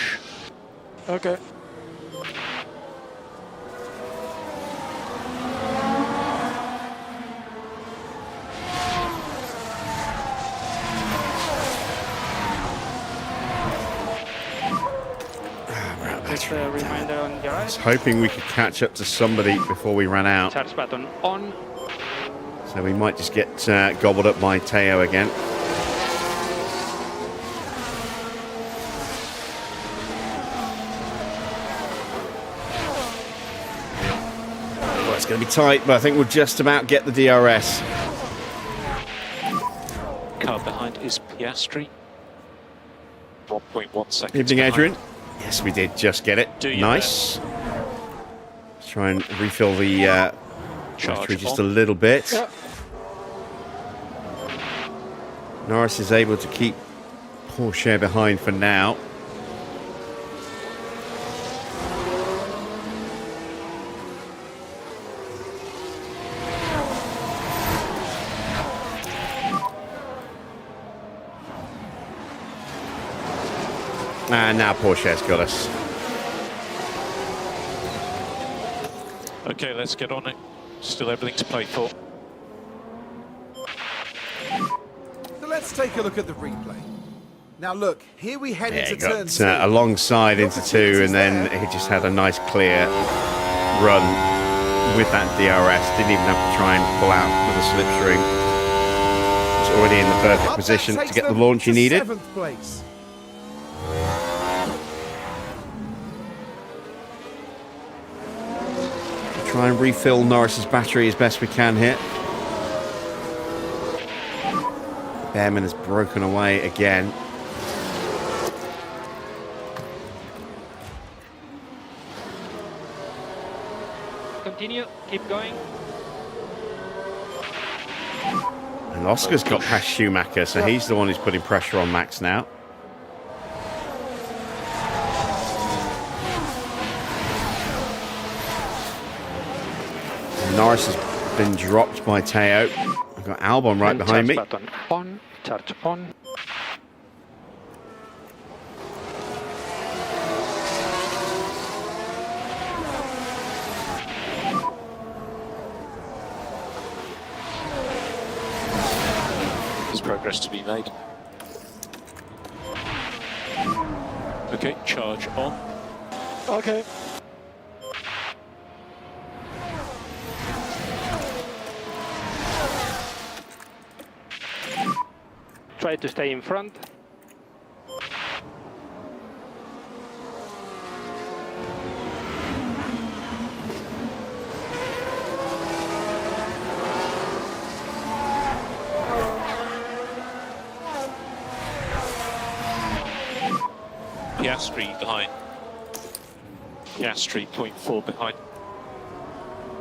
[SPEAKER 4] Okay.
[SPEAKER 6] Just a reminder on the
[SPEAKER 1] I
[SPEAKER 6] right.
[SPEAKER 1] was hoping we could catch up to somebody before we ran out.
[SPEAKER 6] Charge button on.
[SPEAKER 1] So we might just get gobbled up by Teo again. Well, it's going to be tight, but I think we'll just about get the DRS.
[SPEAKER 8] Car behind is Piastri. 1.1 seconds
[SPEAKER 1] Evening,
[SPEAKER 8] behind.
[SPEAKER 1] Adrian. Yes, we did just get it.
[SPEAKER 8] Do you
[SPEAKER 1] Nice. Let's try and refill the battery just a
[SPEAKER 8] on.
[SPEAKER 1] little bit.
[SPEAKER 4] Yeah.
[SPEAKER 1] Norris is able to keep Porsche behind for now. And now Porsche's got us.
[SPEAKER 8] Okay, let's get on it. Still everything to play for.
[SPEAKER 2] So let's take a look at the replay. Now look, here we head
[SPEAKER 1] Yeah, he
[SPEAKER 2] into turn
[SPEAKER 1] got
[SPEAKER 2] two.
[SPEAKER 1] alongside into two, and then he just had a nice clear run with that DRS. Didn't even have to try and pull out with a slipstream. He's already in the perfect
[SPEAKER 2] Up,
[SPEAKER 1] position
[SPEAKER 2] that
[SPEAKER 1] to
[SPEAKER 2] takes
[SPEAKER 1] get the
[SPEAKER 2] them
[SPEAKER 1] launch he
[SPEAKER 2] to
[SPEAKER 1] needed.
[SPEAKER 2] 7th place.
[SPEAKER 1] Try and refill Norris's battery as best we can here. Bearman has broken away again.
[SPEAKER 6] Continue. Keep going.
[SPEAKER 1] And Oscar's got past Schumacher, so he's the one who's putting pressure on Max now. Norris has been dropped by Teo. I've got Albon right
[SPEAKER 6] And
[SPEAKER 1] behind me.
[SPEAKER 6] charge button on. Charge on.
[SPEAKER 8] There's progress to be made. Okay, charge on.
[SPEAKER 4] Okay.
[SPEAKER 6] Try to stay in front.
[SPEAKER 8] Piastri behind. Piastri 0.4 behind.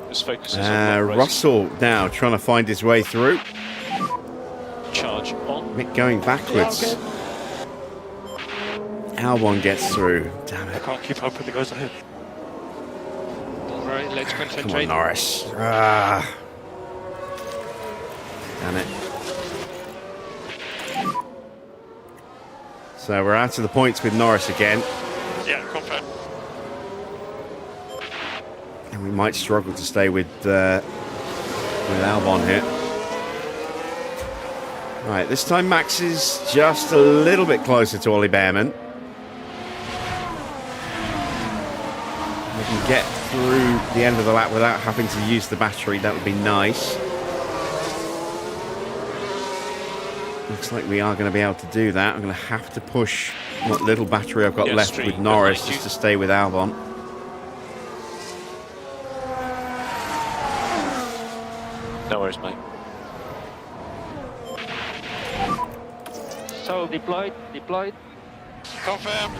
[SPEAKER 8] Just focuses on the
[SPEAKER 1] Russell now trying to find his way through.
[SPEAKER 8] charge on.
[SPEAKER 1] Mick going backwards. Albon gets through. Damn it.
[SPEAKER 7] Can't keep up with the guys ahead.
[SPEAKER 6] Alright, let's
[SPEAKER 1] Come on,
[SPEAKER 6] concentrate.
[SPEAKER 1] Norris. Ah. Damn it. So we're out of the points with Norris again.
[SPEAKER 7] Yeah, confirm.
[SPEAKER 1] And we might struggle to stay with Albon here. Right, this time Max is just a little bit closer to Ollie Bearman. I can get through the end of the lap without having to use the battery, that would be nice. Looks like we are going to be able to do that. I'm going to have to push what little battery I've got left with Norris just to stay with Albon.
[SPEAKER 8] No worries, mate.
[SPEAKER 6] So deployed.
[SPEAKER 7] Confirm.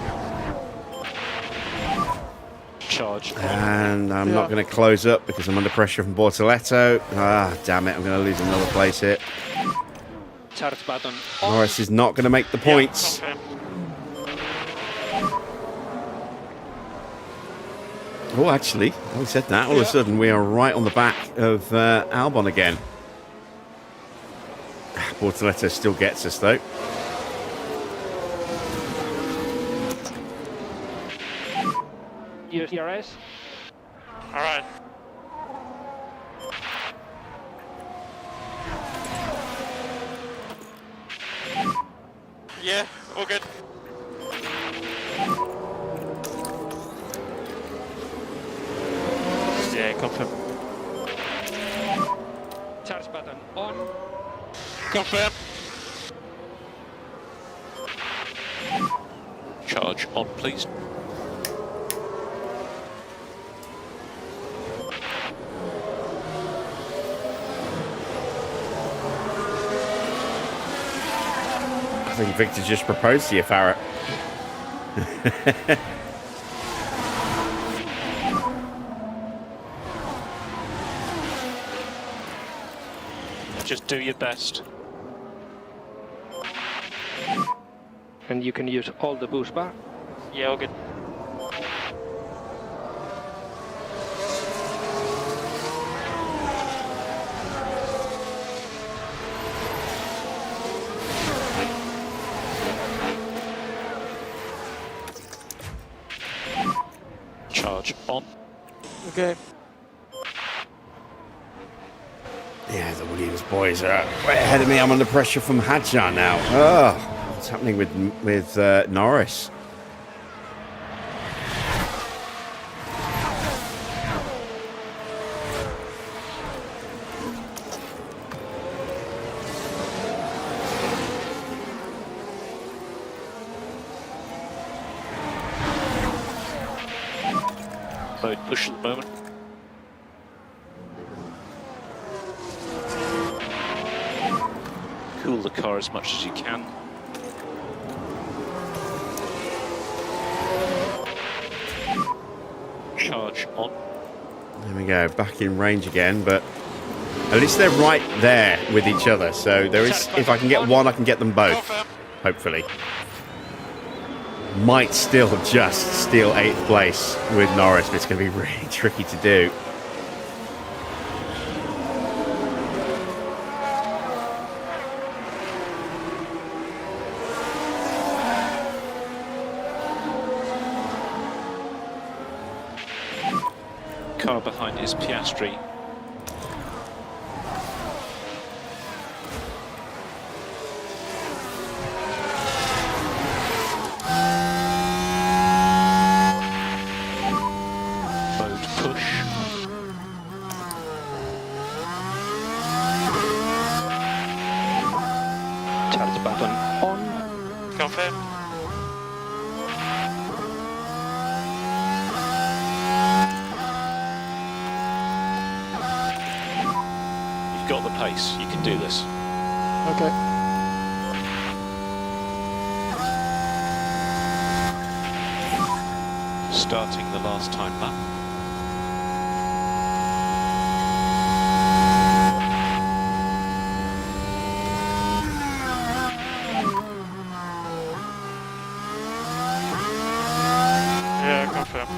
[SPEAKER 8] Charge.
[SPEAKER 1] And I'm not going to close up because I'm under pressure from Bortoletto. Ah, damn it. I'm going to lose another place here.
[SPEAKER 6] Charge button on.
[SPEAKER 1] Norris is not going to make the points.
[SPEAKER 7] Confirm.
[SPEAKER 1] Oh, actually, having said that, all of a sudden we are right on the back of Albon again. Bortoletto still gets us, though.
[SPEAKER 6] DRS.
[SPEAKER 7] All right. Yeah, all good. Yeah, confirm.
[SPEAKER 6] Charge button on.
[SPEAKER 7] Confirm.
[SPEAKER 8] Charge on, please.
[SPEAKER 1] I think Victor just proposed to you, Farrah.
[SPEAKER 8] Just do your best.
[SPEAKER 6] And you can use all the boost bar.
[SPEAKER 7] Yeah, all good.
[SPEAKER 8] Charge on.
[SPEAKER 4] Okay.
[SPEAKER 1] Yeah, the Williams boys are way ahead of me. I'm under pressure from Hadjar now. Oh, what's happening with Norris?
[SPEAKER 8] Mode push at the moment. Cool the car as much as you can. Charge on.
[SPEAKER 1] There we go, back in range again, but at least they're right there with each other. So there is, if I can get one, I can get them both, hopefully. Might still just steal 8th place with Norris, but it's going to be really tricky to do.
[SPEAKER 8] Car behind is Piastri. Mode push.
[SPEAKER 6] Charge button on.
[SPEAKER 7] Confirm.
[SPEAKER 8] You've got the pace. You can do this.
[SPEAKER 4] Okay.
[SPEAKER 8] Starting the last time lap.
[SPEAKER 7] Yeah, confirm.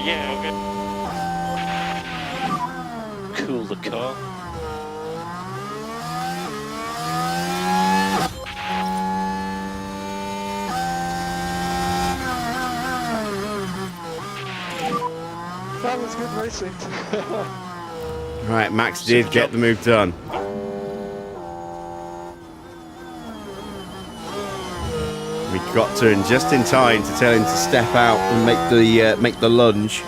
[SPEAKER 7] Yeah, all good.
[SPEAKER 8] Cool the car.
[SPEAKER 4] That was good racing.
[SPEAKER 1] Right, Max did get the move done. We got to him just in time to tell him to step out and make the lunge.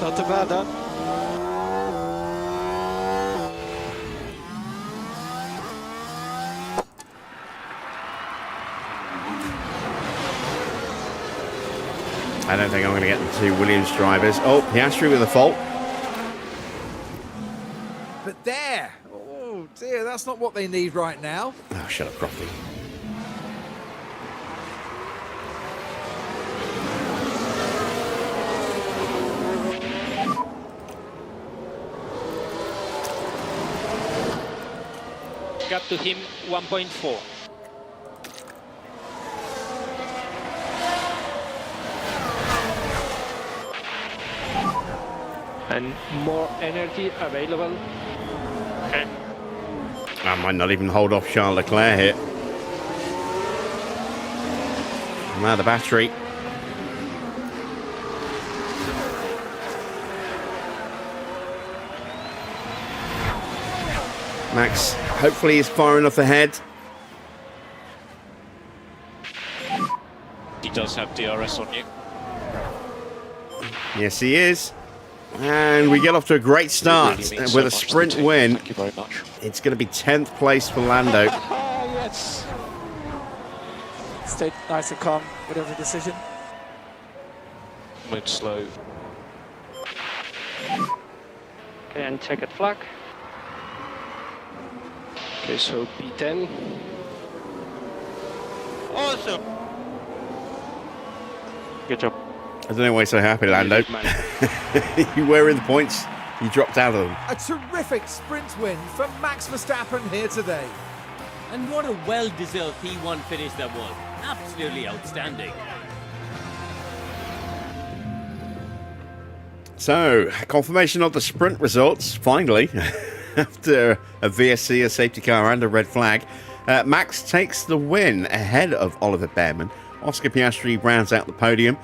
[SPEAKER 4] Not too bad, huh?
[SPEAKER 1] I don't think I'm going to get the two Williams drivers. Oh, Piastri with a fault.
[SPEAKER 2] But there! Oh dear, that's not what they need right now.
[SPEAKER 1] Oh, shut up, Crofty.
[SPEAKER 7] Gap to him 1.4. And more energy available.
[SPEAKER 5] Okay.
[SPEAKER 1] I might not even hold off Charles Leclerc here. Now the battery. Max hopefully is far enough ahead.
[SPEAKER 8] He does have DRS on you.
[SPEAKER 1] Yes, he is. And we get off to a great start
[SPEAKER 8] Really means
[SPEAKER 1] with
[SPEAKER 8] so
[SPEAKER 1] a
[SPEAKER 8] much to
[SPEAKER 1] sprint
[SPEAKER 8] the team.
[SPEAKER 1] win.
[SPEAKER 8] Thank you very much.
[SPEAKER 1] It's going to be 10th place for Lando.
[SPEAKER 4] Yes. Stayed nice and calm with every decision.
[SPEAKER 8] Move slow.
[SPEAKER 6] Okay, and checkered flag.
[SPEAKER 7] Okay, so P10. Awesome.
[SPEAKER 5] Good job.
[SPEAKER 1] I don't know why you're so happy, Lando. You were in the points, you dropped out of them.
[SPEAKER 2] A terrific sprint win for Max Verstappen here today.
[SPEAKER 3] And what a well-deserved P1 finish that was. Absolutely outstanding.
[SPEAKER 1] So, confirmation of the sprint results, finally. After a VSC, a safety car and a red flag. Max takes the win ahead of Oliver Bearman. Oscar Piastri rounds out the podium.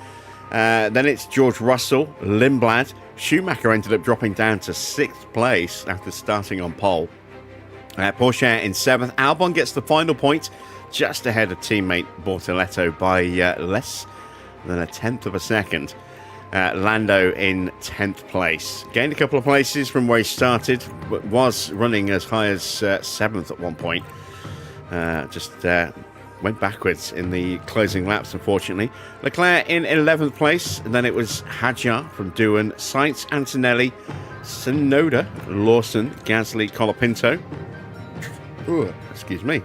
[SPEAKER 1] Then it's George Russell, Lindblad. Schumacher ended up dropping down to 6th place after starting on pole. Porsche in 7th. Albon gets the final point, just ahead of teammate Bortoletto by less than a tenth of a second. Lando in 10th place. Gained a couple of places from where he started, but was running as high as 7th at one point. Just went backwards in the closing laps, unfortunately. Leclerc in 11th place, and then it was Hadjar from Doohan, Sainz, Antonelli, Tsunoda, Lawson, Gasly, Colapinto. Ooh, excuse me.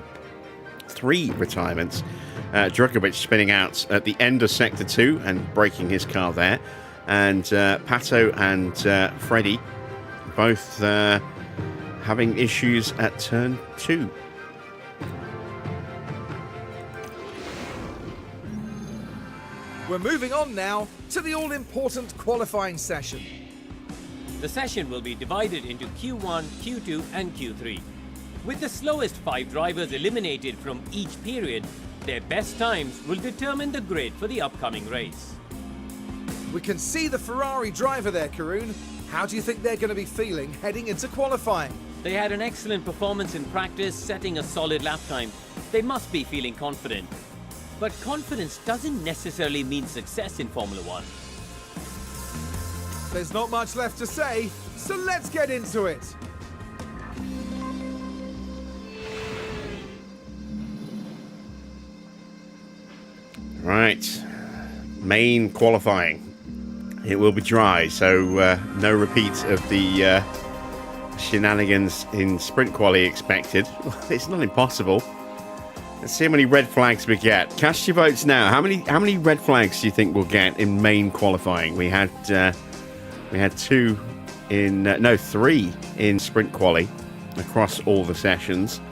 [SPEAKER 1] 3 retirements. Djokovic spinning out at the end of Sector 2 and breaking his car there. And Pato and Freddie both having issues at Turn 2.
[SPEAKER 2] We're moving on now to the all-important qualifying session.
[SPEAKER 3] The session will be divided into Q1, Q2 and Q3. With the slowest 5 drivers eliminated from each period, their best times will determine the grid for the upcoming race.
[SPEAKER 2] We can see the Ferrari driver there, Karun. How do you think they're going to be feeling heading into qualifying?
[SPEAKER 3] They had an excellent performance in practice, setting a solid lap time. They must be feeling confident. But confidence doesn't necessarily mean success in Formula One.
[SPEAKER 2] There's not much left to say, so let's get into it.
[SPEAKER 1] Right, main qualifying. It will be dry, so no repeat of the shenanigans in sprint quali expected. It's not impossible. Let's see how many red flags we get. Cast your votes now. How many red flags do you think we'll get in main qualifying? We had 2 in 3 in sprint quali across all the sessions.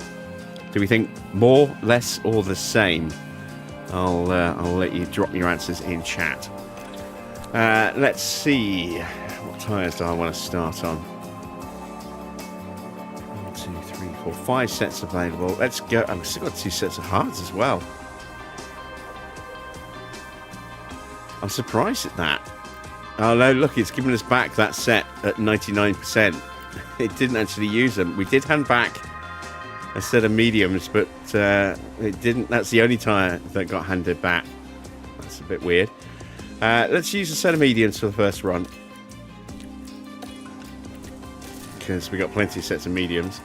[SPEAKER 1] Do we think more, less, or the same? I'll let you drop your answers in chat. Let's see. What tyres do I want to start on? 1, 2, 3, 4, 5 sets available. Let's go. I've still got 2 sets of hards as well. I'm surprised at that. Oh no, look, it's giving us back that set at 99%. It didn't actually use them. We did hand back a set of mediums, but it didn't. That's the only tyre that got handed back. That's a bit weird. Let's use a set of mediums for the first run, because we got plenty of sets of mediums.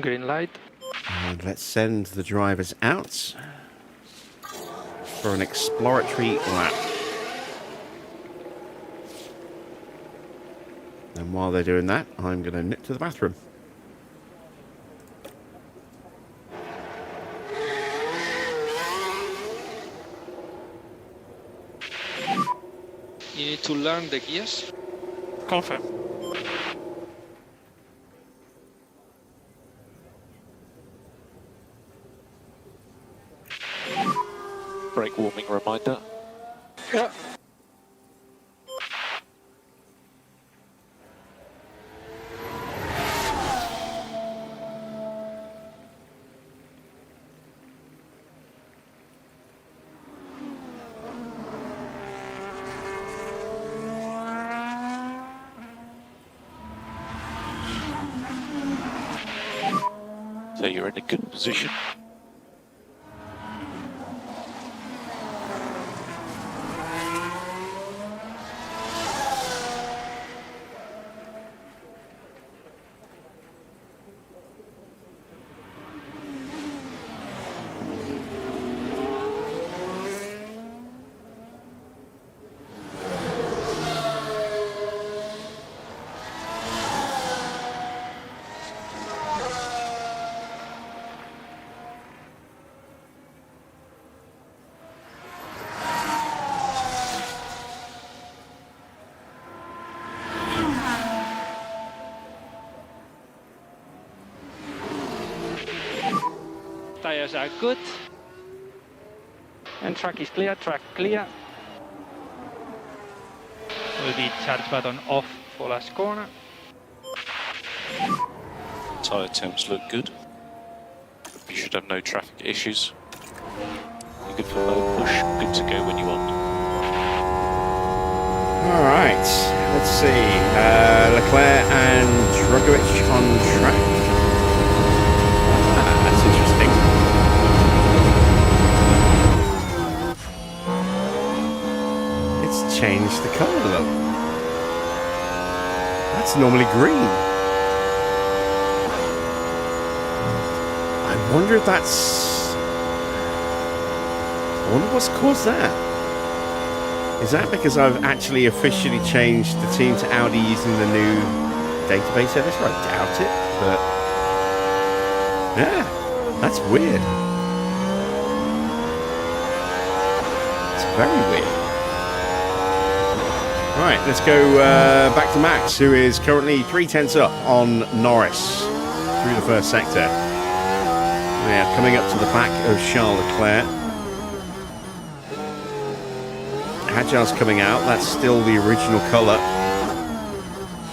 [SPEAKER 6] Green light.
[SPEAKER 1] And let's send the drivers out for an exploratory lap. And while they're doing that, I'm going to nip to the bathroom.
[SPEAKER 9] You need to learn the gears.
[SPEAKER 5] Confirm.
[SPEAKER 8] Brake warming reminder.
[SPEAKER 9] Yeah.
[SPEAKER 8] So you're in a good position.
[SPEAKER 9] Tires are good.
[SPEAKER 6] And track is clear, track clear. Will be charge button off for last corner.
[SPEAKER 8] Tyre temps look good. You should have no traffic issues. You're good for low push. Good to go when you want.
[SPEAKER 1] All right, let's see. Leclerc and Drogovic on track. That's interesting. It's changed the colour, though. That's normally green. I wonder if that's... I wonder what's caused that. Is that because I've actually officially changed the team to Audi using the new database editor? I doubt it, but... yeah, that's weird. It's very weird. Right, let's go back to Max, who is currently 3/10 up on Norris through the first sector. Yeah, coming up to the back of Charles Leclerc. Agile's coming out. That's still the original colour.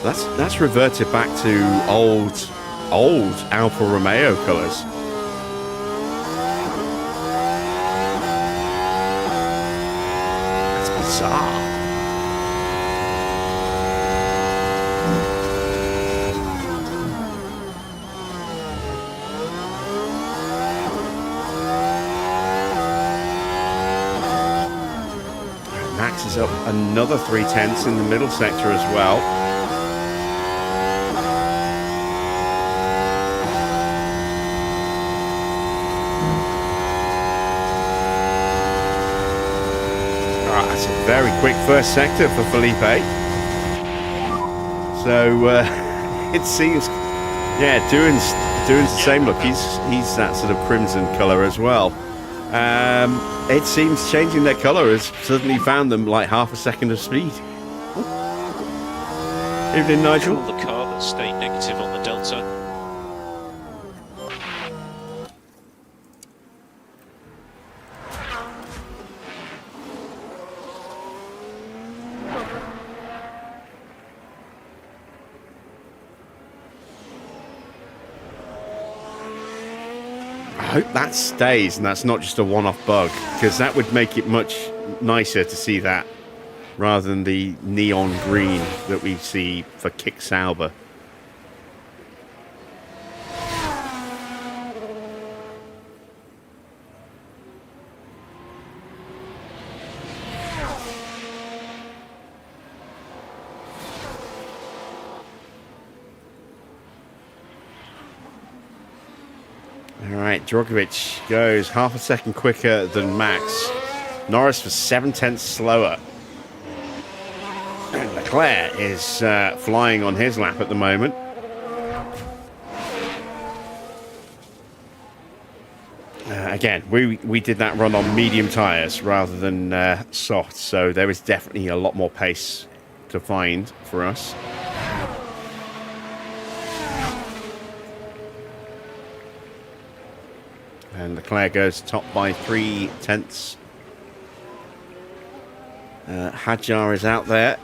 [SPEAKER 1] That's reverted back to old Alfa Romeo colours. That's bizarre. Max is up another 3/10 in the middle sector as well. That's a very quick first sector for Felipe. So it seems, yeah, doing's the same look. He's that sort of crimson colour as well. It seems changing their colour has suddenly found them like half a second of speed. Evening, Nigel.
[SPEAKER 8] Cool, the car that stayed negative on the Delta.
[SPEAKER 1] I hope that stays and that's not just a one-off bug, because that would make it much nicer to see that rather than the neon green that we see for Kick Sauber. Alright, Djokovic goes half a second quicker than Max. Norris was 7/10 slower. And Leclerc is flying on his lap at the moment. Again, we did that run on medium tyres rather than soft, so there is definitely a lot more pace to find for us. And Leclerc goes top by 3/10. Hadjar is out there.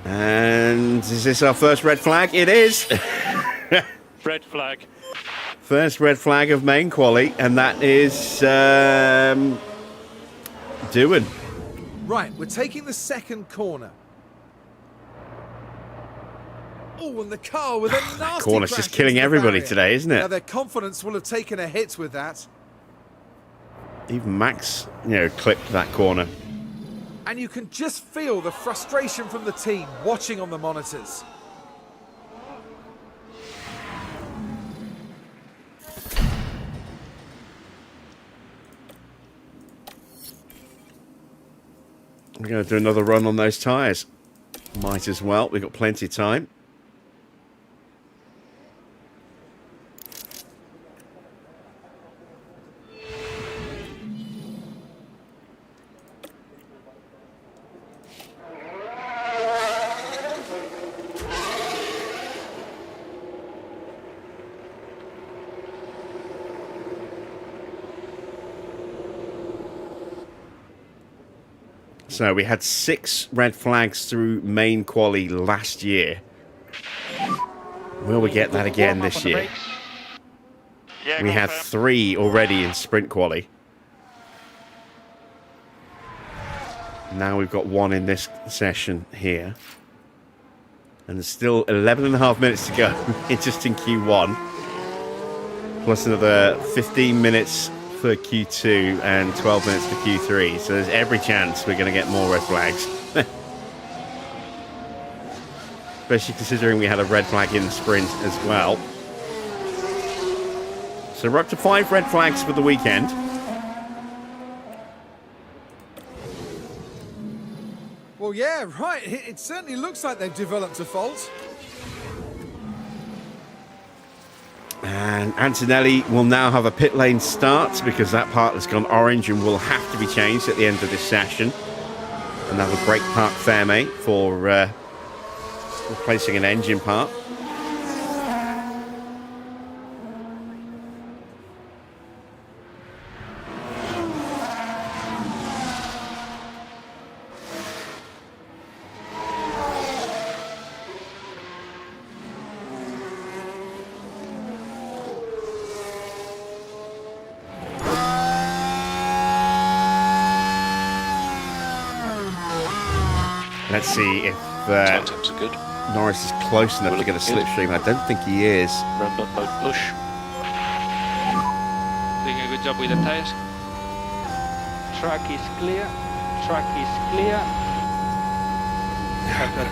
[SPEAKER 1] And is this our first red flag? It is.
[SPEAKER 5] Red flag.
[SPEAKER 1] First red flag of main quali, and that is Doohan.
[SPEAKER 2] Right, we're taking the second corner. Oh, and the car with a nasty
[SPEAKER 1] corner's
[SPEAKER 2] crash
[SPEAKER 1] just killing
[SPEAKER 2] into the
[SPEAKER 1] everybody
[SPEAKER 2] barrier.
[SPEAKER 1] today, isn't it?
[SPEAKER 2] Now, their confidence will have taken a hit with that.
[SPEAKER 1] Even Max, clipped that corner.
[SPEAKER 2] And you can just feel the frustration from the team watching on the monitors.
[SPEAKER 1] We're going to do another run on those tyres. Might as well. We've got plenty of time. So we had 6 red flags through main quali last year. Will we get that again this year?
[SPEAKER 5] Yeah,
[SPEAKER 1] We had 3 already in sprint quali. Now we've got 1 in this session here. And there's still 11.5 minutes to go just in Q1. Plus another 15 minutes for Q2 and 12 minutes for Q3, so there's every chance we're going to get more red flags. Especially considering we had a red flag in the sprint as well. So we're up to 5 red flags for the weekend.
[SPEAKER 2] Well, yeah, right. It certainly looks like they've developed a fault.
[SPEAKER 1] And Antonelli will now have a pit lane start because that part has gone orange and will have to be changed at the end of this session. And that'll break Park Ferme for replacing an engine part. Let's see if
[SPEAKER 8] Times are good.
[SPEAKER 1] Norris is close enough to get a slipstream. I don't think he is.
[SPEAKER 8] Round up mode push.
[SPEAKER 9] Doing a good job with the tires. Track is clear. Track is clear.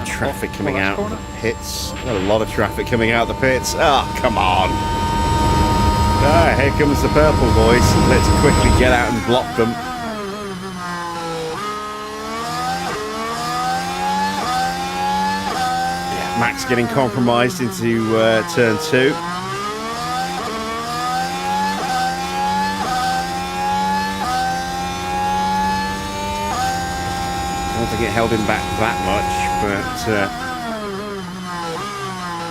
[SPEAKER 1] Traffic coming out of the pits. Got a lot of traffic coming out of the pits. Oh, come on. Ah, here comes the purple boys. Let's quickly get out and block them. Max getting compromised into turn 2. I don't think it held him back that much, but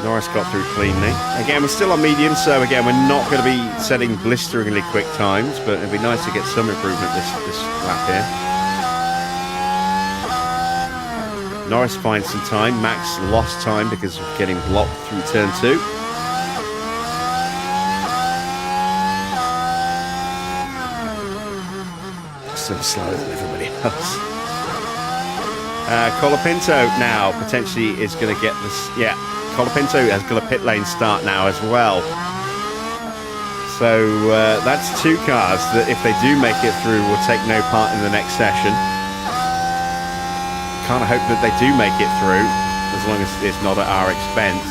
[SPEAKER 1] Norris got through cleanly. Again, we're still on medium, so again, we're not going to be setting blisteringly quick times, but it'd be nice to get some improvement this lap here. Norris finds some time. Max lost time because of getting blocked through turn 2. so slower than everybody else. Colapinto now potentially is going to get this. Yeah, Colapinto has got a pit lane start now as well. So that's 2 cars that, if they do make it through, will take no part in the next session. Kind of hope that they do make it through, as long as it's not at our expense.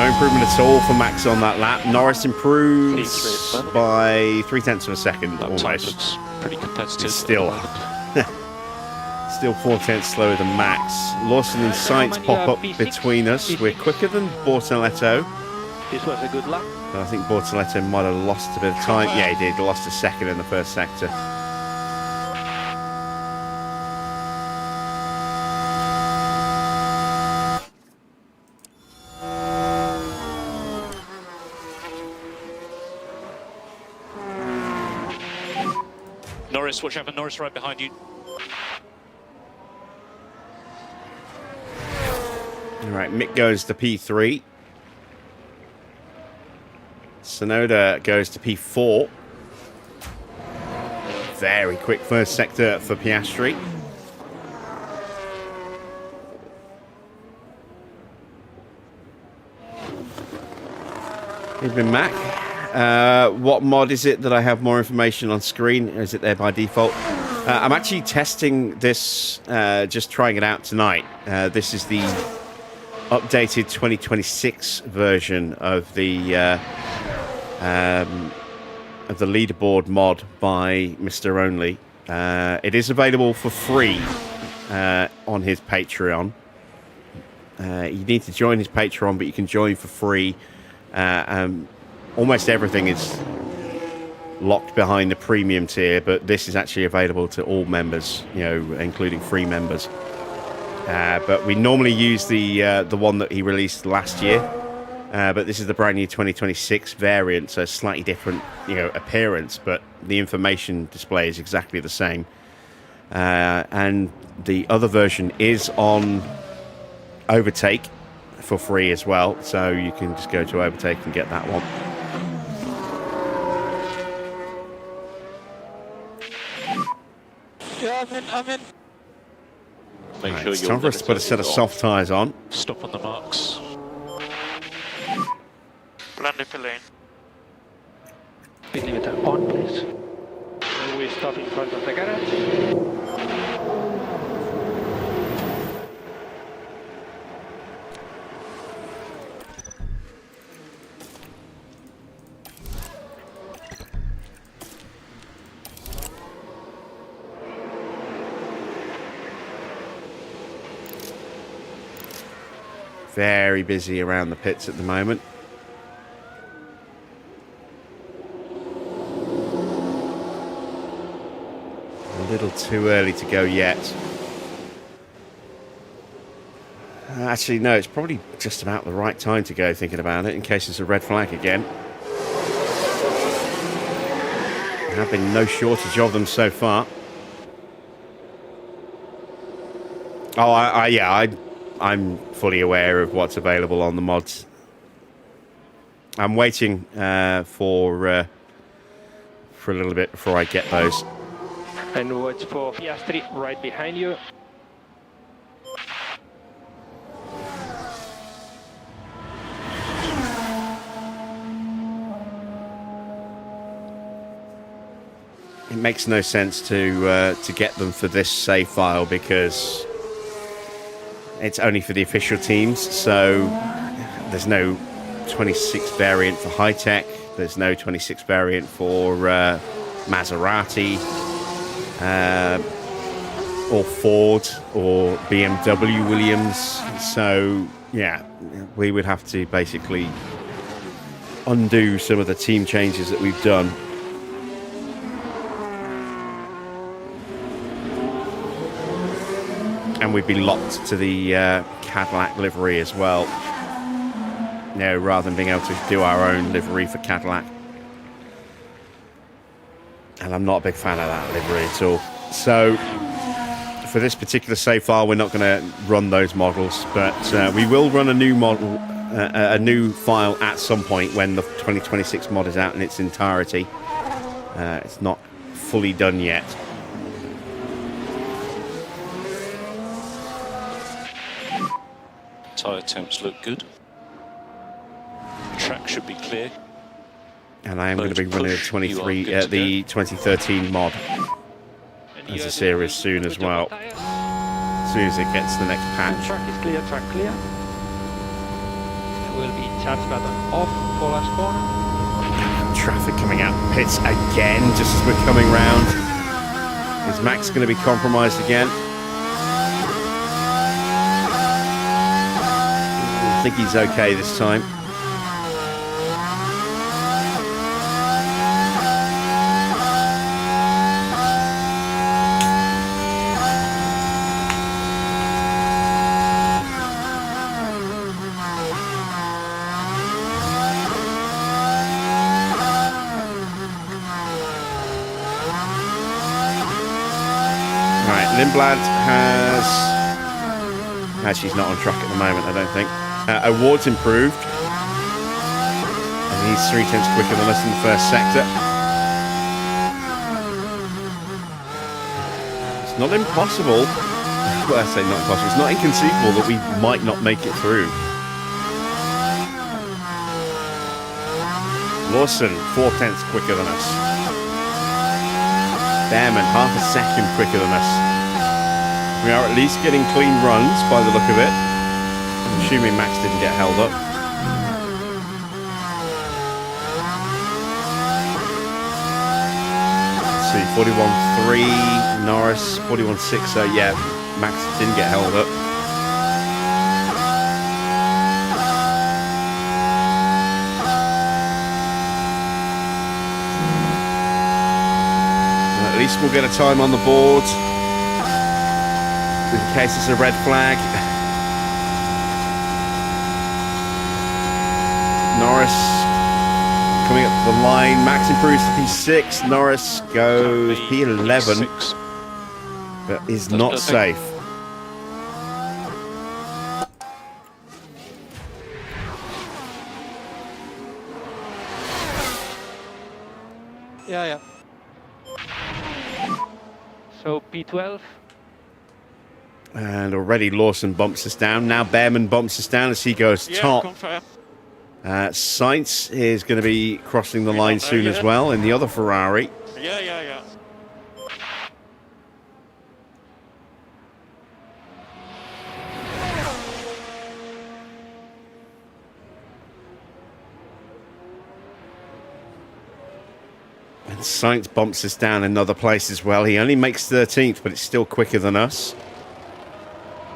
[SPEAKER 1] Improvement at all for Max on that lap. Norris improves by 0.3 of a second, almost.
[SPEAKER 8] Looks pretty competitive.
[SPEAKER 1] It's still 0.4 slower than Max. Lawson and Sainz pop up between us. We're quicker than Bortoletto.
[SPEAKER 4] This was a good lap.
[SPEAKER 1] I think Bortoletto might have lost a bit of time. Yeah, he did. He lost a second in the first sector.
[SPEAKER 8] Norris, watch out for Norris right behind you.
[SPEAKER 1] All right, Mick goes to P3. Sonoda goes to P4. Very quick first sector for Piastri. Here's been Mac. What mod is it that I have more information on screen? Is it there by default? I'm actually testing this, just trying it out tonight. This is the updated 2026 version of the leaderboard mod by Mr. Only. It is available for free on his Patreon. You need to join his Patreon, but you can join for free. Almost everything is locked behind the premium tier, but this is actually available to all members, you know, including free members. But we normally use the one that he released last year, but this is the brand new 2026 variant, so slightly different, you know, appearance, but the information display is exactly the same. And the other version is on Overtake for free as well, so you can just go to Overtake and get that one.
[SPEAKER 4] Yeah, I'm in.
[SPEAKER 8] Make
[SPEAKER 1] Right,
[SPEAKER 8] sure
[SPEAKER 1] it's
[SPEAKER 8] your
[SPEAKER 1] time for us to put a set of soft tyres on.
[SPEAKER 8] Stop on the marks.
[SPEAKER 7] Land the lane.
[SPEAKER 6] Speed limiter on, please. And we stop in front of the garage.
[SPEAKER 1] Very busy around the pits at the moment. A little too early to go yet. Actually, no, it's probably just about the right time to go, thinking about it, in case there's a red flag again. There have been no shortage of them so far. Oh, yeah, I'm fully aware of what's available on the mods. I'm waiting for a little bit before I get those.
[SPEAKER 6] And watch for Piastri right behind you.
[SPEAKER 1] It makes no sense to get them for this save file because it's only for the official teams, so there's no 26 variant for HiTech, there's no 26 variant for Maserati, or Ford, or BMW Williams, so yeah, we would have to basically undo some of the team changes that we've done. And we'd be locked to the Cadillac livery as well. No, rather than being able to do our own livery for Cadillac. And I'm not a big fan of that livery at all. So for this particular save file, we're not going to run those models, but we will run a new model, a new file at some point when the 2026 mod is out in its entirety. It's not fully done yet.
[SPEAKER 8] Tyre temps look good. Track should be clear.
[SPEAKER 1] And I am going to be running the 2013 mod as a series soon as well. As soon as it gets the next patch.
[SPEAKER 6] Track is clear, track clear. There will be charge button off for last corner.
[SPEAKER 1] Traffic coming out pits again just as we're coming round. Is Max going to be compromised again? I think he's okay this time. Lindblad has... Actually, he's not on track at the moment, I don't think. Award's improved. And he's 0.3 quicker than us in the first sector. It's not impossible. Well, I say not impossible. It's not inconceivable that we might not make it through. Lawson, 0.4 quicker than us. Bearman, half a second quicker than us. We are at least getting clean runs by the look of it. I'm assuming Max didn't get held up. Let's see, 41.3, Norris, 41.6, so yeah, Max didn't get held up. At least we'll get a time on the board. In case it's a red flag. Norris coming up to the line. Max improves to P6. Norris goes P11, but is not safe.
[SPEAKER 4] Yeah.
[SPEAKER 6] So P12.
[SPEAKER 1] And already Lawson bumps us down. Now Bearman bumps us down as he goes top. Sainz is going to be crossing the line soon as well in the other Ferrari.
[SPEAKER 4] Yeah.
[SPEAKER 1] And Sainz bumps us down in other place as well. He only makes 13th, but it's still quicker than us.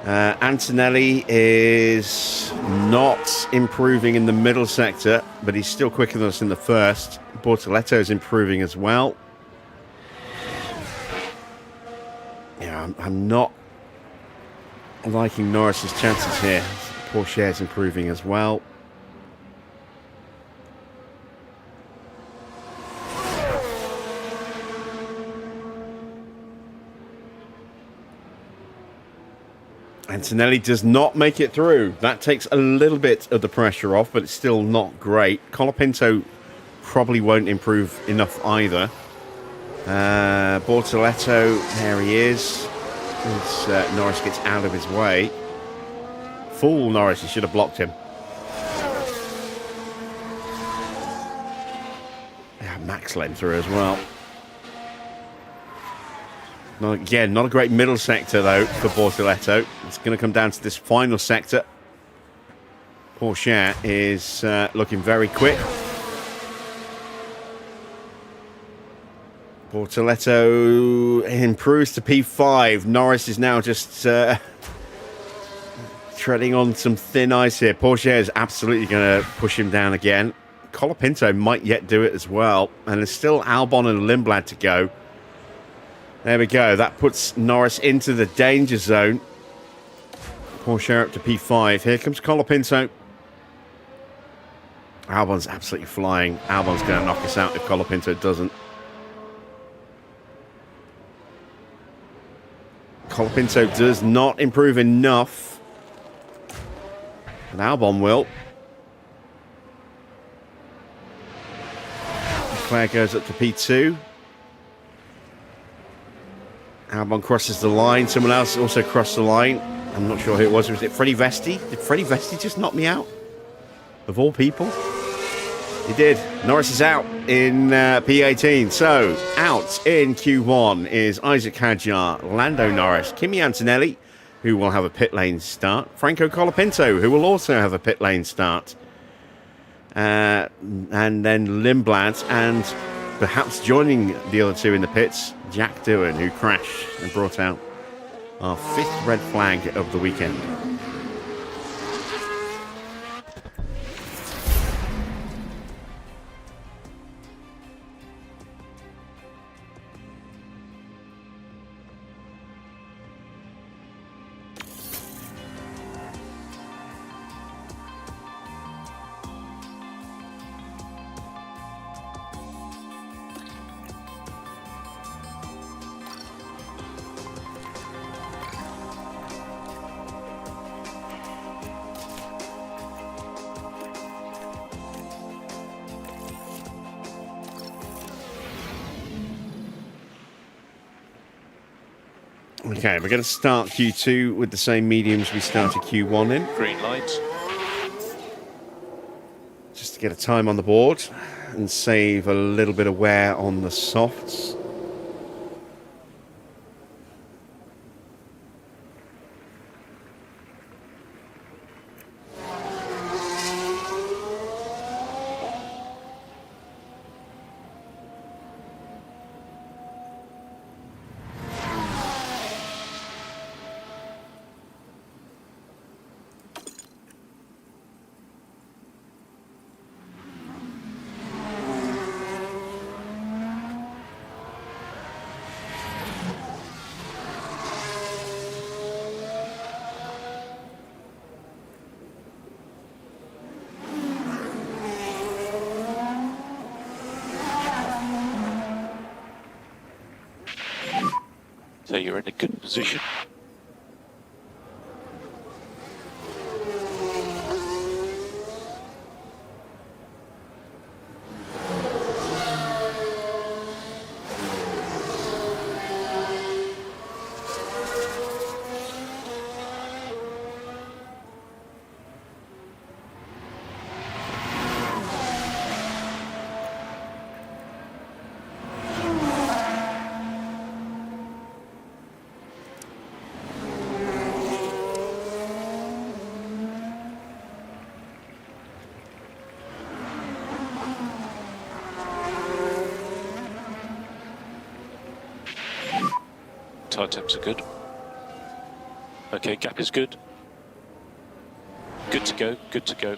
[SPEAKER 1] Antonelli is not improving in the middle sector, but he's still quicker than us in the first. Bortoletto is improving as well. Yeah, I'm not liking Norris's chances here. Porsche is improving as well. Antonelli does not make it through. That takes a little bit of the pressure off, but it's still not great. Colapinto probably won't improve enough either. Bortoletto, there he is. As Norris gets out of his way. Fool Norris, he should have blocked him. Yeah, Max let him through as well. Again, not a great middle sector, though, for Bortoletto. It's going to come down to this final sector. Porsche is looking very quick. Bortoletto improves to P5. Norris is now just treading on some thin ice here. Porsche is absolutely going to push him down again. Colapinto might yet do it as well. And there's still Albon and Lindblad to go. There we go. That puts Norris into the danger zone. Porsche up to P5. Here comes Colapinto. Albon's absolutely flying. Albon's going to knock us out if Colapinto doesn't. Colapinto does not improve enough. And Albon will. Leclerc goes up to P2. Albon crosses the line. Someone else also crossed the line. I'm not sure who it was. Was it Freddie Vesti? Did Freddie Vesti just knock me out? Of all people? He did. Norris is out in P18. So, out in Q1 is Isaac Hadjar, Lando Norris, Kimi Antonelli, who will have a pit lane start, Franco Colapinto, who will also have a pit lane start, and then Lindblad, and perhaps joining the other two in the pits, Jack Doohan, who crashed and brought out our 5th red flag of the weekend. Okay, we're going to start Q2 with the same mediums we started Q1 in.
[SPEAKER 8] Green light.
[SPEAKER 1] Just to get a time on the board and save a little bit of wear on the softs.
[SPEAKER 8] So you're in a good position. Tire temps are good. Okay, gap is good. Good to go, good to go.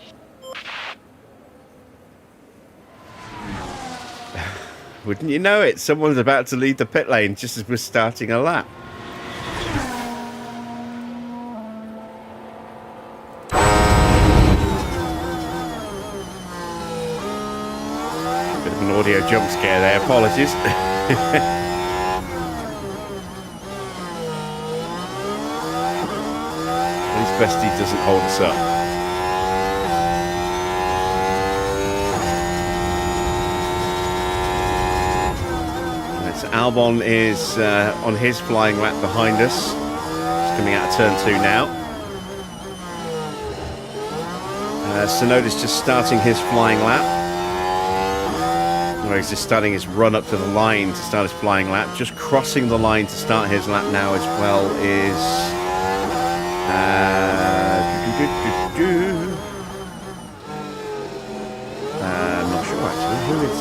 [SPEAKER 1] Wouldn't you know it? Someone's about to leave the pit lane just as we're starting a lap. Bit of an audio jump scare there, apologies. Vesti doesn't hold us up. Right, so Albon is on his flying lap behind us. He's coming out of turn 2 now. Sonoda's just starting his flying lap. Well, he's just starting his run up to the line to start his flying lap. Just crossing the line to start his lap now as well is... I'm not sure actually. Who is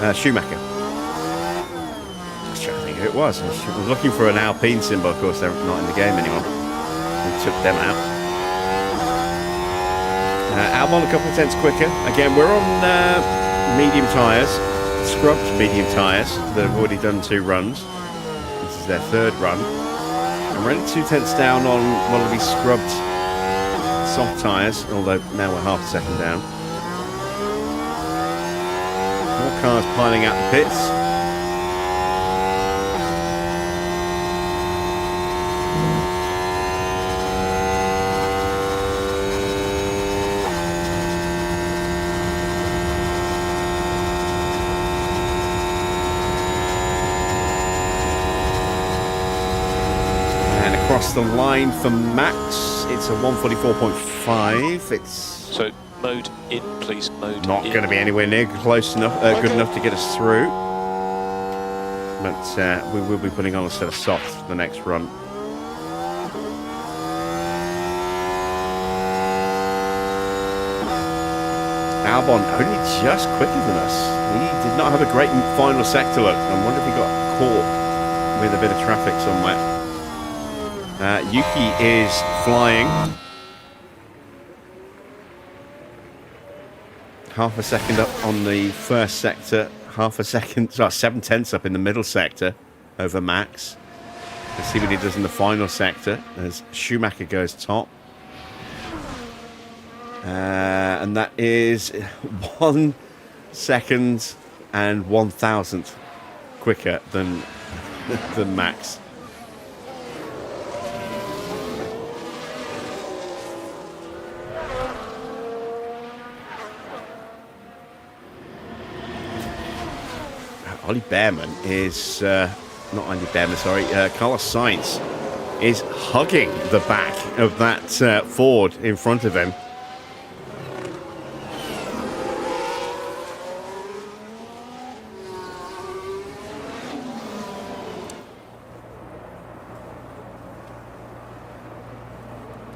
[SPEAKER 1] that? Schumacher. Just trying to think who it was. I was looking for an Alpine symbol. Of course, they're not in the game anymore. We took them out. Albon a couple of tenths quicker. Again, we're on medium tyres, scrubbed medium tyres that have already done 2 runs. This is their 3rd run. And we're only 2 tenths down on one of these scrubbed soft tyres, although now we're half a second down. More cars piling out the pits. Across the line for Max, it's a 144.5. It's
[SPEAKER 8] So mode in, please. Mode
[SPEAKER 1] not
[SPEAKER 8] in.
[SPEAKER 1] going to be anywhere near close enough, good enough to get us through. But we will be putting on a set of softs for the next run. Albon only just quicker than us. He did not have a great final sector look. I wonder if he got caught with a bit of traffic somewhere. Yuki is flying. Half a second up on the first sector. Half a second, 7 tenths up in the middle sector over Max. Let's see what he does in the final sector as Schumacher goes top. And that is 1 second and 1,000th quicker than Max. Ollie Bearman is, not Andy Bearman, sorry, Carlos Sainz is hugging the back of that Ford in front of him.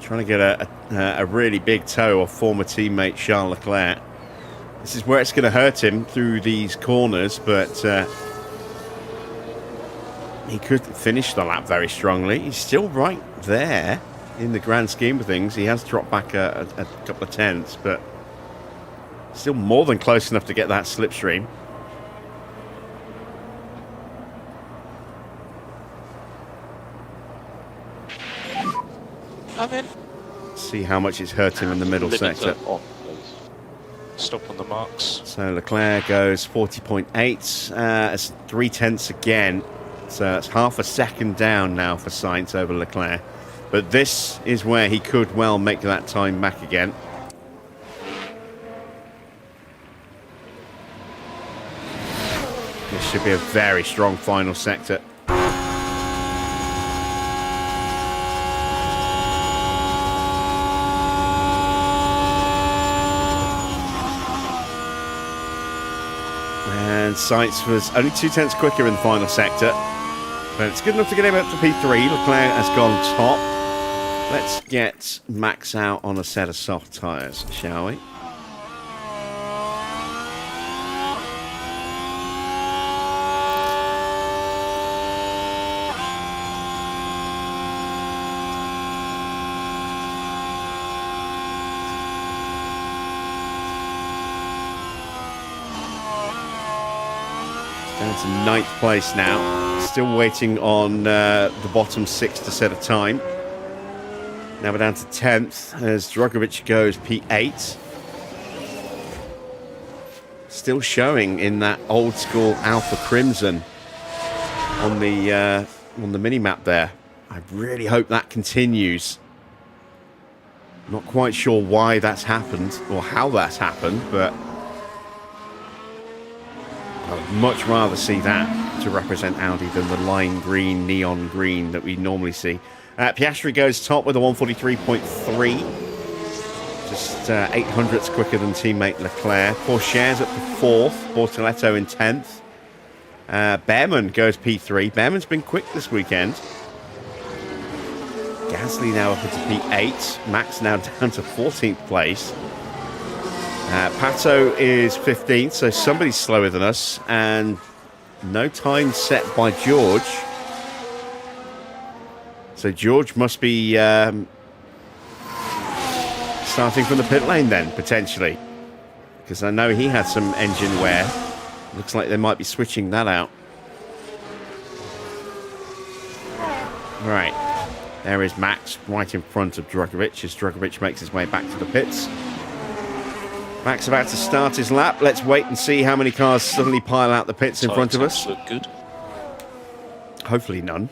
[SPEAKER 1] Trying to get a really big toe off former teammate Charles Leclerc. This is where it's going to hurt him through these corners, but he could finish the lap very strongly. He's still right there in the grand scheme of things. He has dropped back a couple of tenths, but still more than close enough to get that slipstream.
[SPEAKER 4] I'm in.
[SPEAKER 1] See how much it's hurt him in the middle sector.
[SPEAKER 8] Stop on the marks.
[SPEAKER 1] So Leclerc goes 40.8. It's 3 tenths again. So it's half a second down now for Sainz over Leclerc. But this is where he could well make that time back again. This should be a very strong final sector. And Sainz was only 2 tenths quicker in the final sector, but it's good enough to get him up to P3. Leclerc has gone top. Let's get Max out on a set of soft tyres, shall we? Down to 9th place now. Still waiting on the bottom 6 to set a time. Now we're down to 10th as Drogovic goes P8. Still showing in that old school Alpha Crimson on the mini-map there. I really hope that continues. Not quite sure why that's happened or how that's happened, but I would much rather see that to represent Audi than the lime green, neon green that we normally see. Piastri goes top with a 143.3. Just 800ths quicker than teammate Leclerc. Pourchaire's up to 4th. Bortoletto in 10th. Bearman goes P3. Bearman's been quick this weekend. Gasly now up into P8. Max now down to 14th place. Pato is 15th, so somebody's slower than us, and no time set by George. So George must be starting starting from the pit lane then, potentially. Because I know he had some engine wear. Looks like they might be switching that out. Right. There is Max right in front of Drugovich as Drugovich makes his way back to the pits. Max about to start his lap. Let's wait and see how many cars suddenly pile out the pits in front of us.
[SPEAKER 8] Look good.
[SPEAKER 1] Hopefully none.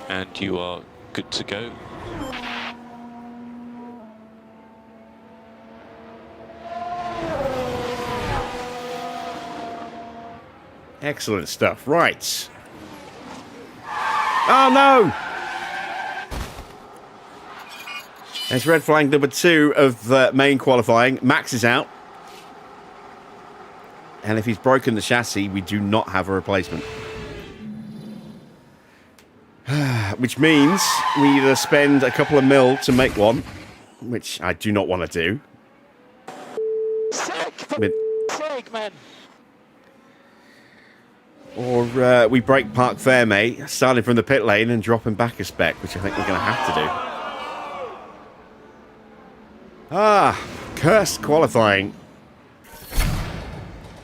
[SPEAKER 8] And you are good to go.
[SPEAKER 1] Excellent stuff. Right. Oh no! There's red flag number 2 of the main qualifying. Max is out. And if he's broken the chassis, we do not have a replacement. Which means we either spend a couple of mil to make one, which I do not want to do.
[SPEAKER 4] Sake, man.
[SPEAKER 1] Or we break Park Fairmate, starting from the pit lane and dropping back a spec, which I think we're going to have to do. Ah, cursed qualifying.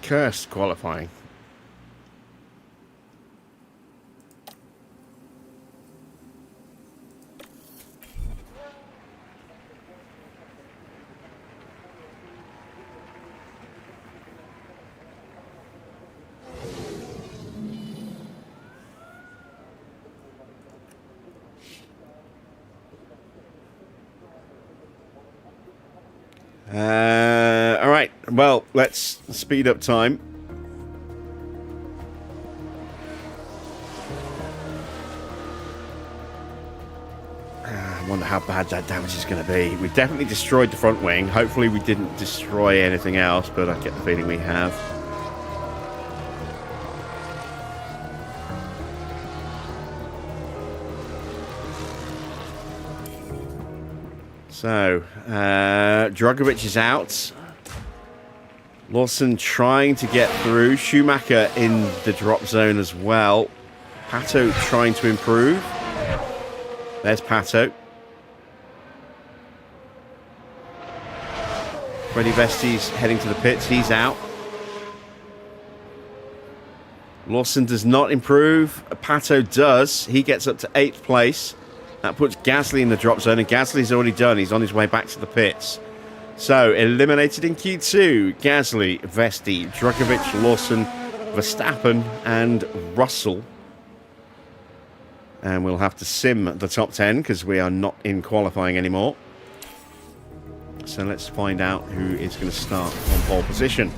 [SPEAKER 1] Cursed qualifying. All right, well, let's speed up time. I wonder how bad that damage is going to be. We definitely destroyed the front wing. Hopefully we didn't destroy anything else, but I get the feeling we have. So, Drugovich is out. Lawson trying to get through. Schumacher in the drop zone as well. Pato trying to improve. There's Pato. Freddie Vesti's heading to the pits. He's out. Lawson does not improve. Pato does. He gets up to 8th place. That puts Gasly in the drop zone, and Gasly's already done. He's on his way back to the pits. So, eliminated in Q2, Gasly, Vesti, Drugovich, Lawson, Verstappen, and Russell. And we'll have to sim the top 10, because we are not in qualifying anymore. So let's find out who is going to start on pole position.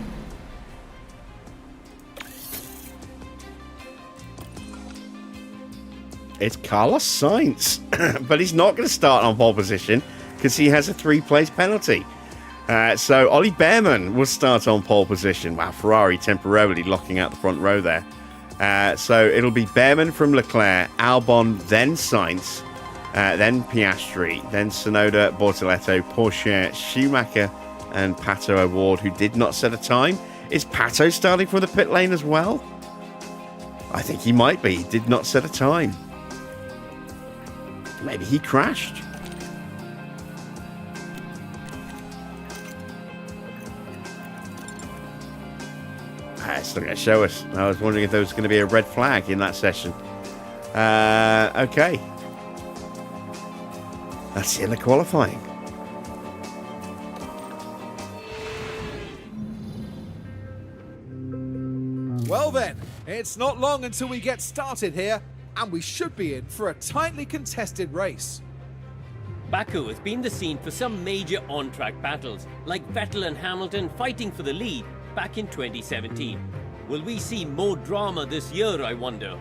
[SPEAKER 1] It's Carlos Sainz, but he's not going to start on pole position because he has a 3-place penalty. So Ollie Bearman will start on pole position. Wow, Ferrari temporarily locking out the front row there. So it'll be Bearman from Leclerc, Albon, then Sainz, then Piastri, then Tsunoda, Bortoletto, Porsche, Schumacher, and Pato O'Ward, who did not set a time. Is Pato starting from the pit lane as well? I think he might be. He did not set a time. Maybe he crashed. It's not going to show us. I was wondering if there was going to be a red flag in that session. Okay. That's the end of qualifying.
[SPEAKER 2] Well then, it's not long until we get started here, and we should be in for a tightly contested race.
[SPEAKER 3] Baku has been the scene for some major on-track battles, like Vettel and Hamilton fighting for the lead back in 2017. Will we see more drama this year, I wonder?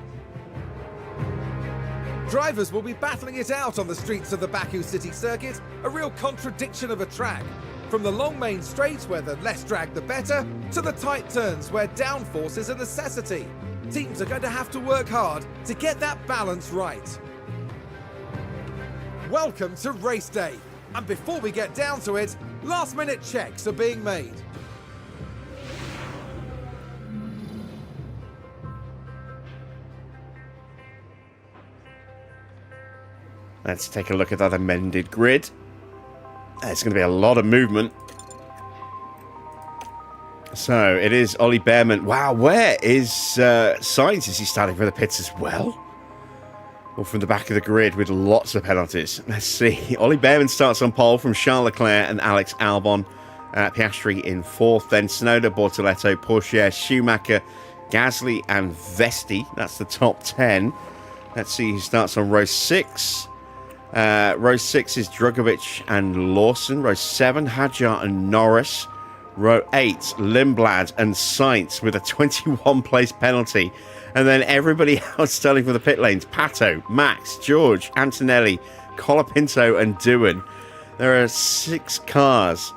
[SPEAKER 2] Drivers will be battling it out on the streets of the Baku city circuit, a real contradiction of a track. From the long main straight, where the less drag the better, to the tight turns where downforce is a necessity. Teams are going to have to work hard to get that balance right. Welcome to race day, and before we get down to it, last minute checks are being made.
[SPEAKER 1] Let's take a look at that amended grid. There's going to be a lot of movement. So it is Ollie Bearman. Wow, where is Sainz? Is he starting for the pits as well? Or from the back of the grid with lots of penalties? Let's see. Ollie Bearman starts on pole from Charles Leclerc and Alex Albon. Piastri in 4th. Then Tsunoda, Bortoletto, Pourchaire, Schumacher, Gasly and Vesti. That's the top 10. Let's see who starts on row 6. Row 6 is Drugovic and Lawson. Row 7, Hadjar and Norris. Row 8, Lindblad and Sainz with a 21 place penalty. And then everybody else starting for the pit lanes. Pato, Max, George, Antonelli, Colapinto and Doohan. There are 6 cars.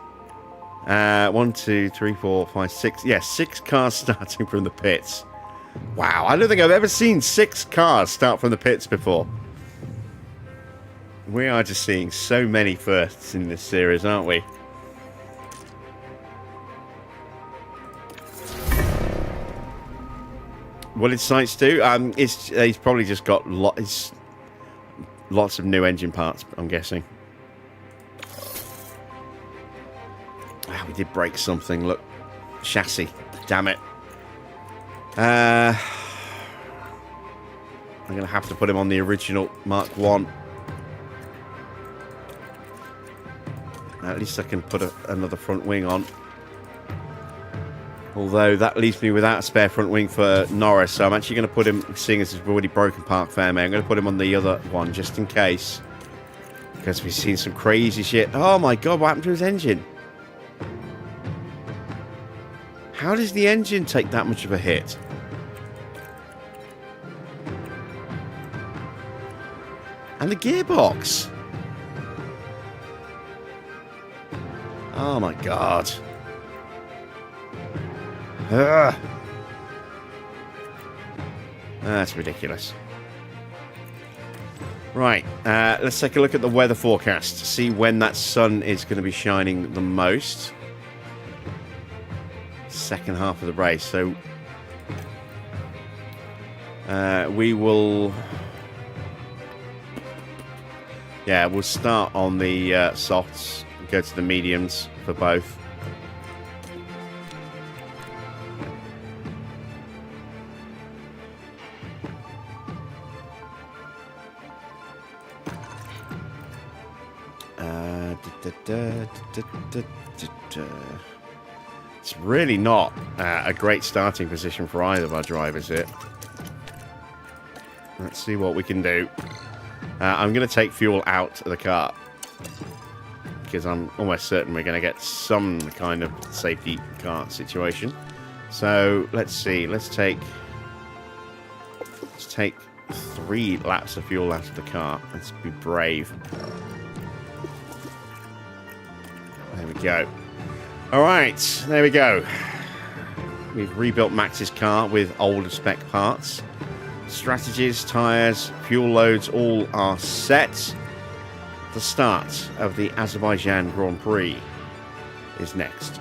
[SPEAKER 1] 1, 2, 3, 4, 5, 6. Yeah, 6 cars starting from the pits. Wow, I don't think I've ever seen 6 cars start from the pits before. We are just seeing so many firsts in this series, aren't we? What did Sainz do? He's probably just got lots of new engine parts, I'm guessing. Ah, we did break something. Look, chassis. Damn it. I'm going to have to put him on the original Mark 1. At least I can put another front wing on. Although that leaves me without a spare front wing for Norris. So I'm actually going to put him, seeing as we've already broken Park Fairmay, I'm going to put him on the other one just in case. Because we've seen some crazy shit. Oh my god, what happened to his engine? How does the engine take that much of a hit? And the gearbox. Oh my god. That's ridiculous. Right, let's take a look at the weather forecast to see when that sun is going to be shining the most. Second half of the race. So we will... Yeah, we'll start on the softs and go to the mediums for both. It's really not a great starting position for either of our drivers here. Let's see what we can do. I'm going to take fuel out of the car because I'm almost certain we're going to get some kind of safety car situation. So let's see. Let's take 3 laps of fuel out of the car. Let's be brave. There we go. All right, there we go. We've rebuilt Max's car with older spec parts. Strategies, tyres, fuel loads, all are set. The start of the Azerbaijan Grand Prix is next.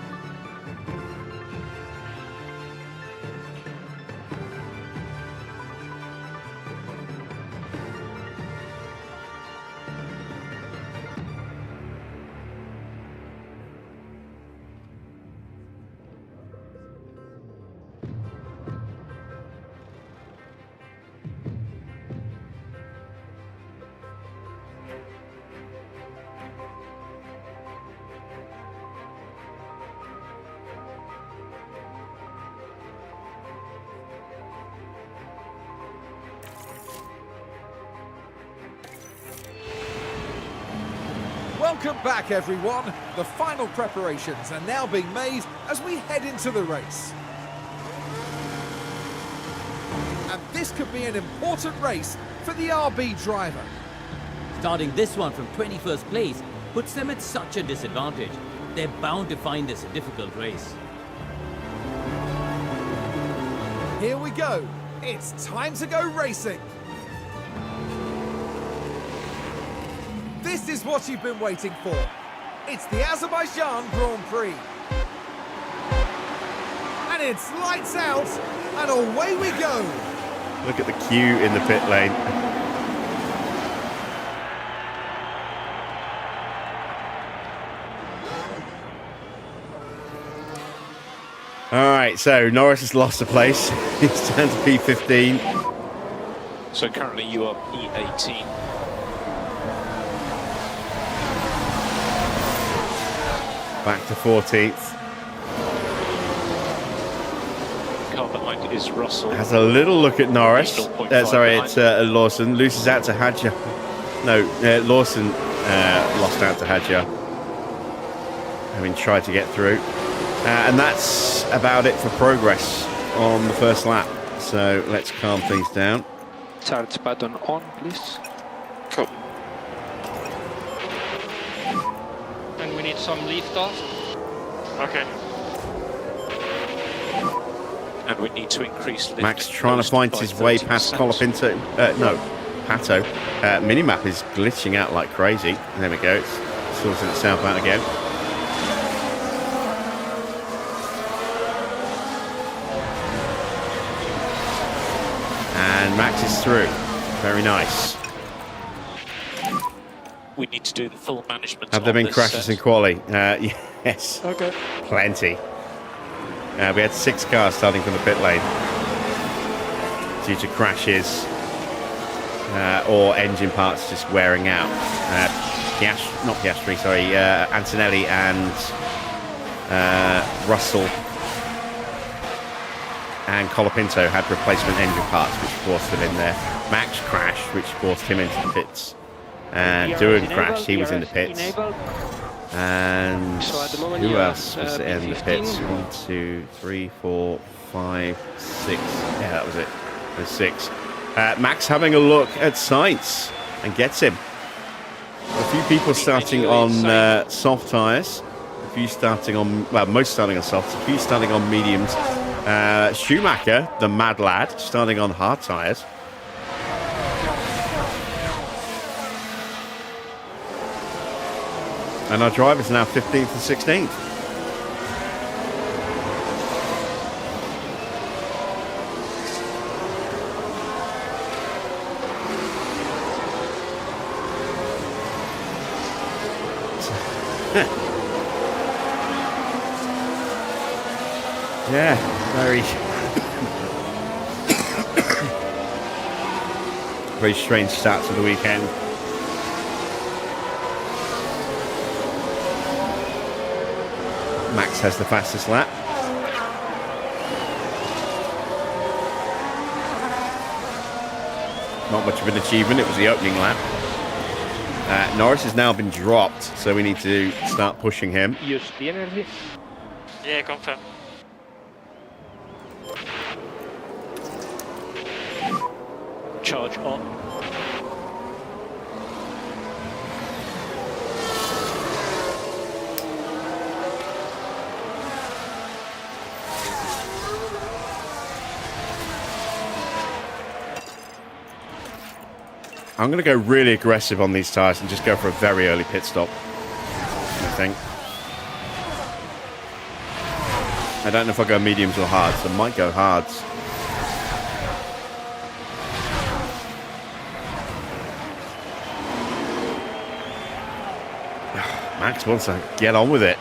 [SPEAKER 2] Welcome back, everyone. The final preparations are now being made as we head into the race. And this could be an important race for the RB driver.
[SPEAKER 3] Starting this one from 21st place puts them at such a disadvantage. They're bound to find this a difficult race.
[SPEAKER 2] Here we go. It's time to go racing. This is what you've been waiting for. It's the Azerbaijan Grand Prix. And it's lights out, and away we go.
[SPEAKER 1] Look at the queue in the pit lane. All right, so Norris has lost a place. He's down to P15.
[SPEAKER 8] So currently you are P18.
[SPEAKER 1] Back to 14th.
[SPEAKER 8] Car behind is Russell.
[SPEAKER 1] Has a little look at Norris.
[SPEAKER 8] He's 0.5
[SPEAKER 1] Sorry,
[SPEAKER 8] behind.
[SPEAKER 1] it's Lawson. Loses out to Hadja. No, Lawson lost out to Hadja, having tried to get through. And that's about it for progress on the first lap. So let's calm things down.
[SPEAKER 6] Charge button on, please.
[SPEAKER 8] Cool.
[SPEAKER 9] And we need some lift off.
[SPEAKER 7] Okay.
[SPEAKER 8] And we need to increase lift.
[SPEAKER 1] Max trying to
[SPEAKER 8] post
[SPEAKER 1] find
[SPEAKER 8] by
[SPEAKER 1] his way past
[SPEAKER 8] 30%.
[SPEAKER 1] Colapinto. No, Pato. Minimap is glitching out like crazy. There we go. It's sorting itself out again. And Max is through. Very nice.
[SPEAKER 8] We need to do the full management.
[SPEAKER 1] Have there
[SPEAKER 8] on
[SPEAKER 1] been
[SPEAKER 8] this
[SPEAKER 1] crashes
[SPEAKER 8] set.
[SPEAKER 1] in quali? Yes.
[SPEAKER 9] Okay.
[SPEAKER 1] Plenty. We had 6 cars starting from the pit lane due to crashes or engine parts just wearing out. Antonelli and Russell and Colapinto had replacement engine parts which forced them in there. Max crashed, which forced him into the pits. And Duan crashed, he was in the pits. And who else was in the pits? 1, 2, 3, 4, 5, 6. Yeah, that was it. There's 6. Max having a look at Sainz and gets him. A few people starting on soft tyres. A few starting on, well, most starting on softs. A few starting on mediums. Schumacher, the mad lad, starting on hard tyres. And our drivers are now 15th and 16th. Yeah, very, very strange start to the weekend. Max has the fastest lap. Not much of an achievement, it was the opening lap. Norris has now been dropped, so we need to start pushing him.
[SPEAKER 6] Use the energy.
[SPEAKER 7] Yeah, confirm.
[SPEAKER 8] Charge on.
[SPEAKER 1] I'm going to go really aggressive on these tyres and just go for a very early pit stop, I think. I don't know if I go mediums or hards. I might go hards. Max wants to get on with it.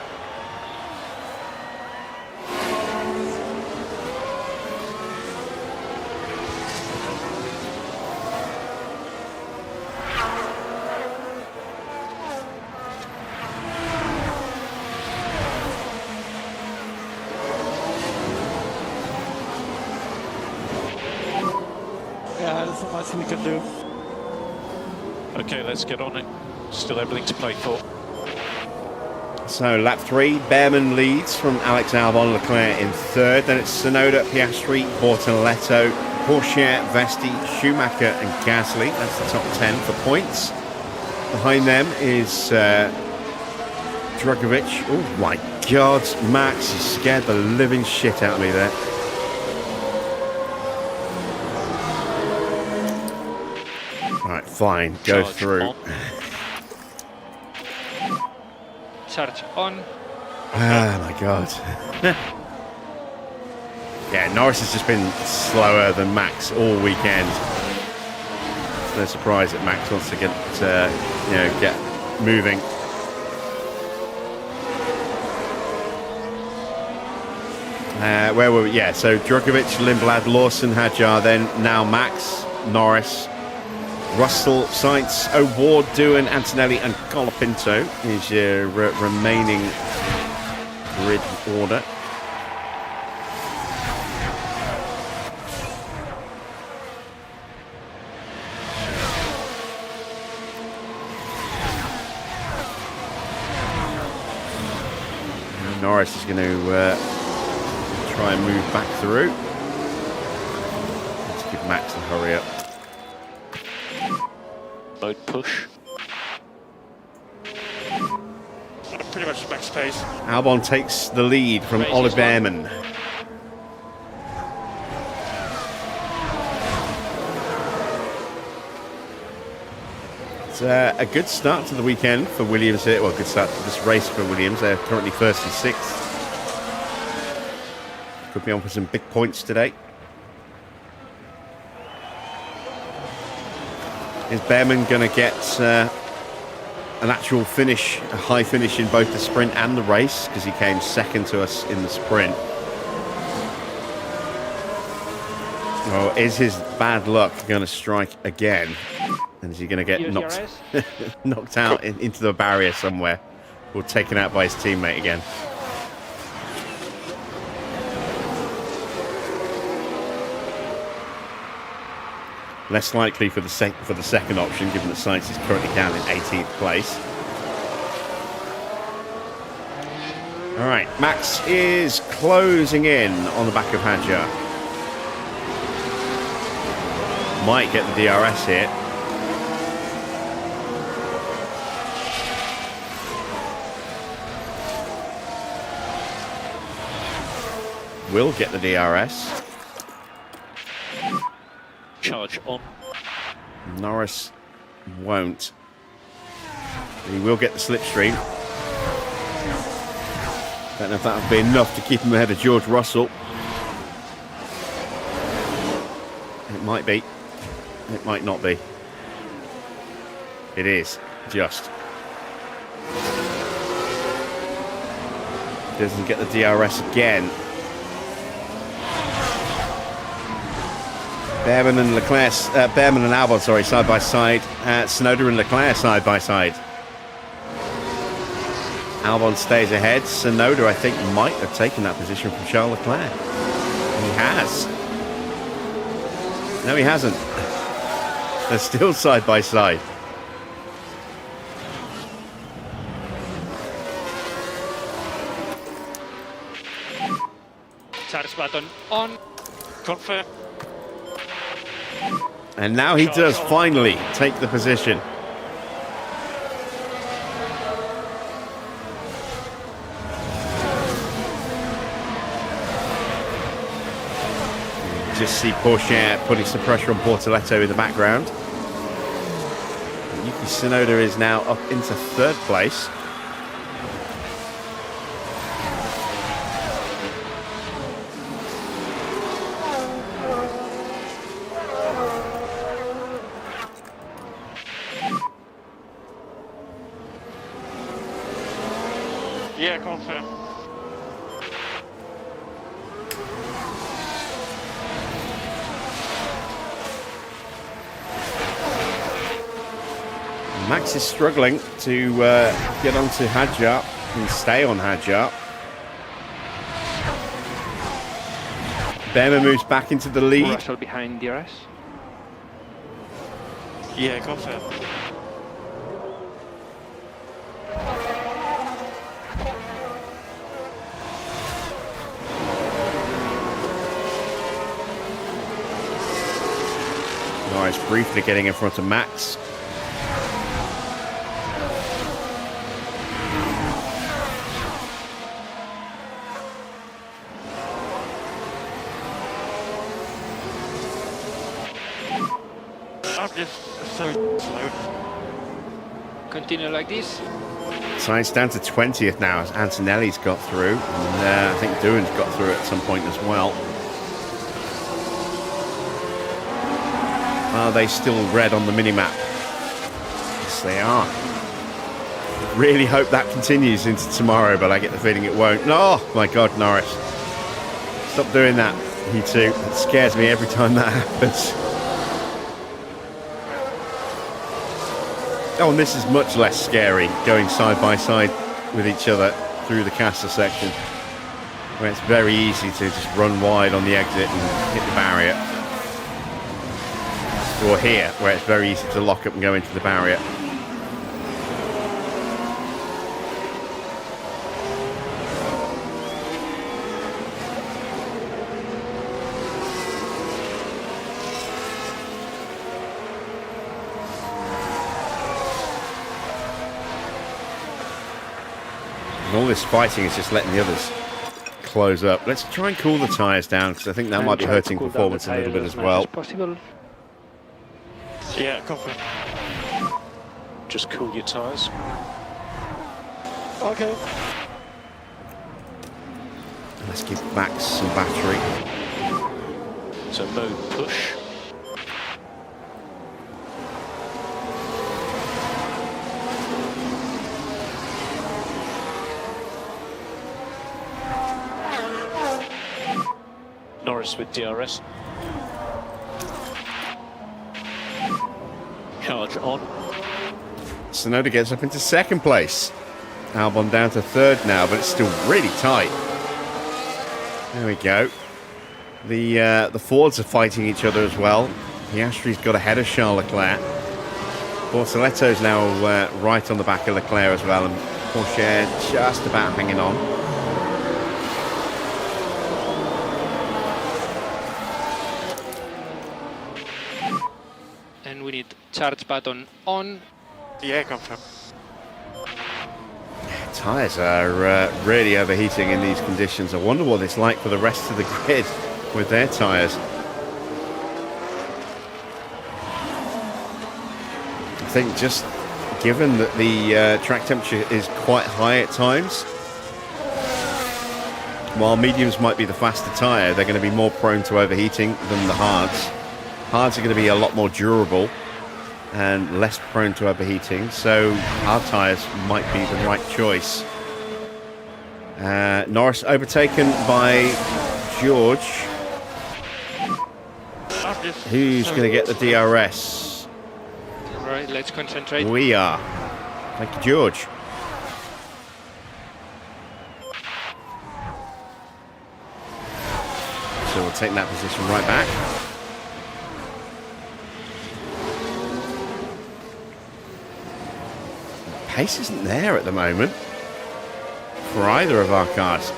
[SPEAKER 9] Yeah, there's not much we can do.
[SPEAKER 8] Okay, let's get on it. Still everything to play for.
[SPEAKER 1] So lap 3, Bearman leads from Alex Albon, Leclerc in 3rd. Then it's Tsunoda, Piastri, Bortoletto, Porsche, Vesti, Schumacher and Gasly. That's the top 10 for points. Behind them is Drogovic. Oh my God, Max, he scared the living shit out of me there. Right, fine, go
[SPEAKER 8] Charge
[SPEAKER 1] through.
[SPEAKER 8] on.
[SPEAKER 6] Charge on.
[SPEAKER 1] Ah, my God. Yeah, Norris has just been slower than Max all weekend. It's no surprise that Max wants to get, get moving. where were we? Yeah, so Djokovic, Lindblad, Lawson, Hadjar, then now Max, Norris, Russell, Sainz, O'Ward, Doohan, Antonelli, and Colapinto is your remaining grid order. Norris is going to try and move back through. Let's give Max a hurry up.
[SPEAKER 8] Mode push.
[SPEAKER 5] Pretty much max pace.
[SPEAKER 1] Albon takes the lead from Oliver Bearman. It's a good start to the weekend for Williams here. Well, good start to this race for Williams. They're currently first and sixth. Could be on for some big points today. Is Bearman going to get an actual finish, a high finish in both the sprint and the race? Because he came second to us in the sprint. Or is his bad luck going to strike again? And is he going to get knocked out into the barrier somewhere? Or taken out by his teammate again? Less likely for the second option, given that Sainz is currently down in 18th place. All right, Max is closing in on the back of Hadjar. Might get the DRS here. Will get the DRS.
[SPEAKER 8] Charge on.
[SPEAKER 1] Norris won't. He will get the slipstream. Don't know if that'll be enough to keep him ahead of George Russell. It might be. It might not be. It is. Just. Doesn't get the DRS again. Bearman and Leclerc, Bearman and Albon, sorry, side by side. Tsunoda and Leclerc side by side. Albon stays ahead. Tsunoda, I think, might have taken that position from Charles Leclerc. He has. No, he hasn't. They're still side by side.
[SPEAKER 5] Charge button on. Confirm.
[SPEAKER 1] And now he does finally take the position. Just see Porsche putting some pressure on Bortoletto in the background. Yuki Tsunoda is now up into third place.
[SPEAKER 5] Yeah, confirm.
[SPEAKER 1] Max is struggling to get onto Hadjar and stay on Hadjar. Bearman moves back into the lead.
[SPEAKER 6] Russell behind DRS.
[SPEAKER 5] Yeah, confirm.
[SPEAKER 1] Norris briefly getting in front of Max.
[SPEAKER 5] I'm just so slow.
[SPEAKER 6] Continue like this.
[SPEAKER 1] Sainz down to 20th now as Antonelli's got through. And I think Doohan's got through at some point as well. Are they still red on the minimap? Yes, they are. Really hope that continues into tomorrow, but I get the feeling it won't. Oh, my God, Norris. Stop doing that, you two. It scares me every time that happens. Oh, and this is much less scary, going side by side with each other through the castle section, where it's very easy to just run wide on the exit and hit the barrier. Or here, where it's very easy to lock up and go into the barrier. And all this fighting is just letting the others close up. Let's try and cool the tyres down, because I think that might be hurting performance a little bit as well.
[SPEAKER 5] Yeah, copy.
[SPEAKER 8] Just cool your tyres.
[SPEAKER 5] Okay.
[SPEAKER 1] Let's give Max some battery.
[SPEAKER 8] So mode push. Norris with DRS. Charge on.
[SPEAKER 1] Tsunoda gets up into second place. Albon down to third now, but it's still really tight. There we go. The Fords are fighting each other as well. Piastri's got ahead of Charles Leclerc. Bortoletto's now right on the back of Leclerc as well, and Porsche just about hanging on.
[SPEAKER 9] And we need charge button on.
[SPEAKER 5] Yeah, confirm.
[SPEAKER 1] Tyres are really overheating in these conditions. I wonder what it's like for the rest of the grid with their tyres. I think just given that the track temperature is quite high at times, while mediums might be the faster tyre, they're going to be more prone to overheating than the hards. Hards are going to be a lot more durable and less prone to overheating, so hard tyres might be the right choice. Norris overtaken by George. Who's going to get the DRS?
[SPEAKER 9] Right, let's concentrate.
[SPEAKER 1] We are. Thank you, George. So we'll take that position right back. Pace isn't there at the moment for either of our cars.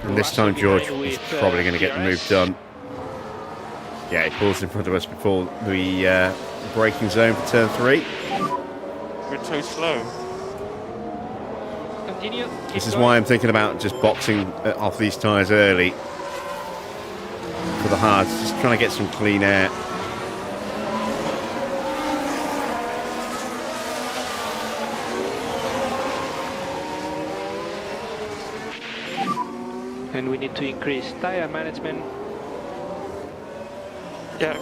[SPEAKER 1] And this time George is probably going to get the move done. Yeah, he pulls in front of us before the braking zone for turn 3.
[SPEAKER 5] We're too slow.
[SPEAKER 9] Continue.
[SPEAKER 1] This is why I'm thinking about just boxing off these tyres early for the hards, just trying to get some clean air.
[SPEAKER 9] And we need to increase tire management.
[SPEAKER 5] Yeah.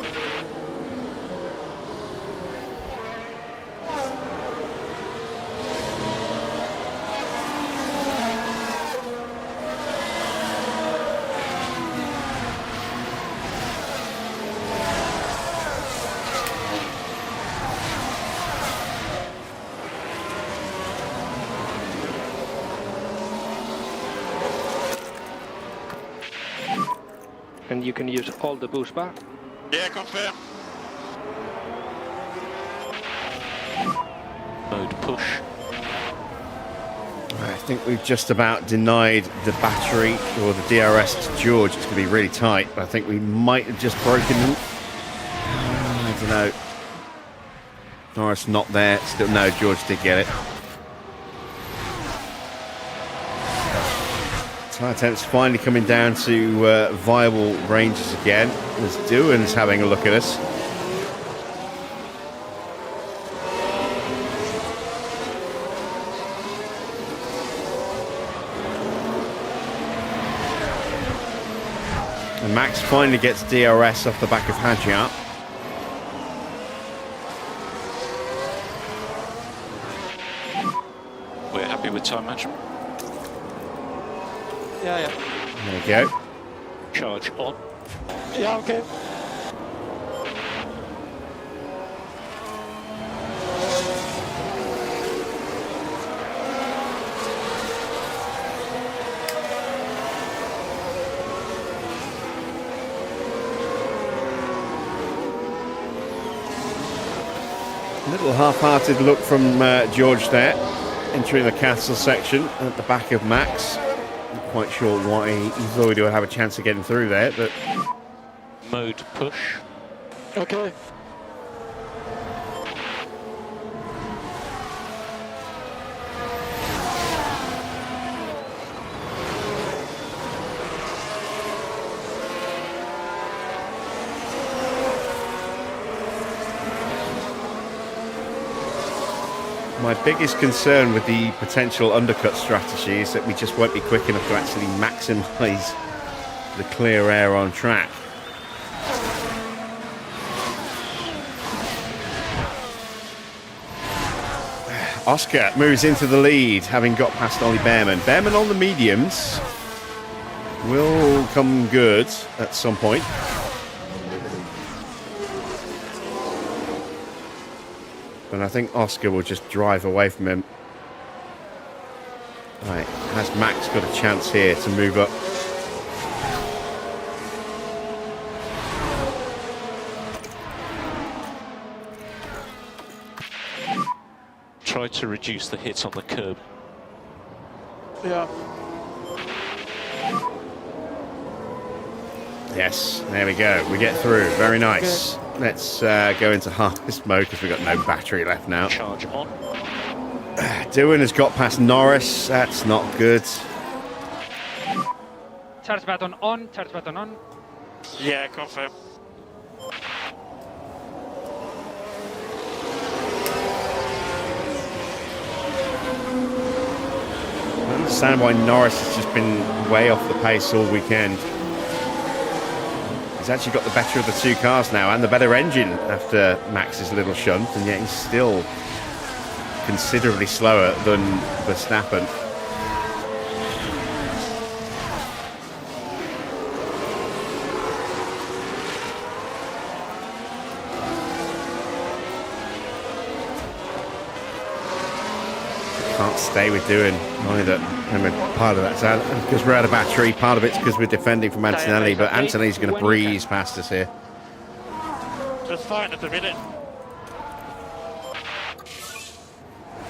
[SPEAKER 9] And you can use all the boost bar.
[SPEAKER 5] Yeah, confirm.
[SPEAKER 8] Mode push.
[SPEAKER 1] I think we've just about denied the battery or the DRS to George. It's going to be really tight, but I think we might have just broken them. I don't know. Norris not there. Still, no, George did get it. Tyre temps finally coming down to viable ranges again. As Doohan's having a look at us. And Max finally gets DRS off the back of Hadjar.
[SPEAKER 8] time management.
[SPEAKER 4] Yeah.
[SPEAKER 1] There we go.
[SPEAKER 8] Charge on.
[SPEAKER 4] Yeah, okay.
[SPEAKER 1] Little half-hearted look from George there, entering the castle section at the back of Max. Not quite sure why he thought he would have a chance of getting through there, but
[SPEAKER 8] Mode push.
[SPEAKER 4] Okay.
[SPEAKER 1] my biggest concern with the potential undercut strategy is that we just won't be quick enough to actually maximise the clear air on track. Oscar moves into the lead, having got past Ollie Bearman. Bearman on the mediums will come good at some point. But I think Oscar will just drive away from him. Right, has Max got a chance here to move up?
[SPEAKER 8] Try to reduce the hit on the curb.
[SPEAKER 4] Yeah.
[SPEAKER 1] Yes, there we go. We get through. Very nice. Okay. Let's go into harvest mode because we've got no battery left now.
[SPEAKER 8] Charge on.
[SPEAKER 1] Doohan has got past Norris. That's not good.
[SPEAKER 6] Charge button on, charge button on.
[SPEAKER 7] Yeah, confirm.
[SPEAKER 1] I understand why Norris has just been way off the pace all weekend. He's actually got the better of the two cars now and the better engine after Max's little shunt, and yet he's still considerably slower than Verstappen. Can't stay with Doohan either. I mean, part of that's because we're out of battery, part of it's because we're defending from Antonelli, but Antonelli's going to breeze past us here.
[SPEAKER 7] Just fine at the minute.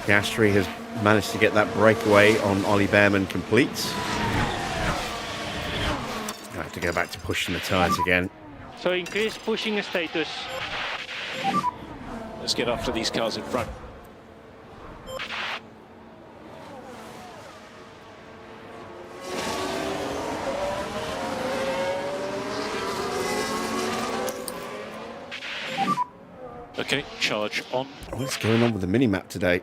[SPEAKER 1] Piastri has managed to get that breakaway on Ollie Bearman complete. I have to go back to pushing the tyres again.
[SPEAKER 6] So increase pushing status.
[SPEAKER 8] Let's get after these cars in front. Okay, charge on.
[SPEAKER 1] What's going on with the mini-map today?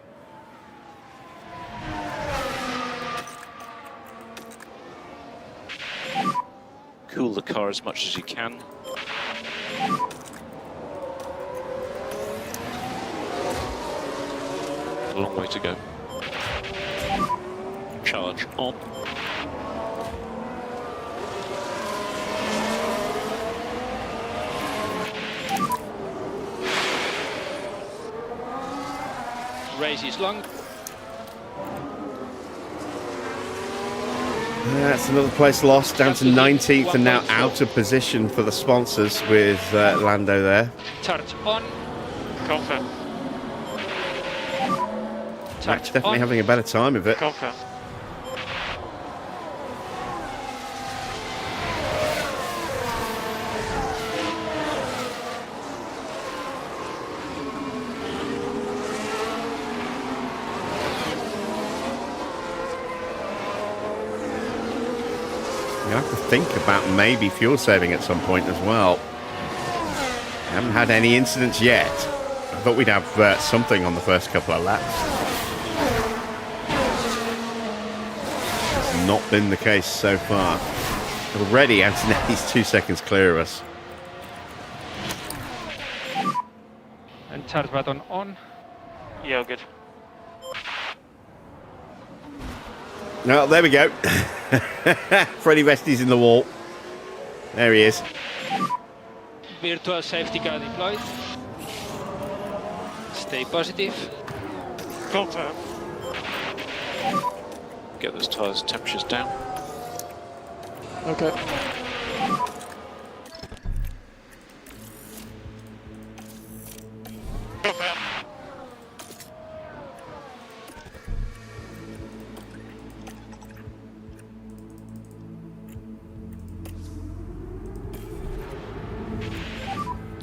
[SPEAKER 8] Cool the car as much as you can. A long way to go. Charge on.
[SPEAKER 6] Race is long.
[SPEAKER 1] That's another place lost, down to 19th and now out of position for the sponsors with Lando there.
[SPEAKER 6] Charge on.
[SPEAKER 7] Confirm.
[SPEAKER 1] Max definitely having a better time of it.
[SPEAKER 7] Confirm.
[SPEAKER 1] You have to think about maybe fuel saving at some point as well. We haven't had any incidents yet. I thought we'd have something on the first couple of laps. It's not been the case so far. Already Antonelli's 2 seconds clear of us.
[SPEAKER 6] And charge button on.
[SPEAKER 7] Yeah, good.
[SPEAKER 1] Oh, there we go. Freddie Vesti's in the wall. There he is.
[SPEAKER 9] Virtual safety car deployed. Stay positive.
[SPEAKER 5] Confirm. Get those tyres' temperatures down.
[SPEAKER 4] Okay.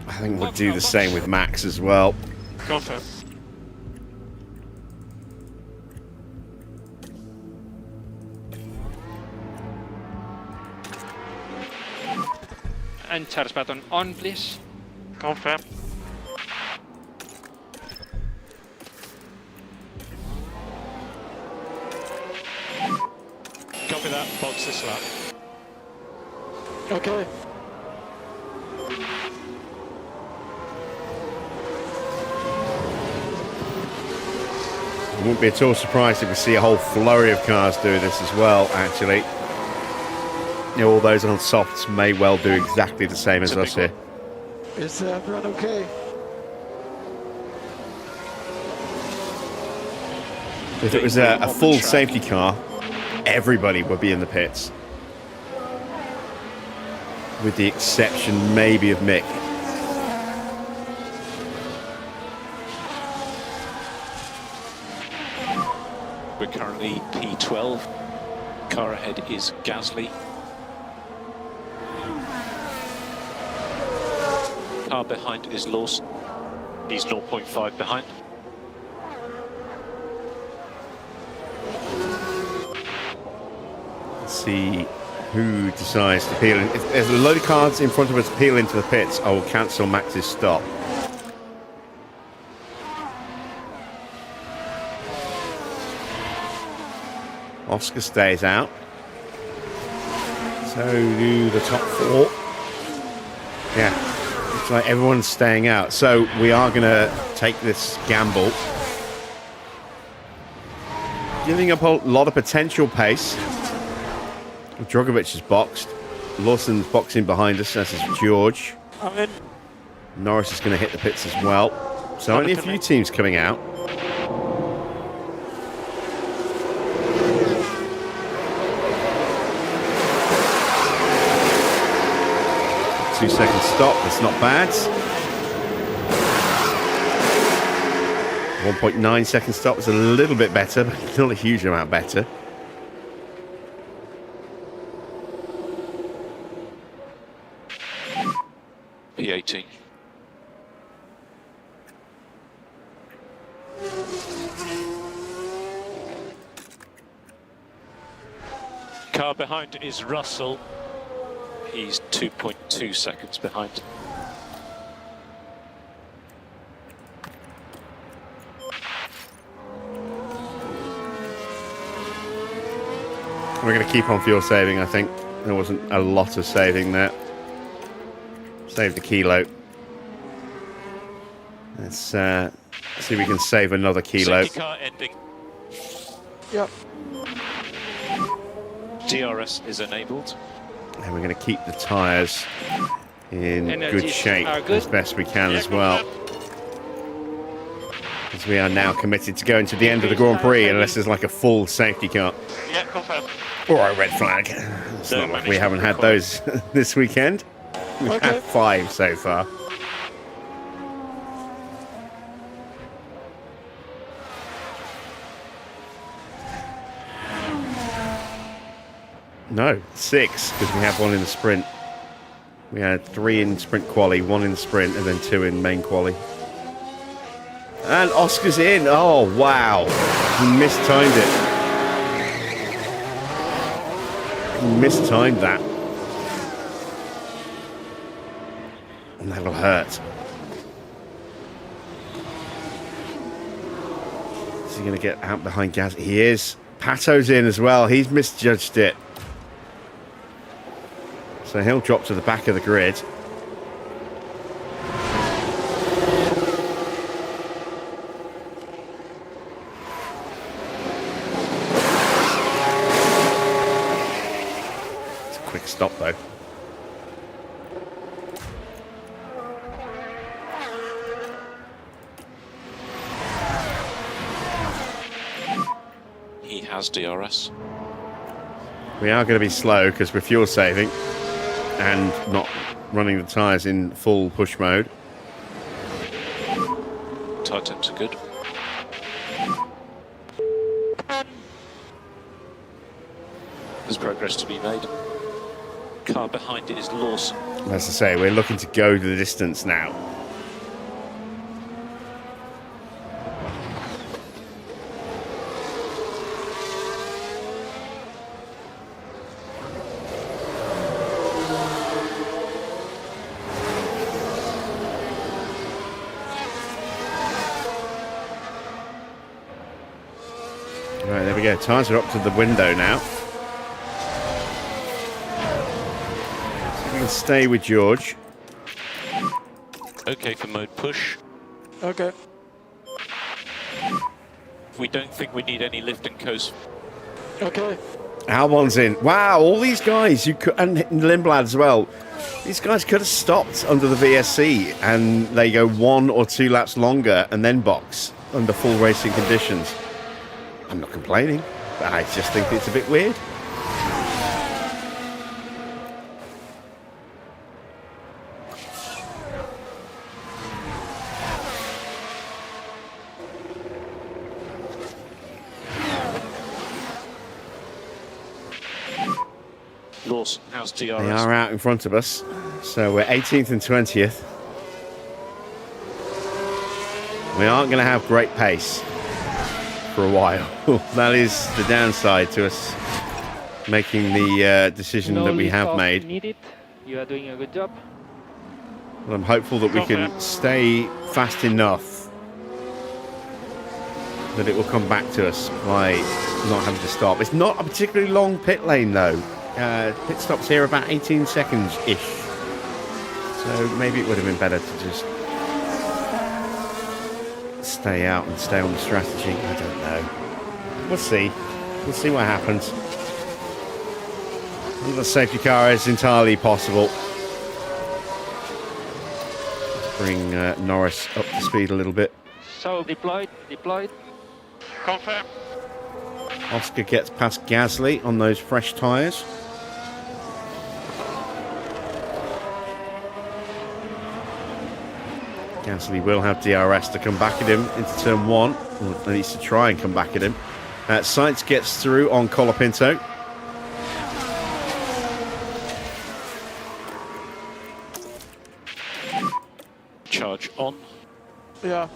[SPEAKER 1] I think we'll do the same with Max as well.
[SPEAKER 5] Confirm.
[SPEAKER 9] And charge button on, please.
[SPEAKER 5] Confirm. Copy that. Box this lap.
[SPEAKER 4] Okay.
[SPEAKER 1] I wouldn't be at all surprised if we see a whole flurry of cars do this as well, actually. You know, all those on softs may well do exactly the same as us here.
[SPEAKER 4] Is everyone okay?
[SPEAKER 1] If it was a full safety car, everybody would be in the pits. With the exception maybe of Mick.
[SPEAKER 8] We're currently P12. Car ahead is Gasly. Car behind is Lawson. He's 0.5 behind.
[SPEAKER 1] Let's see who decides to peel in. If there's a load of cars in front of us peel into the pits, I will cancel Max's stop. Oscar stays out. So do the top four. Yeah, looks like everyone's staying out. So we are going to take this gamble. Giving up a lot of potential pace. Drogovic is boxed. Lawson's boxing behind us, as is George.
[SPEAKER 5] I'm in.
[SPEAKER 1] Norris is going to hit the pits as well. So only a few teams coming out. Two-second stop, that's not bad. 1.9 second stop is a little bit better, but not a huge amount better.
[SPEAKER 8] P18.
[SPEAKER 5] Car behind is Russell.
[SPEAKER 8] He's 2.2 seconds behind.
[SPEAKER 1] We're going to keep on fuel saving, I think. There wasn't a lot of saving there. Save the kilo. Let's see if we can save another kilo.
[SPEAKER 5] Safety car ending.
[SPEAKER 4] Yep.
[SPEAKER 5] DRS is enabled.
[SPEAKER 1] And we're going to keep the tyres in
[SPEAKER 9] Energies
[SPEAKER 1] good shape
[SPEAKER 9] are good.
[SPEAKER 1] as best we can as well. As we are now committed to going to the end of the Grand Prix unless there's like a full safety car.
[SPEAKER 5] Yeah, confirm.
[SPEAKER 1] Or a red flag. It's not like we haven't had those this weekend. We've had 5 so far. No, 6, because we have 1 in the sprint. We had 3 in sprint quali, 1 in sprint, and then 2 in main quali. And Oscar's in. Oh, wow. He mistimed it. He mistimed that. And that'll hurt. Is he going to get out behind Gaz? He is. Pato's in as well. He's misjudged it. So he'll drop to the back of the grid. quick stop though.
[SPEAKER 8] He has DRS.
[SPEAKER 1] We are going to be slow because we're fuel saving and not running the tyres in full push mode.
[SPEAKER 8] Tyre temps are good. There's progress to be made. Car behind it is Lawson.
[SPEAKER 1] As I say, we're looking to go the distance now. Right, there we go. Tyres are up to the window now. So we can stay with George.
[SPEAKER 8] Okay for mode push.
[SPEAKER 4] Okay.
[SPEAKER 8] We don't think we need any lift and coast.
[SPEAKER 4] Okay.
[SPEAKER 1] Albon's in. Wow, all these guys, and Lindblad as well. These guys could have stopped under the VSC and they go 1 or 2 laps longer and then box under full racing conditions. I'm not complaining, but I just think it's a bit weird.
[SPEAKER 8] Lawson, how's DRS?
[SPEAKER 1] They are out in front of us, so we're 18th and 20th. We aren't going to have great pace for a while. That is the downside to us making the decision that we have made.
[SPEAKER 6] Needed. You are doing a good job.
[SPEAKER 1] But I'm hopeful that we can stay fast enough that it will come back to us by not having to stop. It's not a particularly long pit lane though. Pit stops here about 18 seconds-ish. So maybe it would have been better to just stay out and stay on the strategy. I don't know. We'll see. We'll see what happens. The safety car is entirely possible. Let's bring Norris up to speed a little bit.
[SPEAKER 6] So deployed.
[SPEAKER 7] Confirm.
[SPEAKER 1] Oscar gets past Gasly on those fresh tyres. Gasly will have DRS to come back at him into turn 1. Or at least to try and come back at him. Sainz gets through on Colapinto.
[SPEAKER 8] Charge on.
[SPEAKER 4] Yeah.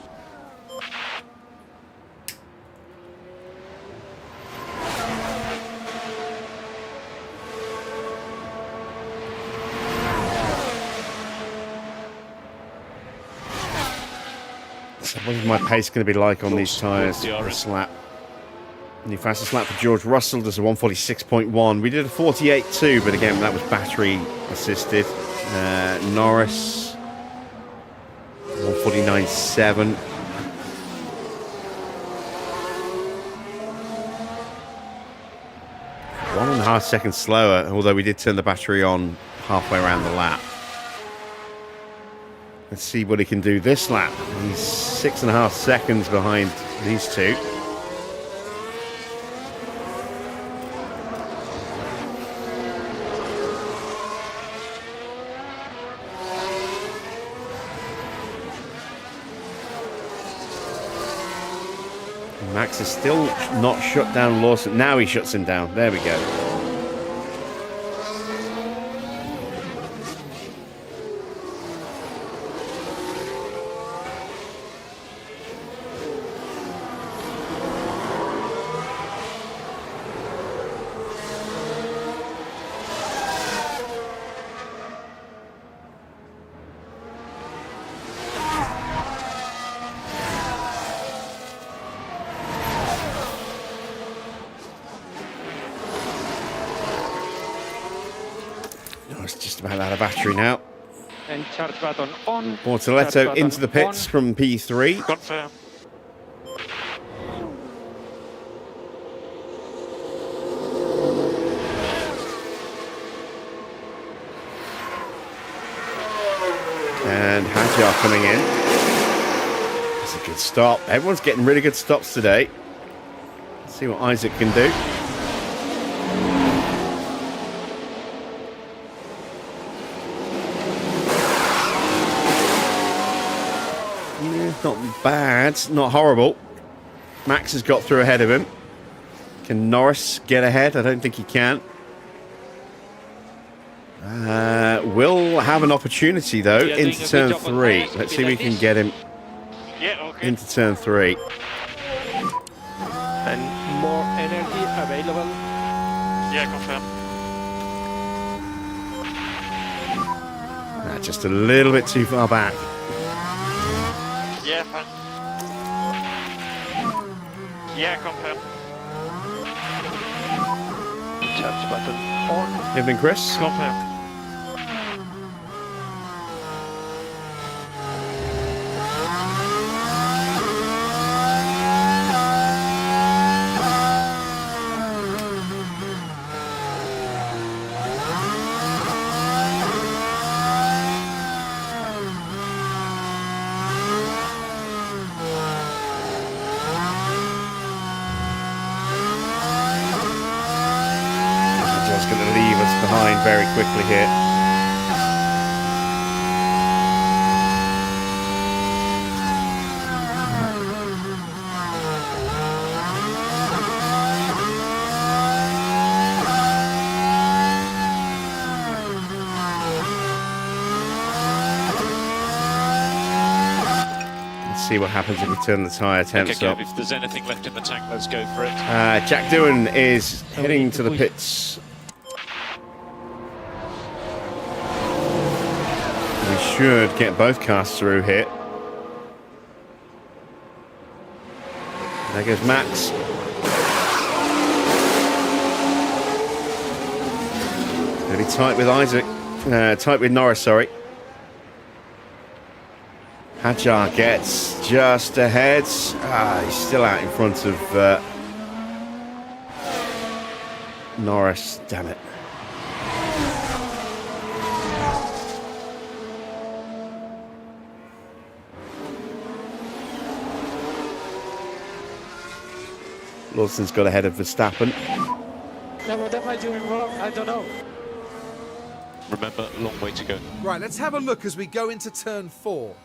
[SPEAKER 1] So what is my pace going to be like on these tyres this lap? The fastest lap for George Russell does a 146.1. We did a 48.2, but again, that was battery assisted. Norris, 149.7. One and a half seconds slower, although we did turn the battery on halfway around the lap. Let's see what he can do this lap. He's 6.5 seconds behind these two. Max is still not shut down Lawson. Now he shuts him down. There we go. It's just about out of battery now.
[SPEAKER 6] And charge button on.
[SPEAKER 1] Bortoletto into the pits from P3.
[SPEAKER 7] Confirm.
[SPEAKER 1] And Hadjar coming in. That's a good stop. Everyone's getting really good stops today. Let's see what Isaac can do. Not bad, not horrible. Max has got through ahead of him. Can Norris get ahead? I don't think he can. Will have an opportunity though into turn 3. Let's see if we can get him into turn 3.
[SPEAKER 6] And more energy available.
[SPEAKER 7] Yeah, confirm.
[SPEAKER 1] Just a little bit too far back.
[SPEAKER 7] Yeah, fine. Yeah, confirm.
[SPEAKER 6] Charge button on.
[SPEAKER 1] Evening, Chris.
[SPEAKER 7] Confirm.
[SPEAKER 1] Very quickly here. Let's see what happens if we turn the tyre temps
[SPEAKER 8] Okay,
[SPEAKER 1] up.
[SPEAKER 8] Kev, if there's anything left in the tank, let's go for it.
[SPEAKER 1] Jack Doohan is heading to the pits. Should get both cars through here. There goes Max. Really tight with Isaac. Tight with Norris, sorry. Hadjar gets just ahead. He's still out in front of Norris. Damn it. Lawson's got ahead of Verstappen.
[SPEAKER 4] Yeah, what am I doing wrong? I don't know.
[SPEAKER 8] Remember, a long way to go.
[SPEAKER 2] Right, let's have a look as we go into turn 4.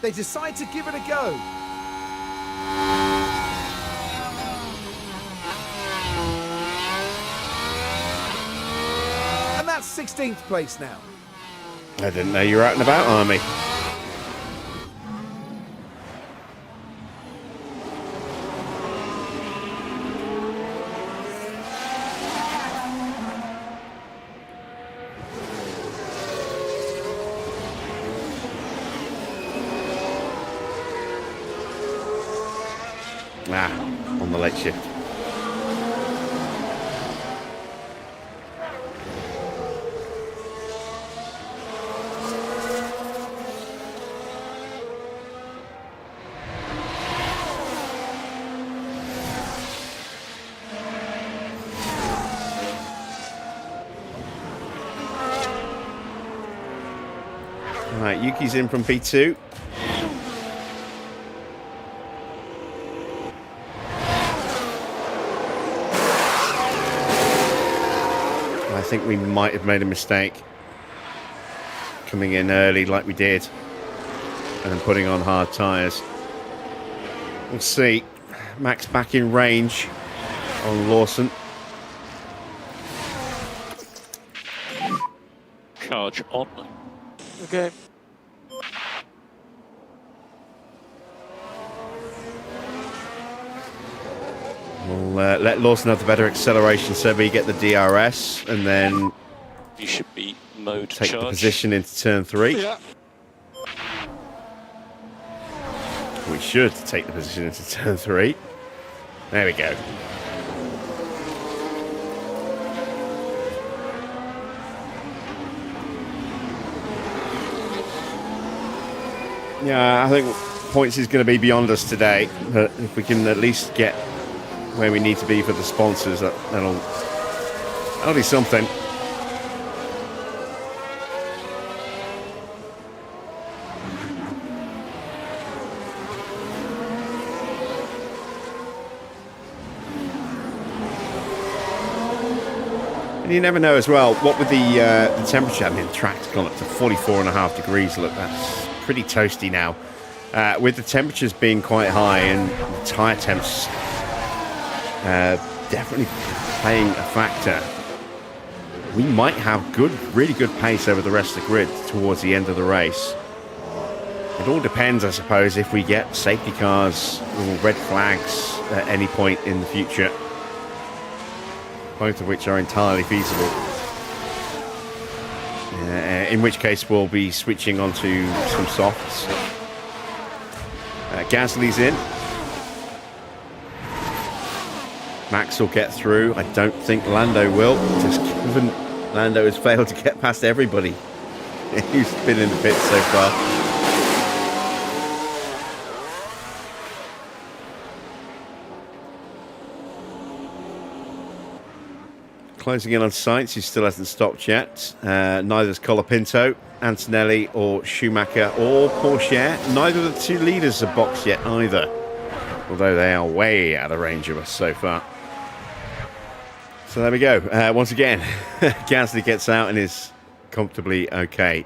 [SPEAKER 2] They decide to give it a go. And that's 16th place now.
[SPEAKER 1] I didn't know you were out and about, Army. On the late shift. All right, Yuki's in from P2. I think we might have made a mistake coming in early like we did and putting on hard tyres. We'll see. Max back in range on Lawson.
[SPEAKER 8] Charge on.
[SPEAKER 4] Okay.
[SPEAKER 1] We'll let Lawson have the better acceleration so we get the DRS and then
[SPEAKER 8] You should be mode
[SPEAKER 1] take
[SPEAKER 8] charge.
[SPEAKER 1] the position into turn 3.
[SPEAKER 4] Yeah.
[SPEAKER 1] We should take the position into turn 3. There we go. Yeah, I think points is going to be beyond us today. But if we can at least get where we need to be for the sponsors, that'll be something. you never know as well. What with the temperature, I mean, the track's gone up to 44.5 degrees. Look, that's pretty toasty now. With the temperatures being quite high and the tyre temps definitely playing a factor, we might have really good pace over the rest of the grid towards the end of the race. It all depends, I suppose, if we get safety cars or red flags at any point in the future, both of which are entirely feasible. In which case we'll be switching onto some softs. Gasly's in. Max will get through. I don't think Lando will, just given Lando has failed to get past everybody who's been in the pits so far. Closing in on Sainz, who still hasn't stopped yet. Neither's Colapinto, Antonelli or Schumacher or Porsche. Neither of the two leaders have boxed yet either, although they are way out of range of us so far. So there we go. Once again, Gasly gets out and is comfortably okay.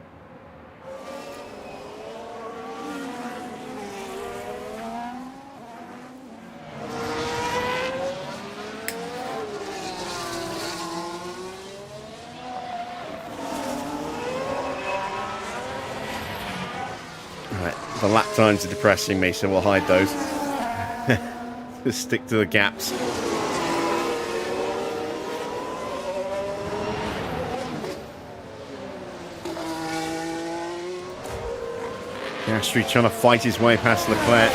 [SPEAKER 1] The lap times are depressing me, so we'll hide those. Just stick to the gaps. Piastri trying to fight his way past Leclerc.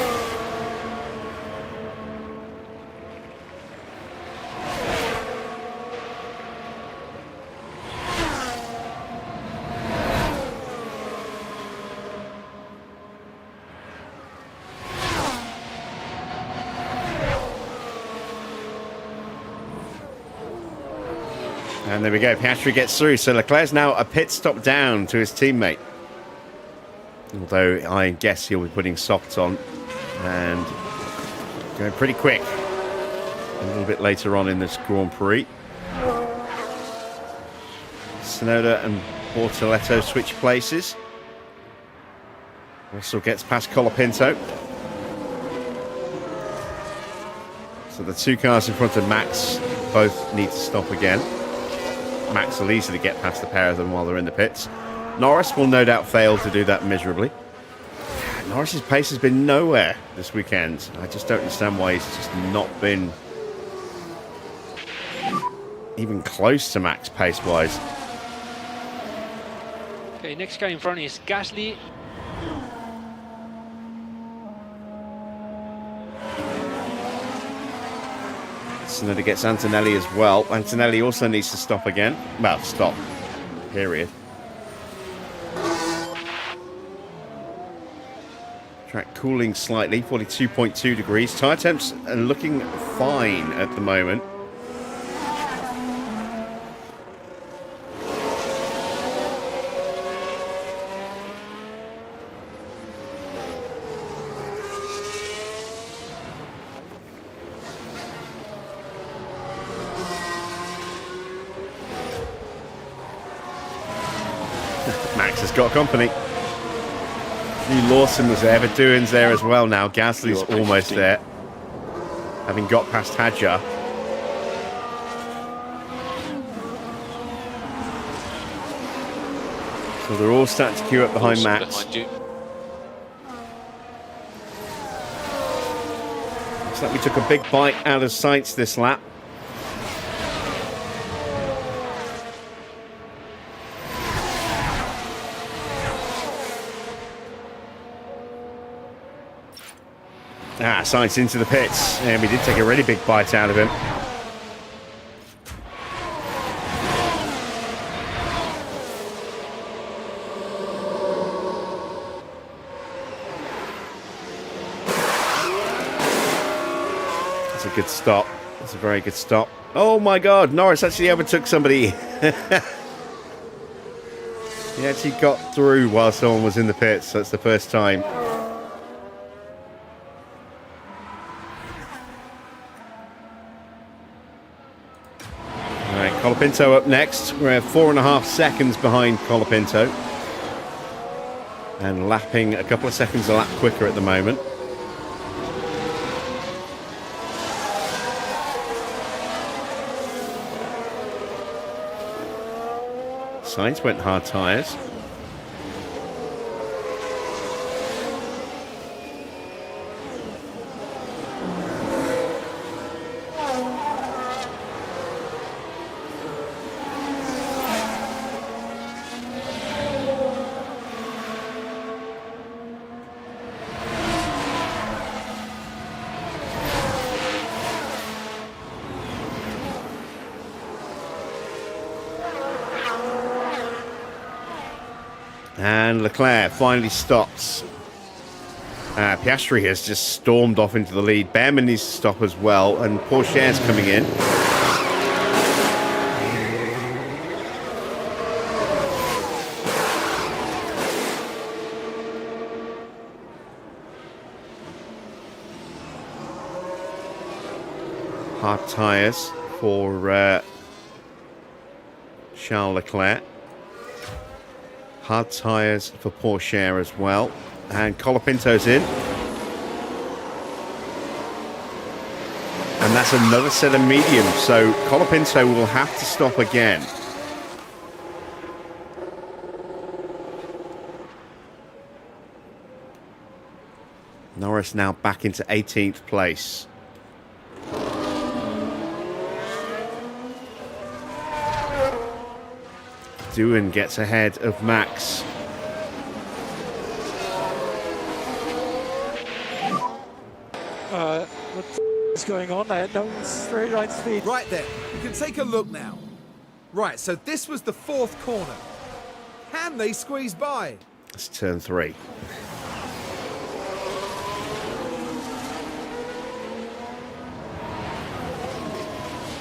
[SPEAKER 1] And there we go, Piastri gets through, so Leclerc's now a pit stop down to his teammate. Although I guess he'll be putting softs on and going pretty quick a little bit later on in this Grand Prix. Tsunoda and Bortoletto switch places. Russell gets past Colapinto. So the two cars in front of Max both need to stop again. Max will easily get past the pair of them while they're in the pits. Norris will no doubt fail to do that miserably. Norris's pace has been nowhere this weekend. I just don't understand why he's just not been even close to Max pace-wise.
[SPEAKER 6] Okay, next guy in front is Gasly.
[SPEAKER 1] Tsunoda gets Antonelli as well. Antonelli also needs to stop again. Well, stop. Period. Track cooling slightly, 42.2 degrees. Tyre temps are looking fine at the moment. Max has got company. Lawson was there, Verduin's there as well now. Gasly's almost there, having got past Hadjar. So they're all starting to queue up behind Max. Looks like we took a big bite out of Sainz this lap. Sainz into the pits, and we did take a really big bite out of him. That's a good stop. That's a very good stop. Oh my God, Norris actually overtook somebody. He actually got through while someone was in the pits. That's the first time. Colapinto up next. We're 4.5 seconds behind Colapinto. And lapping a couple of seconds a lap quicker at the moment. Sainz went hard tyres. And Leclerc finally stops. Piastri has just stormed off into the lead. Bearman needs to stop as well, and Pourchaire's coming in. Hard tyres for Charles Leclerc. Hard tyres for Pourchaire as well. And Colapinto's in. And that's another set of mediums. So Colapinto will have to stop again. Norris now back into 18th place. Doohan gets ahead of Max.
[SPEAKER 4] What is going on? I had no straight line speed.
[SPEAKER 2] Right then, you can take a look now. Right, so this was the 4th corner. Can they squeeze by?
[SPEAKER 1] It's turn 3.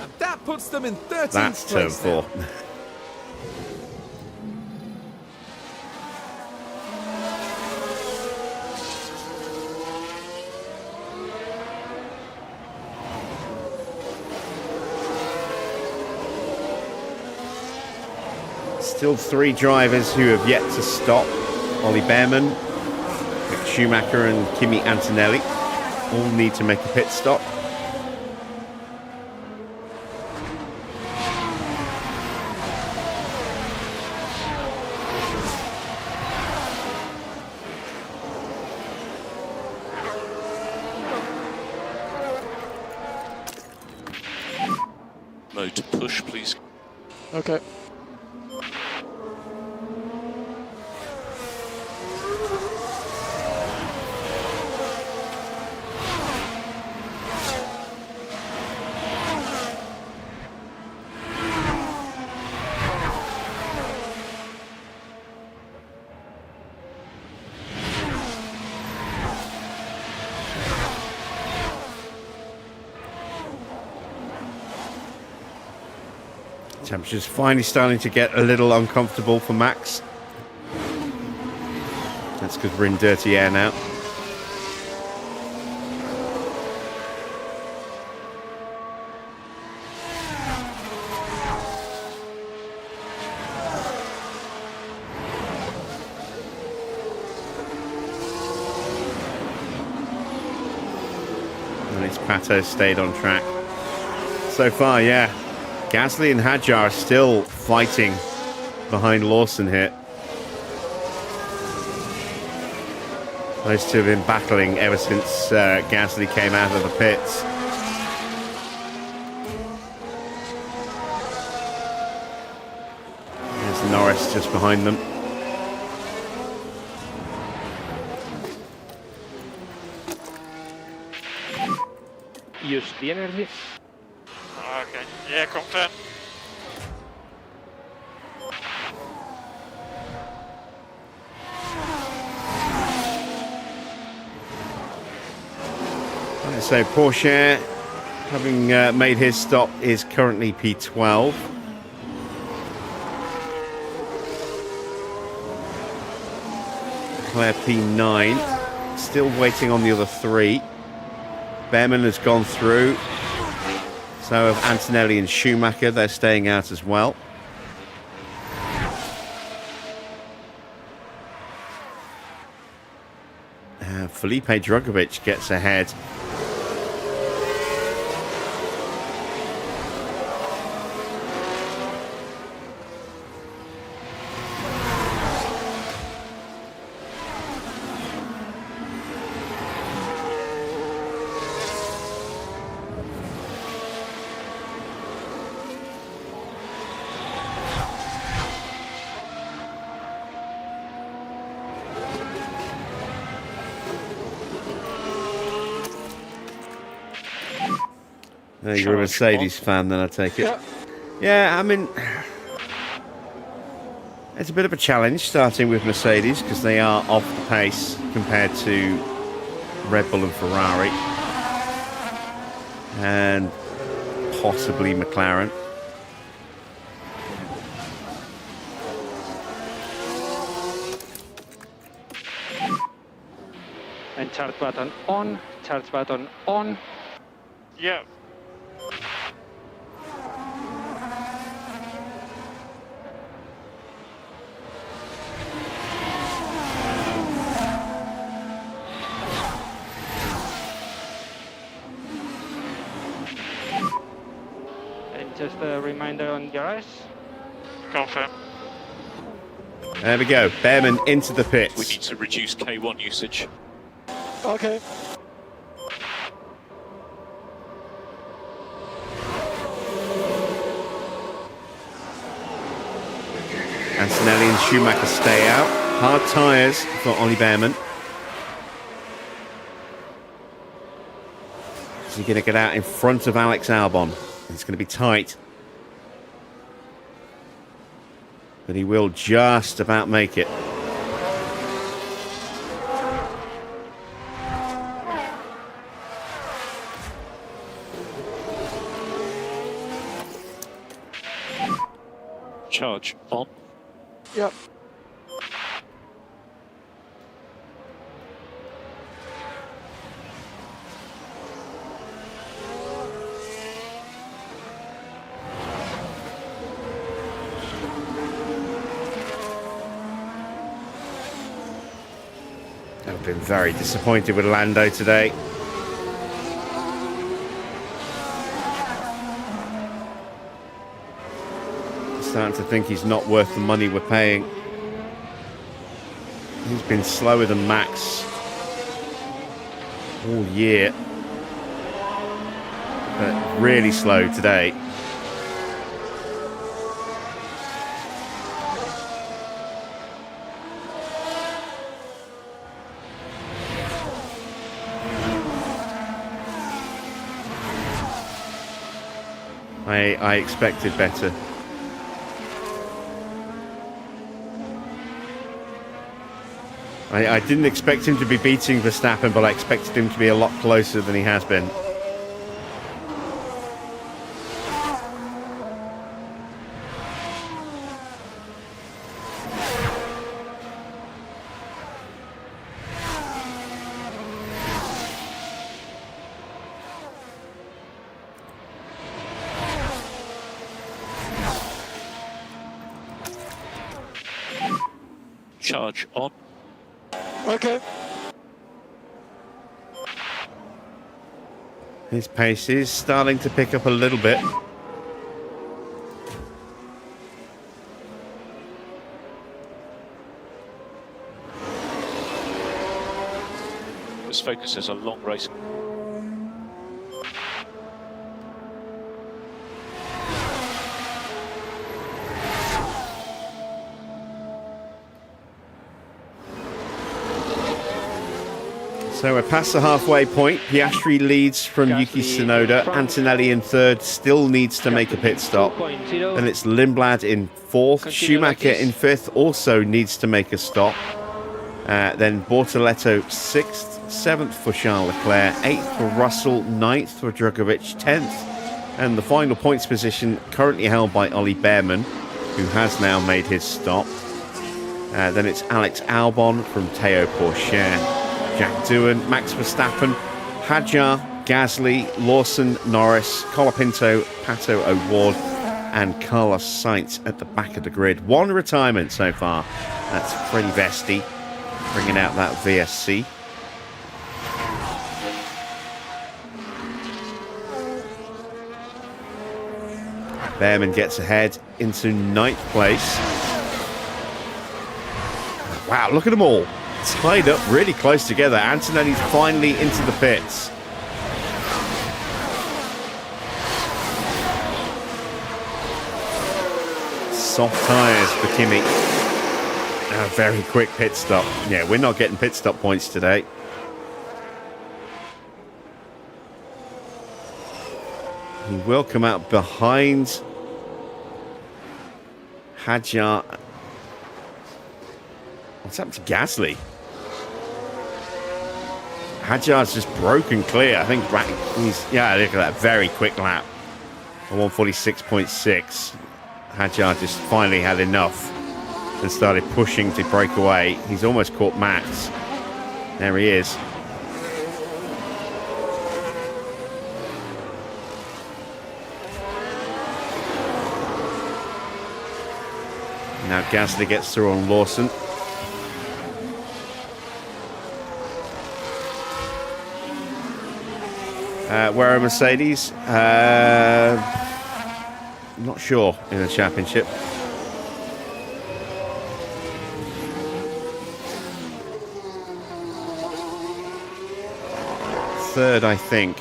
[SPEAKER 2] And that puts them in 13th
[SPEAKER 1] That's turn
[SPEAKER 2] place now.
[SPEAKER 1] 4. Still 3 drivers who have yet to stop. Ollie Bearman, Mick Schumacher and Kimi Antonelli all need to make a pit stop.
[SPEAKER 8] Mode to push, please.
[SPEAKER 4] Okay.
[SPEAKER 1] Temperature's finally starting to get a little uncomfortable for Max. That's because we're in dirty air now. And it's Pato stayed on track. So far, yeah. Gasly and Hadjar are still fighting behind Lawson here. Those two have been battling ever since Gasly came out of the pits. There's Norris just behind them.
[SPEAKER 6] Use the energy.
[SPEAKER 7] Okay, yeah, confirm.
[SPEAKER 1] So Pourchaire, having made his stop, is currently P12. Leclerc P9, still waiting on the other 3. Bearman has gone through. So have Antonelli and Schumacher. They're staying out as well. Felipe Drugovich gets ahead. You're a Mercedes fan, then I take it. Yeah, I mean, it's a bit of a challenge starting with Mercedes because they are off the pace compared to Red Bull and Ferrari, and possibly McLaren.
[SPEAKER 6] And charge button on, charge button on.
[SPEAKER 7] Yeah.
[SPEAKER 6] Just a reminder on your eyes.
[SPEAKER 7] Confirm.
[SPEAKER 1] There we go. Bearman into the pits.
[SPEAKER 8] We need to reduce K1 usage.
[SPEAKER 4] Okay.
[SPEAKER 1] Antonelli and Schumacher stay out. Hard tyres for Ollie Bearman. Is he going to get out in front of Alex Albon? It's going to be tight. But he will just about make it.
[SPEAKER 8] Charge on.
[SPEAKER 4] Yep.
[SPEAKER 1] I've been very disappointed with Lando today. Starting to think he's not worth the money we're paying. He's been slower than Max all year, but really slow today. I expected better. I didn't expect him to be beating Verstappen, but I expected him to be a lot closer than he has been.
[SPEAKER 8] Charge on.
[SPEAKER 4] Okay.
[SPEAKER 1] His pace is starting to pick up a little bit.
[SPEAKER 8] This focuses on long race.
[SPEAKER 1] So we're past the halfway point. Piastri leads from Yuki Tsunoda. Antonelli in third, still needs to make a pit stop. Then it's Lindblad in fourth. Schumacher in fifth, also needs to make a stop. Then Bortoletto sixth, seventh for Charles Leclerc, eighth for Russell, ninth for Drugovich, 10th. And the final points position currently held by Ollie Bearman, who has now made his stop. Then it's Alex Albon from Théo Pourchaire, Jack Doohan, Max Verstappen, Hadjar, Gasly, Lawson, Norris, Colapinto, Pato O'Ward, and Carlos Sainz at the back of the grid. One retirement so far. That's Freddie Vesti bringing out that VSC. Bearman gets ahead into 9th place. Wow, look at them all. Tied up really close together. Antonelli's finally into the pits. Soft tyres for Kimi. A very quick pit stop. Yeah, we're not getting pit stop points today. He will come out behind Hadjar. What's happened to Gasly? Hadjar's just broken clear. I think yeah, look at that. Very quick lap. A 146.6. Hadjar just finally had enough and started pushing to break away. He's almost caught Max. There he is. Now Gasly gets through on Lawson. Where are Mercedes? Not sure in the championship. Third, I think.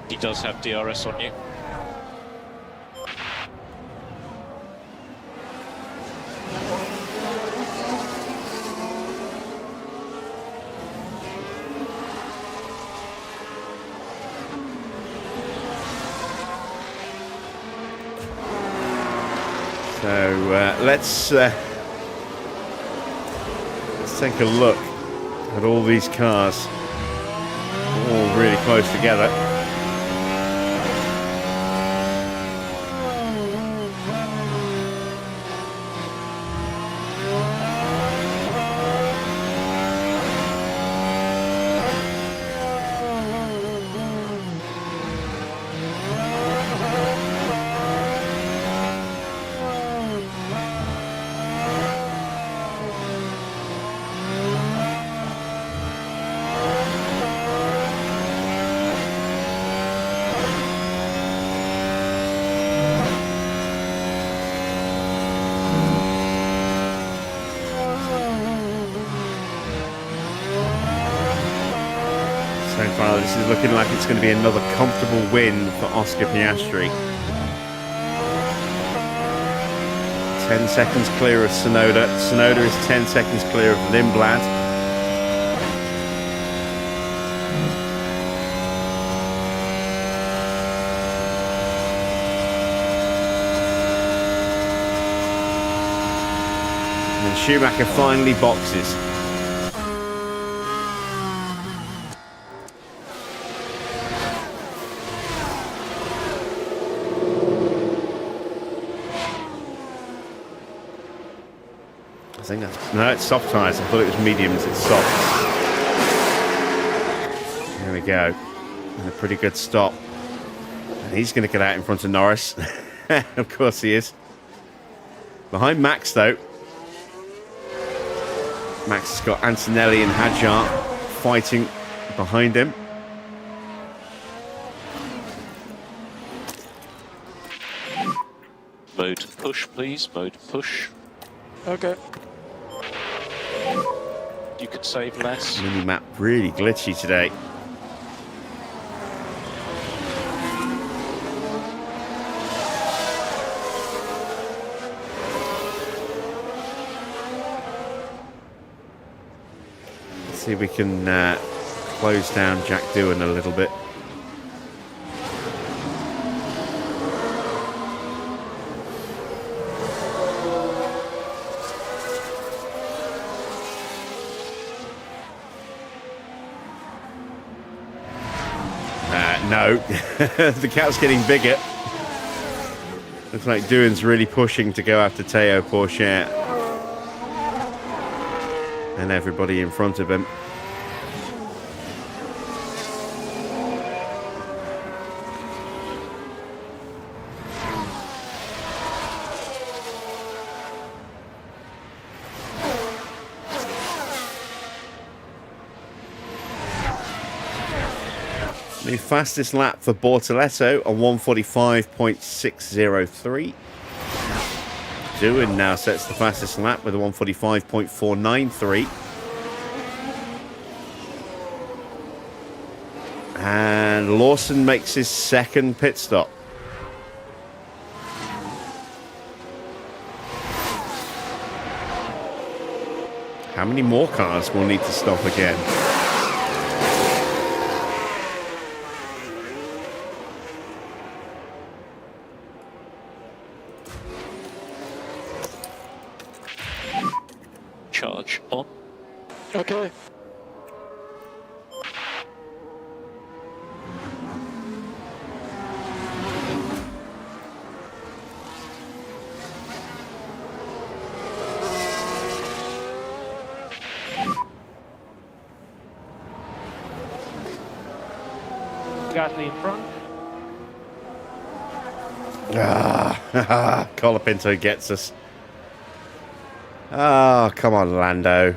[SPEAKER 8] He does have DRS on you.
[SPEAKER 1] So let's take a look at all these cars, all really close together. This is looking like it's going to be another comfortable win for Oscar Piastri. 10 seconds clear of Tsunoda. Tsunoda is 10 seconds clear of Lindblad. And Schumacher finally boxes. I think that's, no, it's soft tyres. I thought it was mediums, it's soft. There we go. And a pretty good stop. And he's going to get out in front of Norris. Of course he is. Behind Max, though. Max has got Antonelli and Hadjar fighting behind him.
[SPEAKER 8] Mode push, please. Mode push.
[SPEAKER 4] Okay.
[SPEAKER 8] You could save less.
[SPEAKER 1] Mini-map really glitchy today. See if we can close down Jack Doohan a little bit. No, the gap's getting bigger. Looks like Doohan's really pushing to go after Théo Pourchaire and everybody in front of him. The fastest lap for Bortoletto on 1:45.603. Doohan now sets the fastest lap with a 1:45.493. And Lawson makes his second pit stop. How many more cars will need to stop again?
[SPEAKER 8] Charge on.
[SPEAKER 4] Okay.
[SPEAKER 6] Gasly in front.
[SPEAKER 1] Colapinto gets us. Oh, come on, Lando.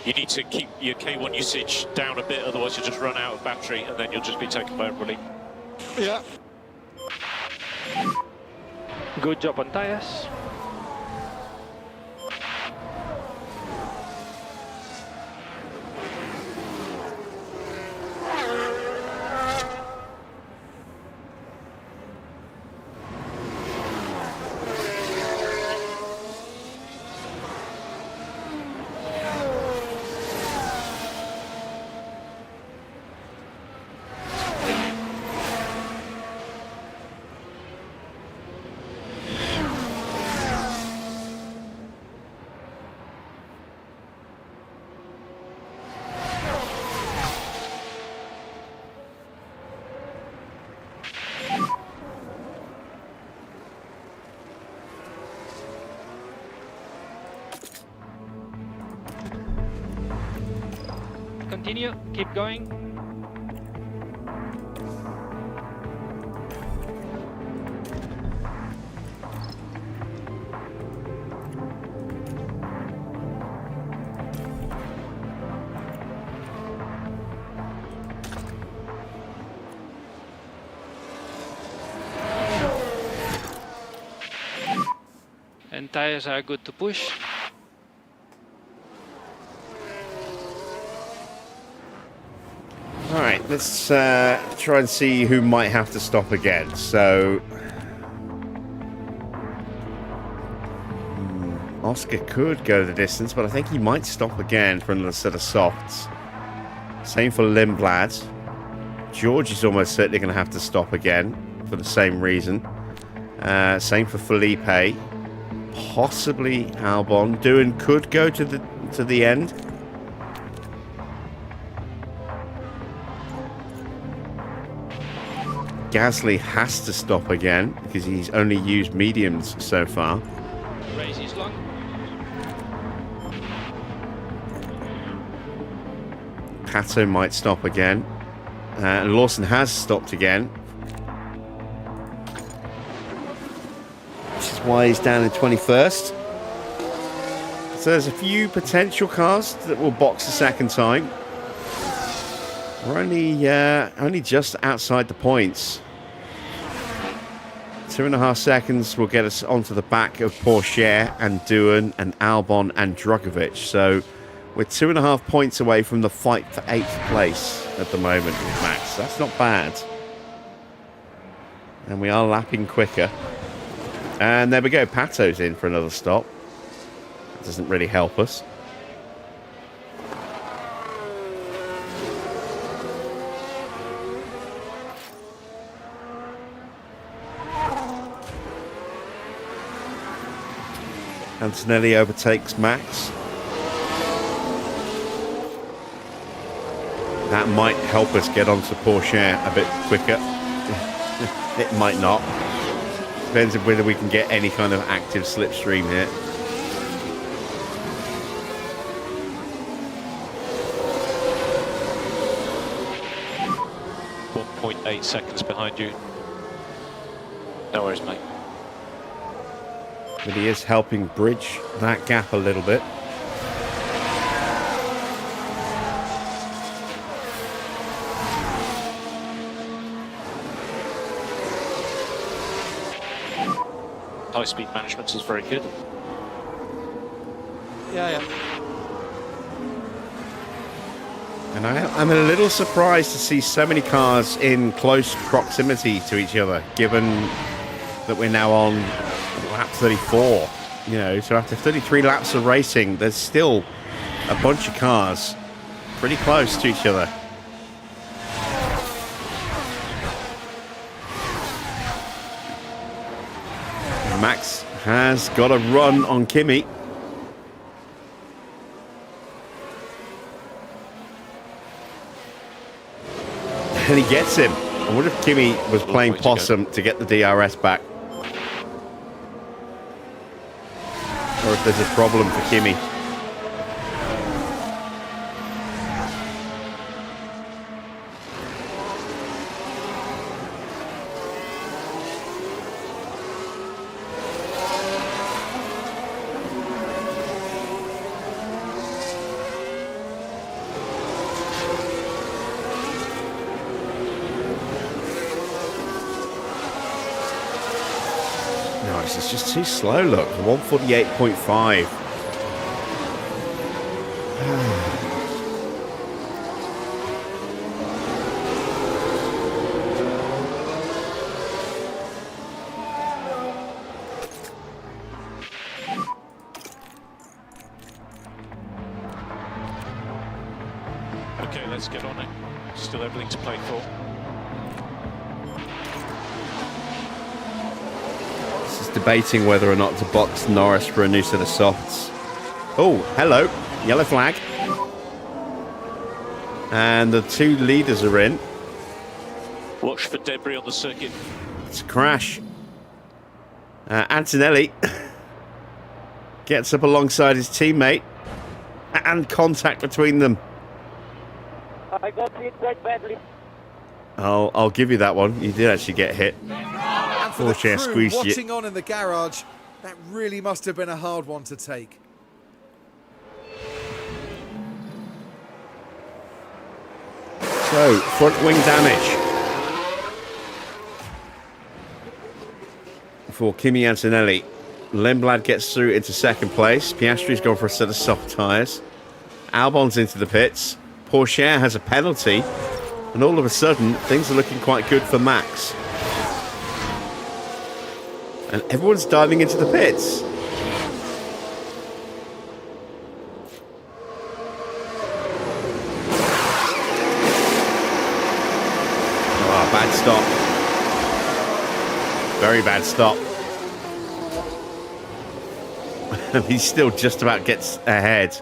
[SPEAKER 8] You need to keep your K1 usage down a bit, otherwise you'll just run out of battery and then you'll just be taken by everybody.
[SPEAKER 4] Yeah.
[SPEAKER 6] Good job on tires. Continue, keep going. And tires are good to push.
[SPEAKER 1] All right, let's try and see who might have to stop again. So, Oscar could go the distance, but I think he might stop again for another set of softs. Same for Lindblad. George is almost certainly going to have to stop again for the same reason. Same for Felipe. Possibly Albon. Doohan could go to the end. Gasly has to stop again because he's only used mediums so far.
[SPEAKER 6] Race is long.
[SPEAKER 1] Pato might stop again. Lawson has stopped again. Which is why he's down in 21st. So there's a few potential cars that will box a second time. We're only just outside the points. 2.5 seconds will get us onto the back of Pourchaire and Doohan and Albon and Drugovich. So we're 2.5 points away from the fight for 8th place at the moment with Max. That's not bad. And we are lapping quicker. And there we go. Pato's in for another stop. That doesn't really help us. Antonelli overtakes Max. That might help us get onto Porsche a bit quicker. It might not. Depends on whether we can get any kind of active slipstream here.
[SPEAKER 8] .8 seconds behind you. No worries, mate.
[SPEAKER 1] But he is helping bridge that gap a little bit.
[SPEAKER 8] High speed management is very good.
[SPEAKER 4] Yeah.
[SPEAKER 1] And I'm a little surprised to see so many cars in close proximity to each other, given that we're now on lap 34. You know, so after 33 laps of racing, there's still a bunch of cars pretty close to each other. Max has got a run on Kimi. And he gets him. I wonder if Kimi was playing possum to get the DRS back. Or if there's a problem for Kimi. It's just too slow, look. 148.5.
[SPEAKER 8] Okay, let's get on it. Still everything to play for.
[SPEAKER 1] Debating whether or not to box Norris for a new set of softs. Oh, hello. Yellow flag. And the two leaders are in.
[SPEAKER 8] Watch for debris on the circuit.
[SPEAKER 1] It's a crash. Antonelli gets up alongside his teammate. And contact between them.
[SPEAKER 4] I got hit quite badly.
[SPEAKER 1] I'll give you that one. You did actually get hit.
[SPEAKER 2] And for the crew watching on in the garage, that really must have been a hard one to take.
[SPEAKER 1] So, front wing damage for Kimi Antonelli. Lindblad gets through into second place. Piastri's gone for a set of soft tyres. Albon's into the pits. Porsche has a penalty. And all of a sudden, things are looking quite good for Max. And everyone's diving into the pits. Oh, bad stop. Very bad stop. And he still just about gets ahead.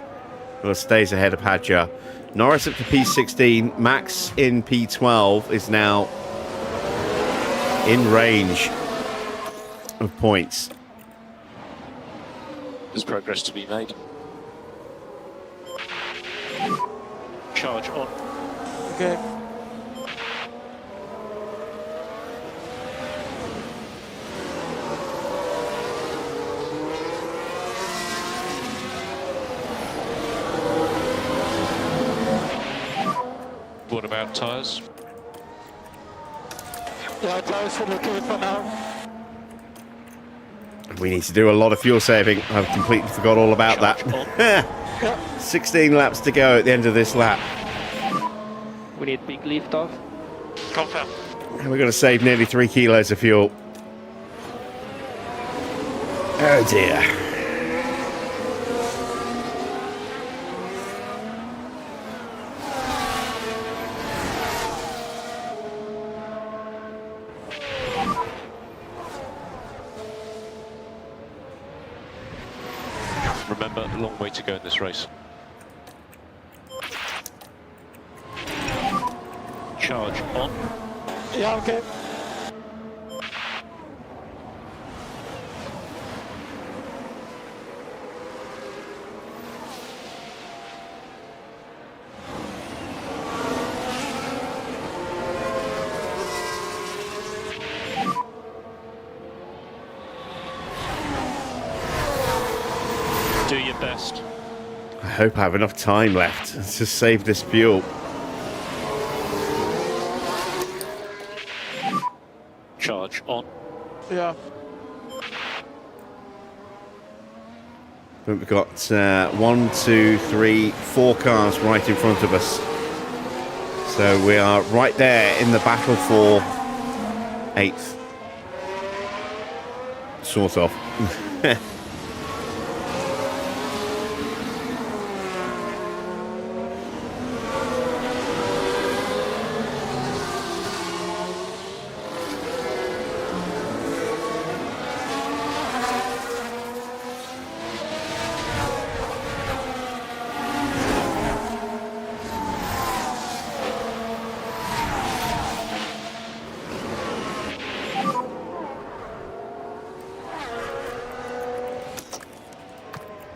[SPEAKER 1] Or stays ahead of Hadjar. Norris up to P16. Max in P12 is now in range of points.
[SPEAKER 8] There's progress to be made. Charge on.
[SPEAKER 4] Okay.
[SPEAKER 8] What about tyres?
[SPEAKER 4] Yeah, tyres are looking for now.
[SPEAKER 1] We need to do a lot of fuel saving. I've completely forgot all about that. 16 laps to go at the end of this lap.
[SPEAKER 6] We need big lift off.
[SPEAKER 7] Confirm.
[SPEAKER 1] And we're going to save nearly 3 kilos of fuel. Oh dear.
[SPEAKER 8] Remember, a long way to go in this race. Charge on.
[SPEAKER 4] Yeah, okay.
[SPEAKER 8] Do your best.
[SPEAKER 1] I hope I have enough time left to save this fuel.
[SPEAKER 8] Charge on.
[SPEAKER 4] Yeah.
[SPEAKER 1] But we've got 1, 2, 3, 4 cars right in front of us. So we are right there in the battle for 8th. Sort of.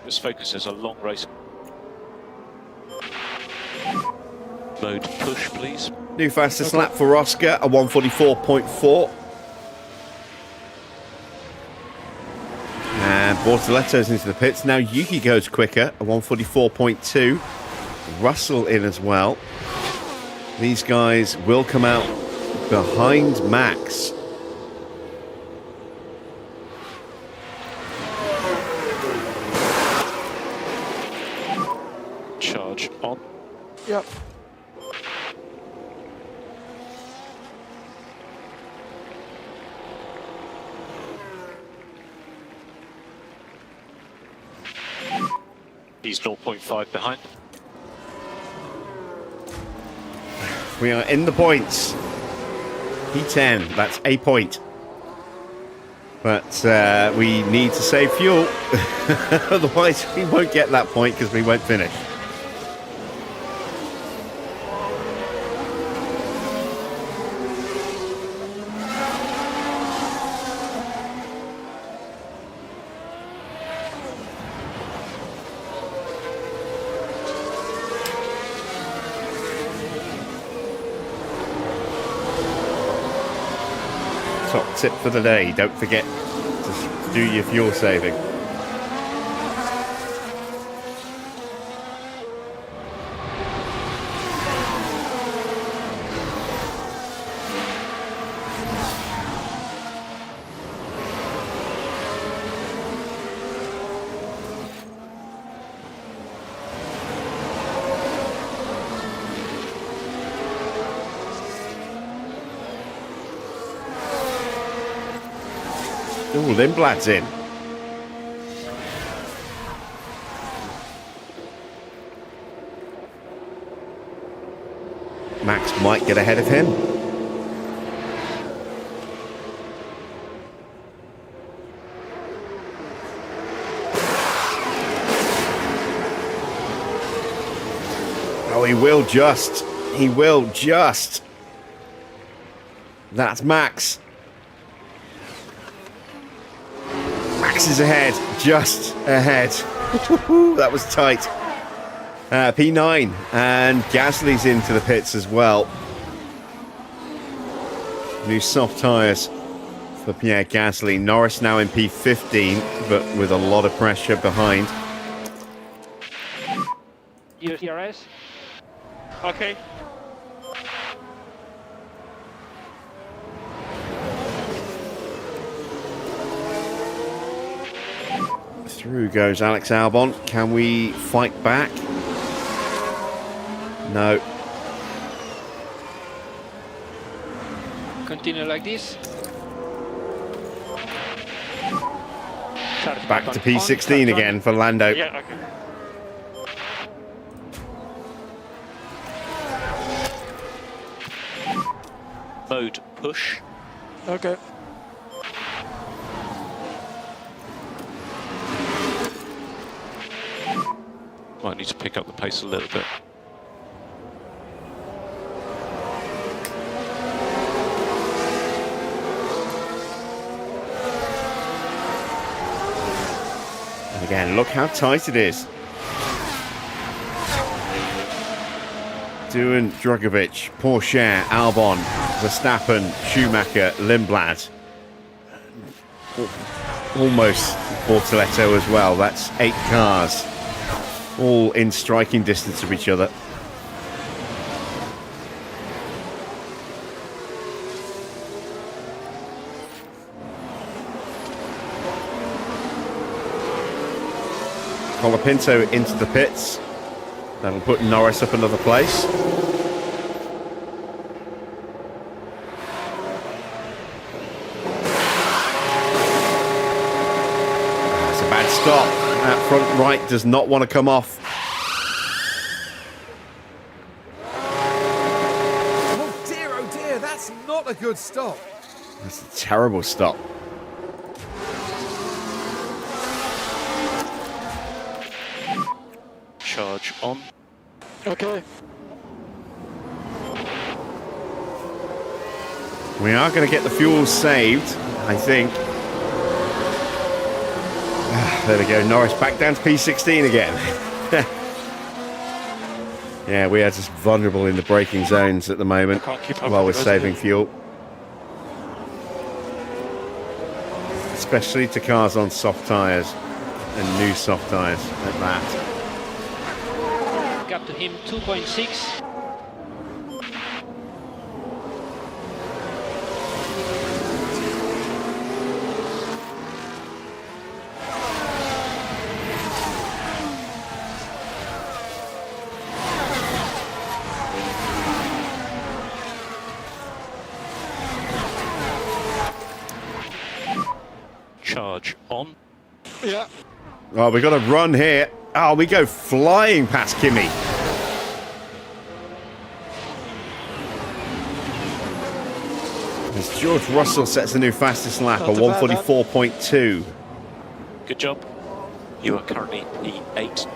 [SPEAKER 8] This focus is a long race. Mode push, please.
[SPEAKER 1] New fastest lap for Oscar, a 1:44.4. And Bortoletto's into the pits. Now Yuki goes quicker, a 1:44.2. Russell in as well. These guys will come out behind Max.
[SPEAKER 8] Charge on.
[SPEAKER 4] Yep.
[SPEAKER 8] He's 0.5 behind.
[SPEAKER 1] We are in the points. P10, that's a point. But we need to save fuel. Otherwise, we won't get that point because we won't finish. Top tip for the day, don't forget to do your fuel saving. Ooh, Lindblad's in. Max might get ahead of him. Oh, he will just. He will just. That's Max. Max is ahead, just ahead. That was tight. P9, and Gasly's into the pits as well. New soft tyres for Pierre Gasly. Norris now in P15, but with a lot of pressure behind.
[SPEAKER 9] DRS.
[SPEAKER 7] Okay.
[SPEAKER 1] Through goes Alex Albon. Can we fight back? No.
[SPEAKER 6] Continue like this. Charge
[SPEAKER 1] Back
[SPEAKER 6] button
[SPEAKER 1] to
[SPEAKER 6] on,
[SPEAKER 1] P16
[SPEAKER 6] charge on.
[SPEAKER 1] again for Lando.
[SPEAKER 7] Yeah, okay.
[SPEAKER 8] Mode push.
[SPEAKER 4] Okay.
[SPEAKER 8] Might need to pick up the pace a little bit.
[SPEAKER 1] And again, look how tight it is. Duhan, Drogovic, Porsche, Albon, Verstappen, Schumacher, Lindblad. Almost Bortoletto as well. That's 8 cars. All in striking distance of each other. Colapinto into the pits. That'll put Norris up another place. That's a bad stop. That front right does not want to come off.
[SPEAKER 2] Oh dear, that's not a good stop.
[SPEAKER 1] That's a terrible stop.
[SPEAKER 8] Charge on.
[SPEAKER 4] Okay.
[SPEAKER 1] We are going to get the fuel saved, I think. There we go. Norris back down to P16 again. Yeah, we are just vulnerable in the braking zones at the moment
[SPEAKER 7] Can't keep up
[SPEAKER 1] while we're
[SPEAKER 7] with the
[SPEAKER 1] saving
[SPEAKER 7] rest
[SPEAKER 1] fuel. Especially to cars on soft tyres and new soft tyres at that.
[SPEAKER 6] Gap to him 2.6.
[SPEAKER 8] Charge on.
[SPEAKER 4] Yeah.
[SPEAKER 1] Oh, we've got to run here. Oh, we go flying past Kimi. As George Russell sets the new fastest lap at 1:44.2.
[SPEAKER 8] Good job. You are currently P8.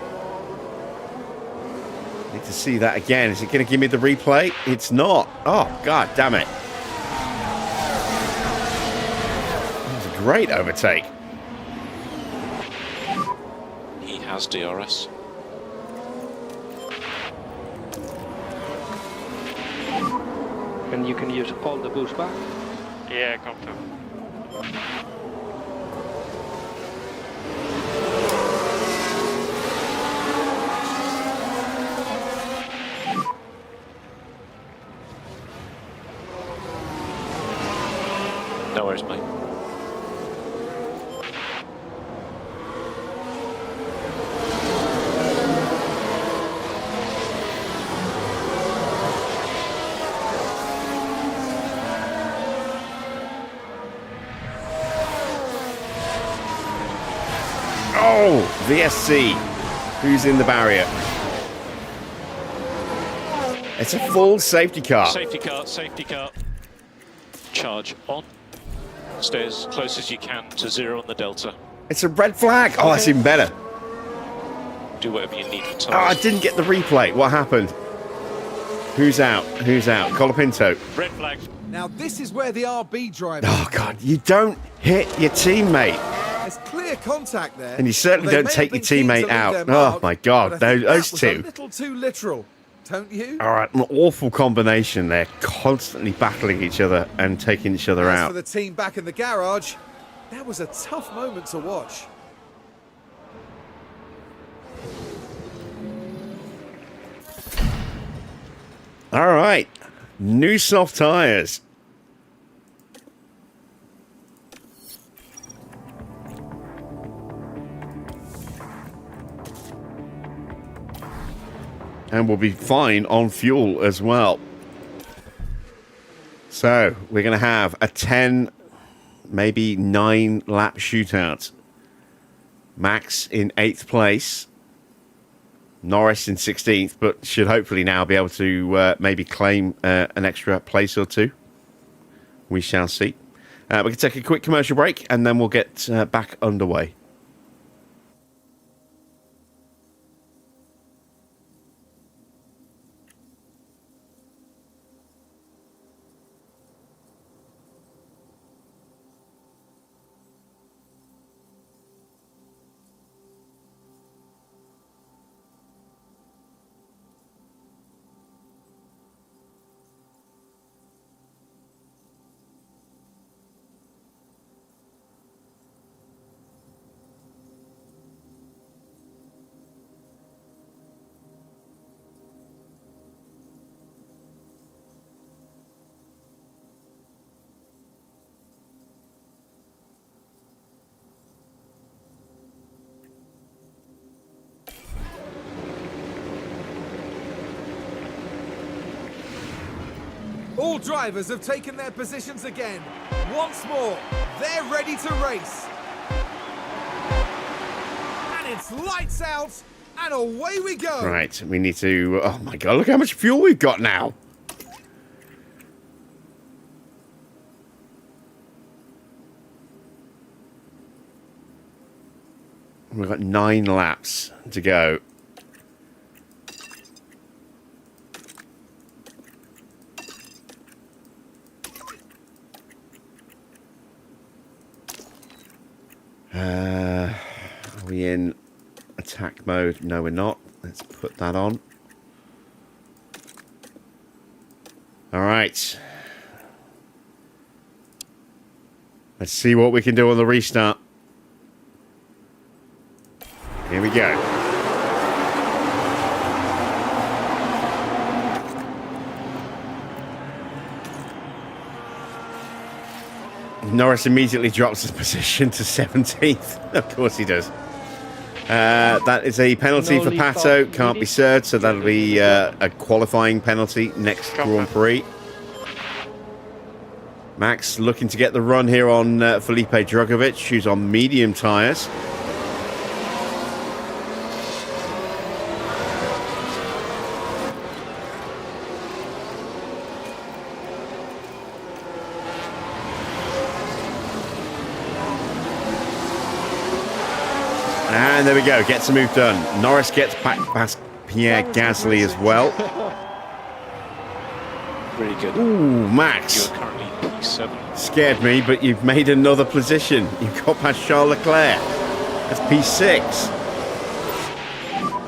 [SPEAKER 1] Need to see that again. Is it going to give me the replay? It's not. Oh, god damn it. That was a great overtake.
[SPEAKER 8] He has DRS.
[SPEAKER 6] And you can use all the boost back.
[SPEAKER 7] Yeah, come to.
[SPEAKER 8] No worries, mate.
[SPEAKER 1] Oh, VSC. Who's in the barrier? It's a full safety car.
[SPEAKER 8] Safety car, safety car. Charge on. Stay as close as you can to 0 on the delta.
[SPEAKER 1] It's a red flag. Oh, that's even better.
[SPEAKER 8] Do whatever you need for
[SPEAKER 1] Oh, I
[SPEAKER 8] time.
[SPEAKER 1] didn't get the replay. What happened? Who's out? Who's out? Colapinto.
[SPEAKER 8] Red flag.
[SPEAKER 2] Now this is where the RB driver.
[SPEAKER 1] Oh, God. You don't hit your teammate.
[SPEAKER 2] There's clear contact there.
[SPEAKER 1] And you certainly
[SPEAKER 2] They
[SPEAKER 1] don't
[SPEAKER 2] may
[SPEAKER 1] take
[SPEAKER 2] have
[SPEAKER 1] your
[SPEAKER 2] been keen to
[SPEAKER 1] teammate
[SPEAKER 2] leave
[SPEAKER 1] out.
[SPEAKER 2] their
[SPEAKER 1] Oh,
[SPEAKER 2] mark,
[SPEAKER 1] my God.
[SPEAKER 2] but I think
[SPEAKER 1] Those
[SPEAKER 2] that was
[SPEAKER 1] two.
[SPEAKER 2] a little too literal, don't you?
[SPEAKER 1] All right, an awful combination. They're constantly battling each other and taking each other
[SPEAKER 2] As
[SPEAKER 1] out.
[SPEAKER 2] for the team back in the garage, that was a tough moment to watch.
[SPEAKER 1] All right, new soft tyres. And we'll be fine on fuel as well. So we're going to have a 10, maybe 9 lap shootout. Max in 8th place. Norris in 16th, but should hopefully now be able to maybe claim an extra place or two. We shall see. We can take a quick commercial break and then we'll get back underway.
[SPEAKER 2] All drivers have taken their positions again. Once more, they're ready to race. And it's lights out, and away we go.
[SPEAKER 1] Right, we need to... Oh my god, look how much fuel we've got now. We've got 9 laps to go. Are we in attack mode? No, we're not. Let's put that on. All right. Let's see what we can do on the restart. Here we go. Norris immediately drops his position to 17th. Of course he does. That is a penalty for Pato. Can't be served, so that'll be a qualifying penalty next Grand Prix. Max looking to get the run here on Felipe Drugovich, who's on medium tyres. And there we go, gets a move done. Norris gets back past Pierre Gasly as well.
[SPEAKER 8] Really good.
[SPEAKER 1] Ooh, Max.
[SPEAKER 8] You're currently P7.
[SPEAKER 1] Scared me, but you've made another position. You've got past Charles Leclerc. That's P6.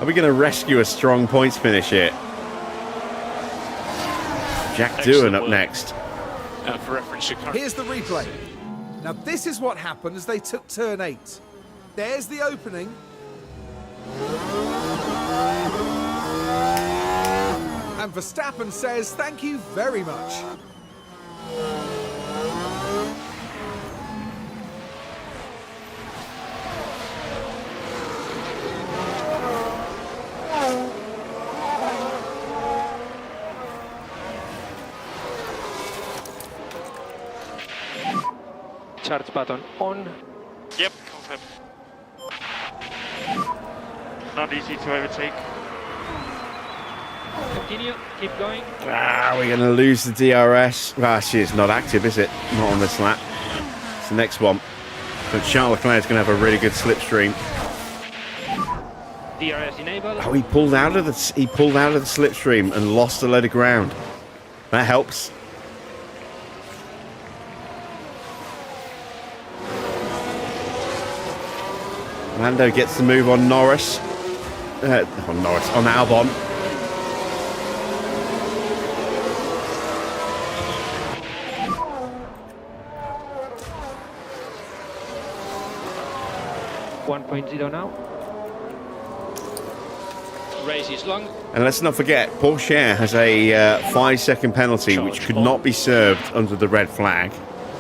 [SPEAKER 1] Are we going to rescue a strong points finish here? Jack Doohan up next.
[SPEAKER 8] For reference, you're currently...
[SPEAKER 2] Here's the replay. Now this is what happened as they took turn 8. There's the opening. And Verstappen says thank you very much.
[SPEAKER 6] Charge button on.
[SPEAKER 7] Yep, confirm. Not easy to overtake.
[SPEAKER 6] Continue, keep going.
[SPEAKER 1] We're going to lose the DRS. Actually, it's not active, is it? Not on this lap. It's the next one. But Charles Leclerc is going to have a really good slipstream.
[SPEAKER 6] DRS enabled.
[SPEAKER 1] Oh, he pulled out of the slipstream and lost a load of ground. That helps. Lando gets the move on Norris. On Albon.
[SPEAKER 6] Now. Race is long.
[SPEAKER 1] And let's not forget, Porsche has a 5-second penalty which could not be served under the red flag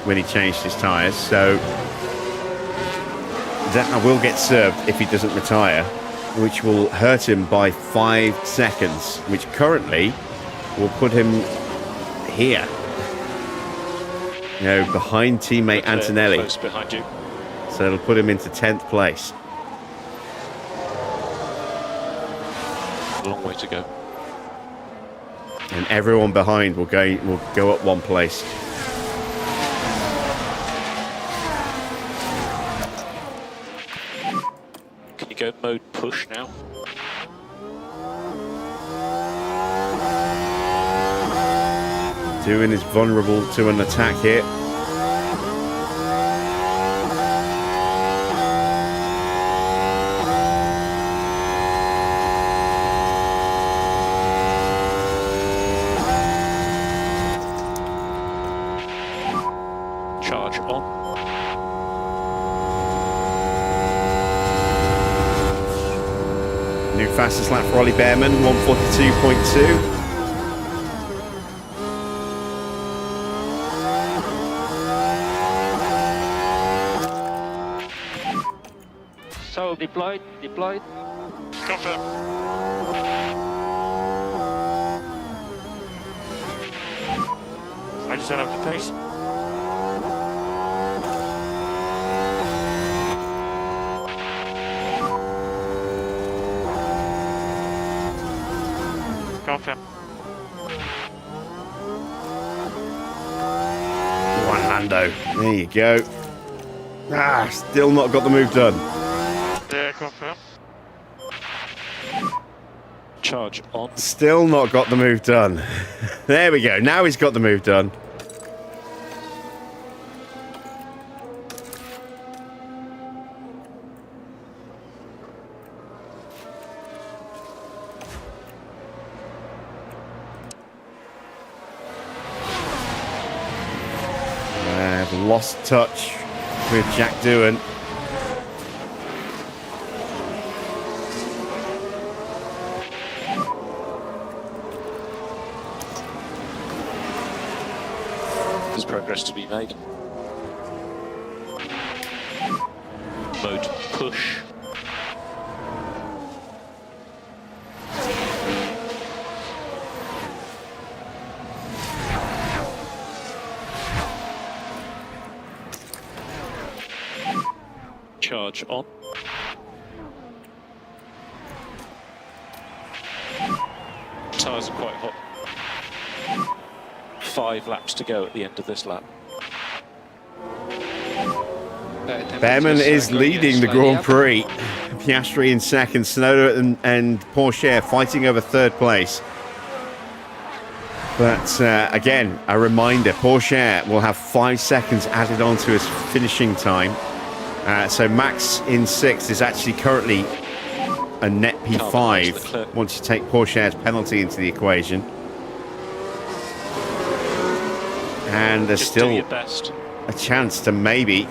[SPEAKER 1] when he changed his tyres. So that will get served if he doesn't retire, which will hurt him by 5 seconds, which currently will put him here. No, behind teammate Antonelli.
[SPEAKER 8] Close behind you.
[SPEAKER 1] So it'll put him into 10th place.
[SPEAKER 8] A long way to go.
[SPEAKER 1] And everyone behind will go up 1 place.
[SPEAKER 8] Can you go mode push now?
[SPEAKER 1] Doing is vulnerable to an attack here.
[SPEAKER 8] Charge on.
[SPEAKER 1] New fastest lap for Ollie Bearman, 142.2.
[SPEAKER 6] So deployed.
[SPEAKER 7] Confirm. I just don't have the pace. Confirm.
[SPEAKER 1] One Lando. There you go. Ah, still not got the move done.
[SPEAKER 7] Yeah, confirm.
[SPEAKER 8] Charge on.
[SPEAKER 1] Still not got the move done. There we go. Now he's got the move done. I've lost touch with Jack Doohan.
[SPEAKER 8] There's progress to be made. Mode push. Charge on. Tyres are quite hot. 5 laps to go at the end of this lap.
[SPEAKER 1] Bearman is leading the Grand Prix. Piastri in second, Tsunoda and Porsche fighting over 3rd place. But again, a reminder, Porsche will have 5 seconds added on to his finishing time. So Max in 6th is actually currently a net P5 once you take Porsche's penalty into the equation. And there's still a chance to maybe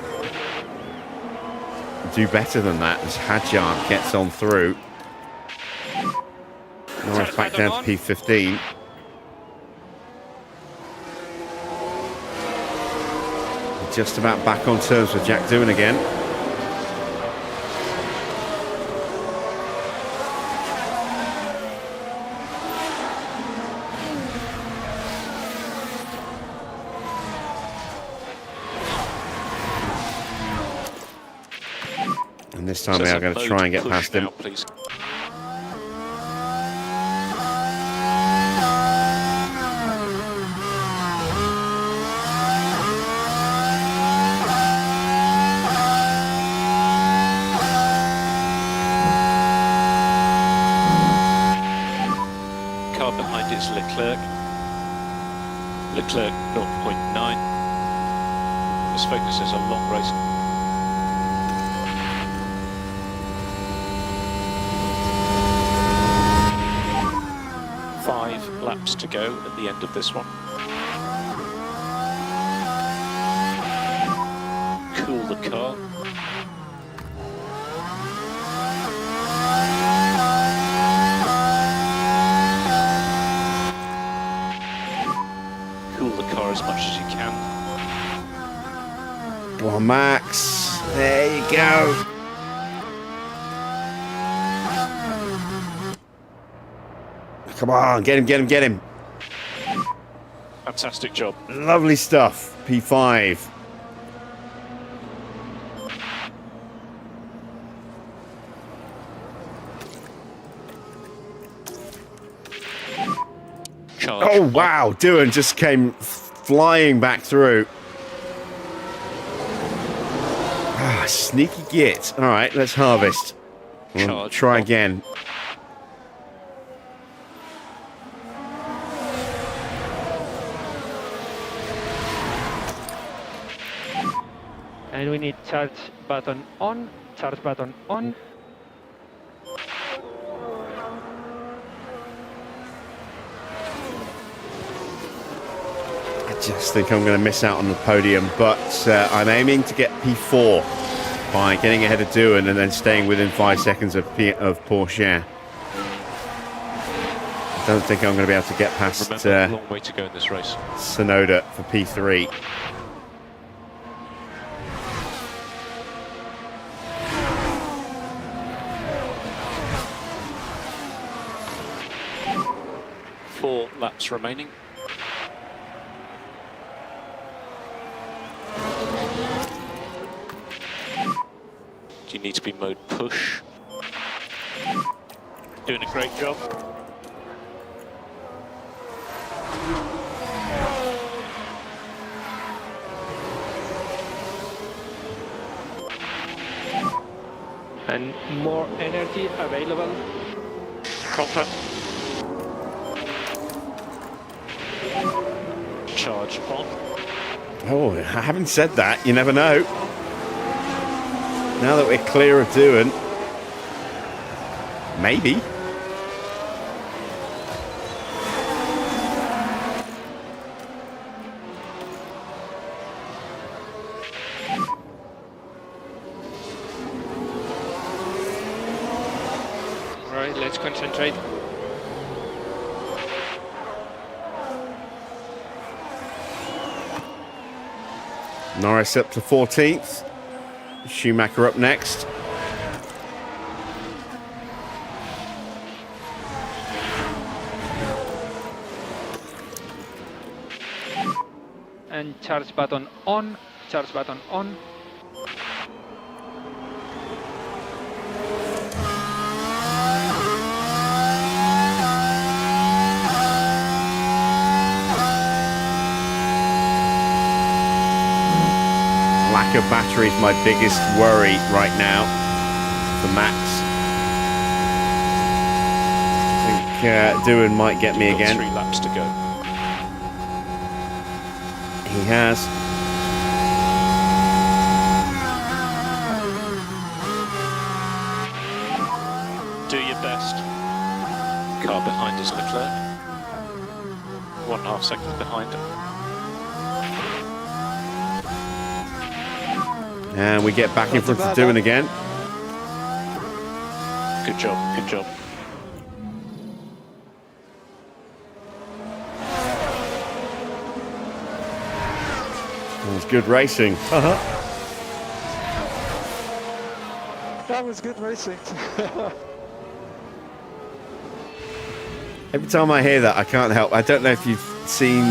[SPEAKER 1] do better than that as Hadjar gets on through. Norris back down to P15. Just about back on terms with Jack Doohan again. And this time we are going to try and get past him.
[SPEAKER 8] Please. Car behind is Leclerc. Leclerc 0.9. This focuses on long race. Laps to go at the end of this one. Cool the car. Cool the car as much as you can.
[SPEAKER 1] Go on, Max. There you go. Come on, get him, get him, get him.
[SPEAKER 8] And Fantastic job.
[SPEAKER 1] Lovely stuff. P5.
[SPEAKER 8] Charge.
[SPEAKER 1] Oh, wow. Doohan just came flying back through. Ah, sneaky git. All right, let's harvest. We'll
[SPEAKER 8] Charge.
[SPEAKER 1] try again.
[SPEAKER 6] And we need charge button on, charge button on.
[SPEAKER 1] I just think I'm going to miss out on the podium, but I'm aiming to get P4 by getting ahead of Doohan and then staying within 5 seconds of Porsche. I don't think I'm going to be able to get past
[SPEAKER 8] Remember, a long way to go in this race.
[SPEAKER 1] Sonoda for P3.
[SPEAKER 8] Four laps remaining. Do you need to be mode push? Doing a great job.
[SPEAKER 6] And more energy available.
[SPEAKER 8] Contact. Charge on.
[SPEAKER 1] Oh, I haven't said that. You never know. Now that we're clear of Doohan, maybe.
[SPEAKER 6] Right, let's concentrate.
[SPEAKER 1] Norris up to 14th. Schumacher up next.
[SPEAKER 6] And charge button on, charge button on.
[SPEAKER 1] Lack of battery is my biggest worry right now for Max. I think Doohan might get me
[SPEAKER 8] You've got
[SPEAKER 1] again.
[SPEAKER 8] 3 laps to go.
[SPEAKER 1] He has.
[SPEAKER 8] Do your best. Car behind is Leclerc. 1.5 seconds behind him.
[SPEAKER 1] And we get back in front of Doohan again.
[SPEAKER 8] Good job, good job.
[SPEAKER 1] That was good racing.
[SPEAKER 4] That was good racing.
[SPEAKER 1] Every time I hear that, I can't help. I don't know if you've seen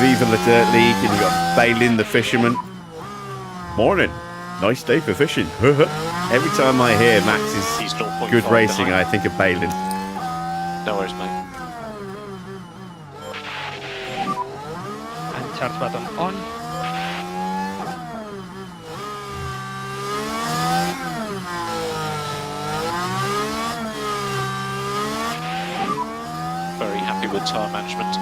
[SPEAKER 1] Viva la Dirt League and you've got Balin the Fisherman. Morning. Nice day for fishing. Every time I hear Max's
[SPEAKER 8] He's 0.5
[SPEAKER 1] good racing,
[SPEAKER 8] behind.
[SPEAKER 1] I think of Balin.
[SPEAKER 8] No worries, mate.
[SPEAKER 6] And charge button on.
[SPEAKER 8] Very happy with tyre management.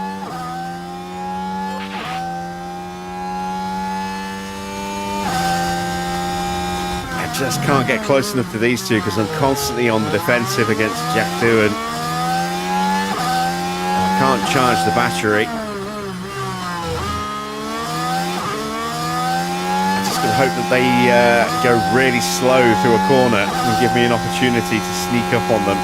[SPEAKER 1] I just can't get close enough to these two because I'm constantly on the defensive against Jack Doohan. I can't charge the battery. I'm just going to hope that they go really slow through a corner and give me an opportunity to sneak up on them.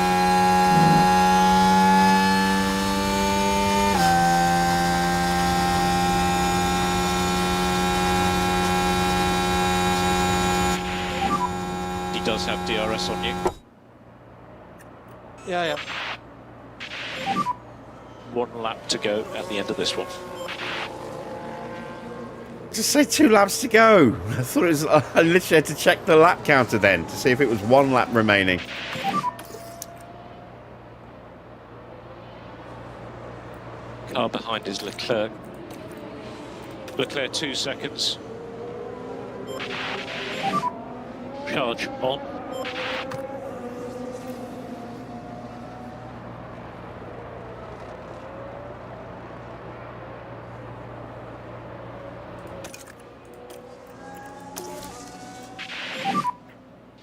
[SPEAKER 8] He does have DRS on you.
[SPEAKER 4] Yeah.
[SPEAKER 8] 1 lap to go at the end of this one.
[SPEAKER 1] Just say 2 laps to go. I thought it was. I literally had to check the lap counter then to see if it was 1 lap remaining.
[SPEAKER 8] Car behind is Leclerc. Leclerc 2 seconds. Charge on.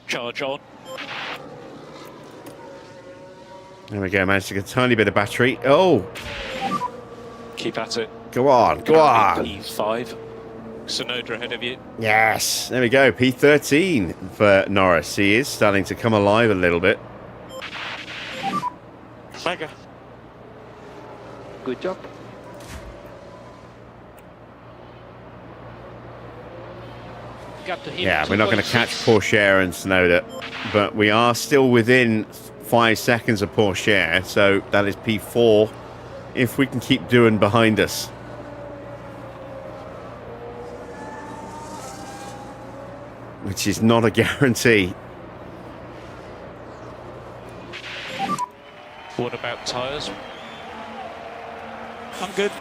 [SPEAKER 8] Charge on.
[SPEAKER 1] There we go. Managed to get a tiny bit of battery. Oh,
[SPEAKER 8] Keep at it.
[SPEAKER 1] go on, go on.
[SPEAKER 8] P5. Sonoda ahead of you.
[SPEAKER 1] Yes, there we go. P13 for Norris. He is starting to come alive a little bit.
[SPEAKER 7] Mega.
[SPEAKER 6] Good job.
[SPEAKER 7] Gap to him.
[SPEAKER 1] Yeah, we're not going to catch Porsche and Sonoda, but we are still within 5 seconds of Porsche, so that is P4 if we can keep doing behind us. Which is not a guarantee.
[SPEAKER 8] What about tyres?
[SPEAKER 4] I'm good.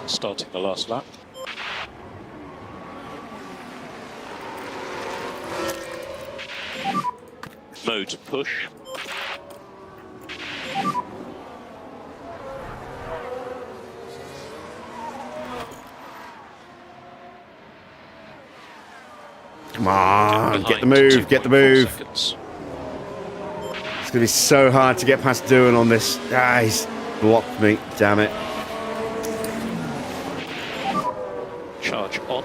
[SPEAKER 8] Starting the last lap. Mode push.
[SPEAKER 1] Come on, get the
[SPEAKER 8] Behind,
[SPEAKER 1] move, get the
[SPEAKER 8] 2.4
[SPEAKER 1] move.
[SPEAKER 8] seconds.
[SPEAKER 1] It's going to be so hard to get past Doohan on this. Ah, he's blocked me, damn it.
[SPEAKER 8] Charge on.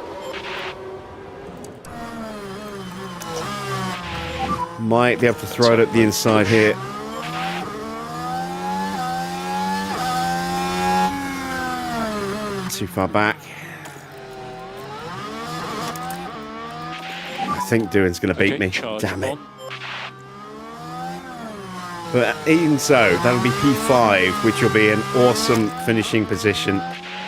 [SPEAKER 1] Might be able to throw it up the inside here. Too far back. I think Doohan's going to beat me.
[SPEAKER 8] Charge
[SPEAKER 1] Damn it.
[SPEAKER 8] on.
[SPEAKER 1] But even so, that'll be P5, which will be an awesome finishing position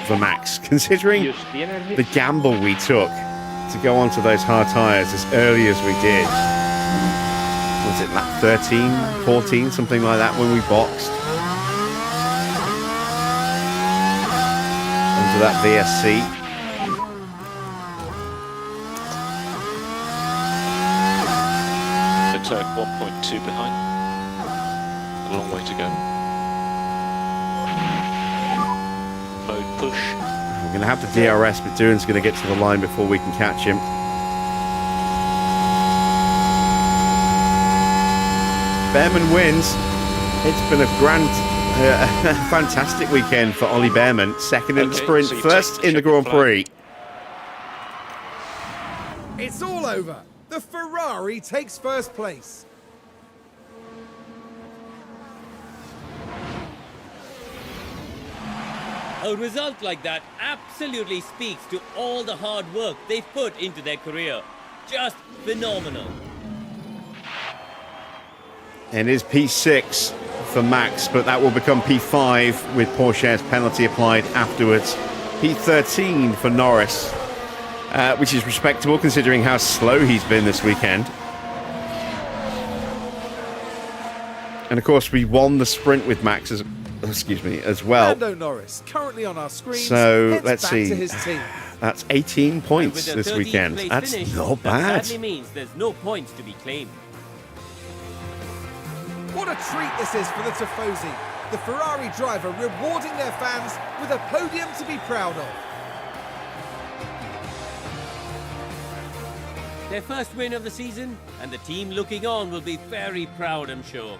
[SPEAKER 1] for Max, considering
[SPEAKER 6] Use the energy.
[SPEAKER 1] the gamble we took to go onto those hard tyres as early as we did. Was it lap 13, 14, something like that when we boxed? Onto that VSC.
[SPEAKER 8] Leclerc 1.2 behind. A long way to go. Mode push.
[SPEAKER 1] We're going to have the DRS, but Doohan's going to get to the line before we can catch him. Bearman wins. It's been a grand, fantastic weekend for Ollie Bearman. Second in the
[SPEAKER 8] Okay,
[SPEAKER 1] sprint,
[SPEAKER 8] so you
[SPEAKER 1] first
[SPEAKER 8] take the
[SPEAKER 1] in the
[SPEAKER 8] checkered
[SPEAKER 1] Grand Prix.
[SPEAKER 2] It's all over. The Ferrari takes first place.
[SPEAKER 3] A result like that absolutely speaks to all the hard work they've put into their career. Just phenomenal.
[SPEAKER 1] And it is P6 for Max, but that will become P5 with Porsche's penalty applied afterwards. P13 for Norris, which is respectable considering how slow he's been this weekend. And of course, we won the sprint with Max as well.
[SPEAKER 2] Lando Norris, currently on our screen.
[SPEAKER 1] So let's
[SPEAKER 2] back
[SPEAKER 1] see.
[SPEAKER 2] To his team.
[SPEAKER 1] That's 18 points
[SPEAKER 3] With a
[SPEAKER 1] this
[SPEAKER 3] 13th
[SPEAKER 1] weekend.
[SPEAKER 3] place
[SPEAKER 1] That's
[SPEAKER 3] finish,
[SPEAKER 1] not
[SPEAKER 3] that
[SPEAKER 1] bad.
[SPEAKER 3] sadly means there's no points to be claimed.
[SPEAKER 2] What a treat this is for the Tifosi. The Ferrari driver rewarding their fans with a podium to be proud of.
[SPEAKER 3] Their first win of the season, and the team looking on will be very proud, I'm sure.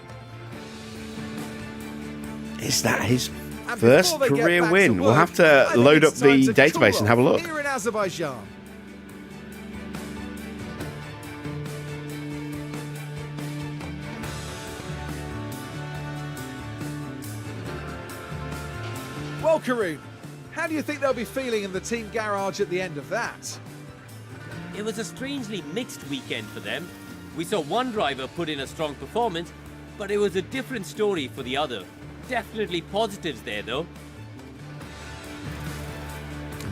[SPEAKER 1] Is that his
[SPEAKER 2] And
[SPEAKER 1] first
[SPEAKER 2] before they get
[SPEAKER 1] career
[SPEAKER 2] back
[SPEAKER 1] win?
[SPEAKER 2] to
[SPEAKER 1] We'll
[SPEAKER 2] work,
[SPEAKER 1] have
[SPEAKER 2] I
[SPEAKER 1] to
[SPEAKER 2] think
[SPEAKER 1] load up
[SPEAKER 2] it's time
[SPEAKER 1] the
[SPEAKER 2] to
[SPEAKER 1] database
[SPEAKER 2] cool
[SPEAKER 1] and have a
[SPEAKER 2] off
[SPEAKER 1] look.
[SPEAKER 2] Here in Azerbaijan. Well, Karun, how do you think they'll be feeling in the team garage at the end of that?
[SPEAKER 3] It was a strangely mixed weekend for them. We saw one driver put in a strong performance, but it was a different story for the other. Definitely positives there, though.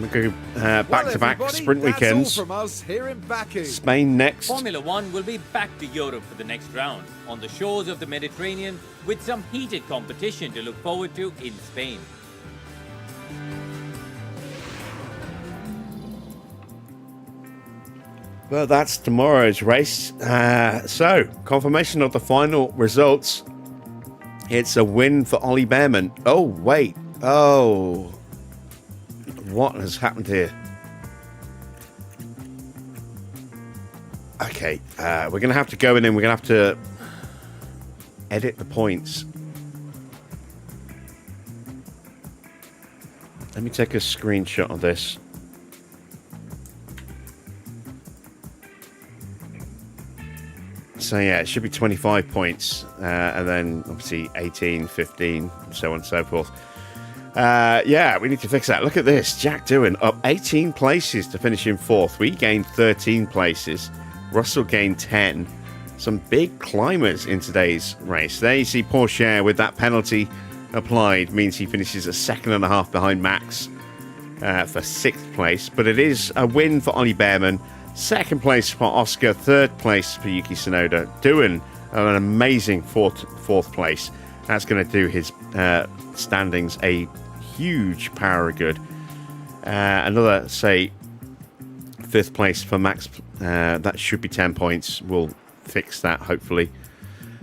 [SPEAKER 1] We go back-to-back sprint weekends.
[SPEAKER 2] All from us here in Baku.
[SPEAKER 1] Spain next.
[SPEAKER 3] Formula One will be back to Europe for the next round, on the shores of the Mediterranean, with some heated competition to look forward to in Spain.
[SPEAKER 1] Well, that's tomorrow's race. So, confirmation of the final results. It's a win for Ollie Bearman. Oh, wait. Oh. What has happened here? Okay, we're going to have to go in and we're going to have to edit the points. Let me take a screenshot of this. So yeah, it should be 25 points, and then obviously 18, 15, so on and so forth. Yeah, we need to fix that. Look at this. Jack Doohan up 18 places to finish in 4th. We gained 13 places. Russell gained 10. Some big climbers in today's race. There you see Porsche with that penalty applied. Means he finishes a second and a half behind Max for 6th place. But it is a win for Ollie Bearman. 2nd place for Oscar. 3rd place for Yuki Tsunoda. Doohan an amazing 4th place. That's going to do his standings a huge power of good. Another, say, 5th place for Max. That should be 10 points. We'll fix that, hopefully.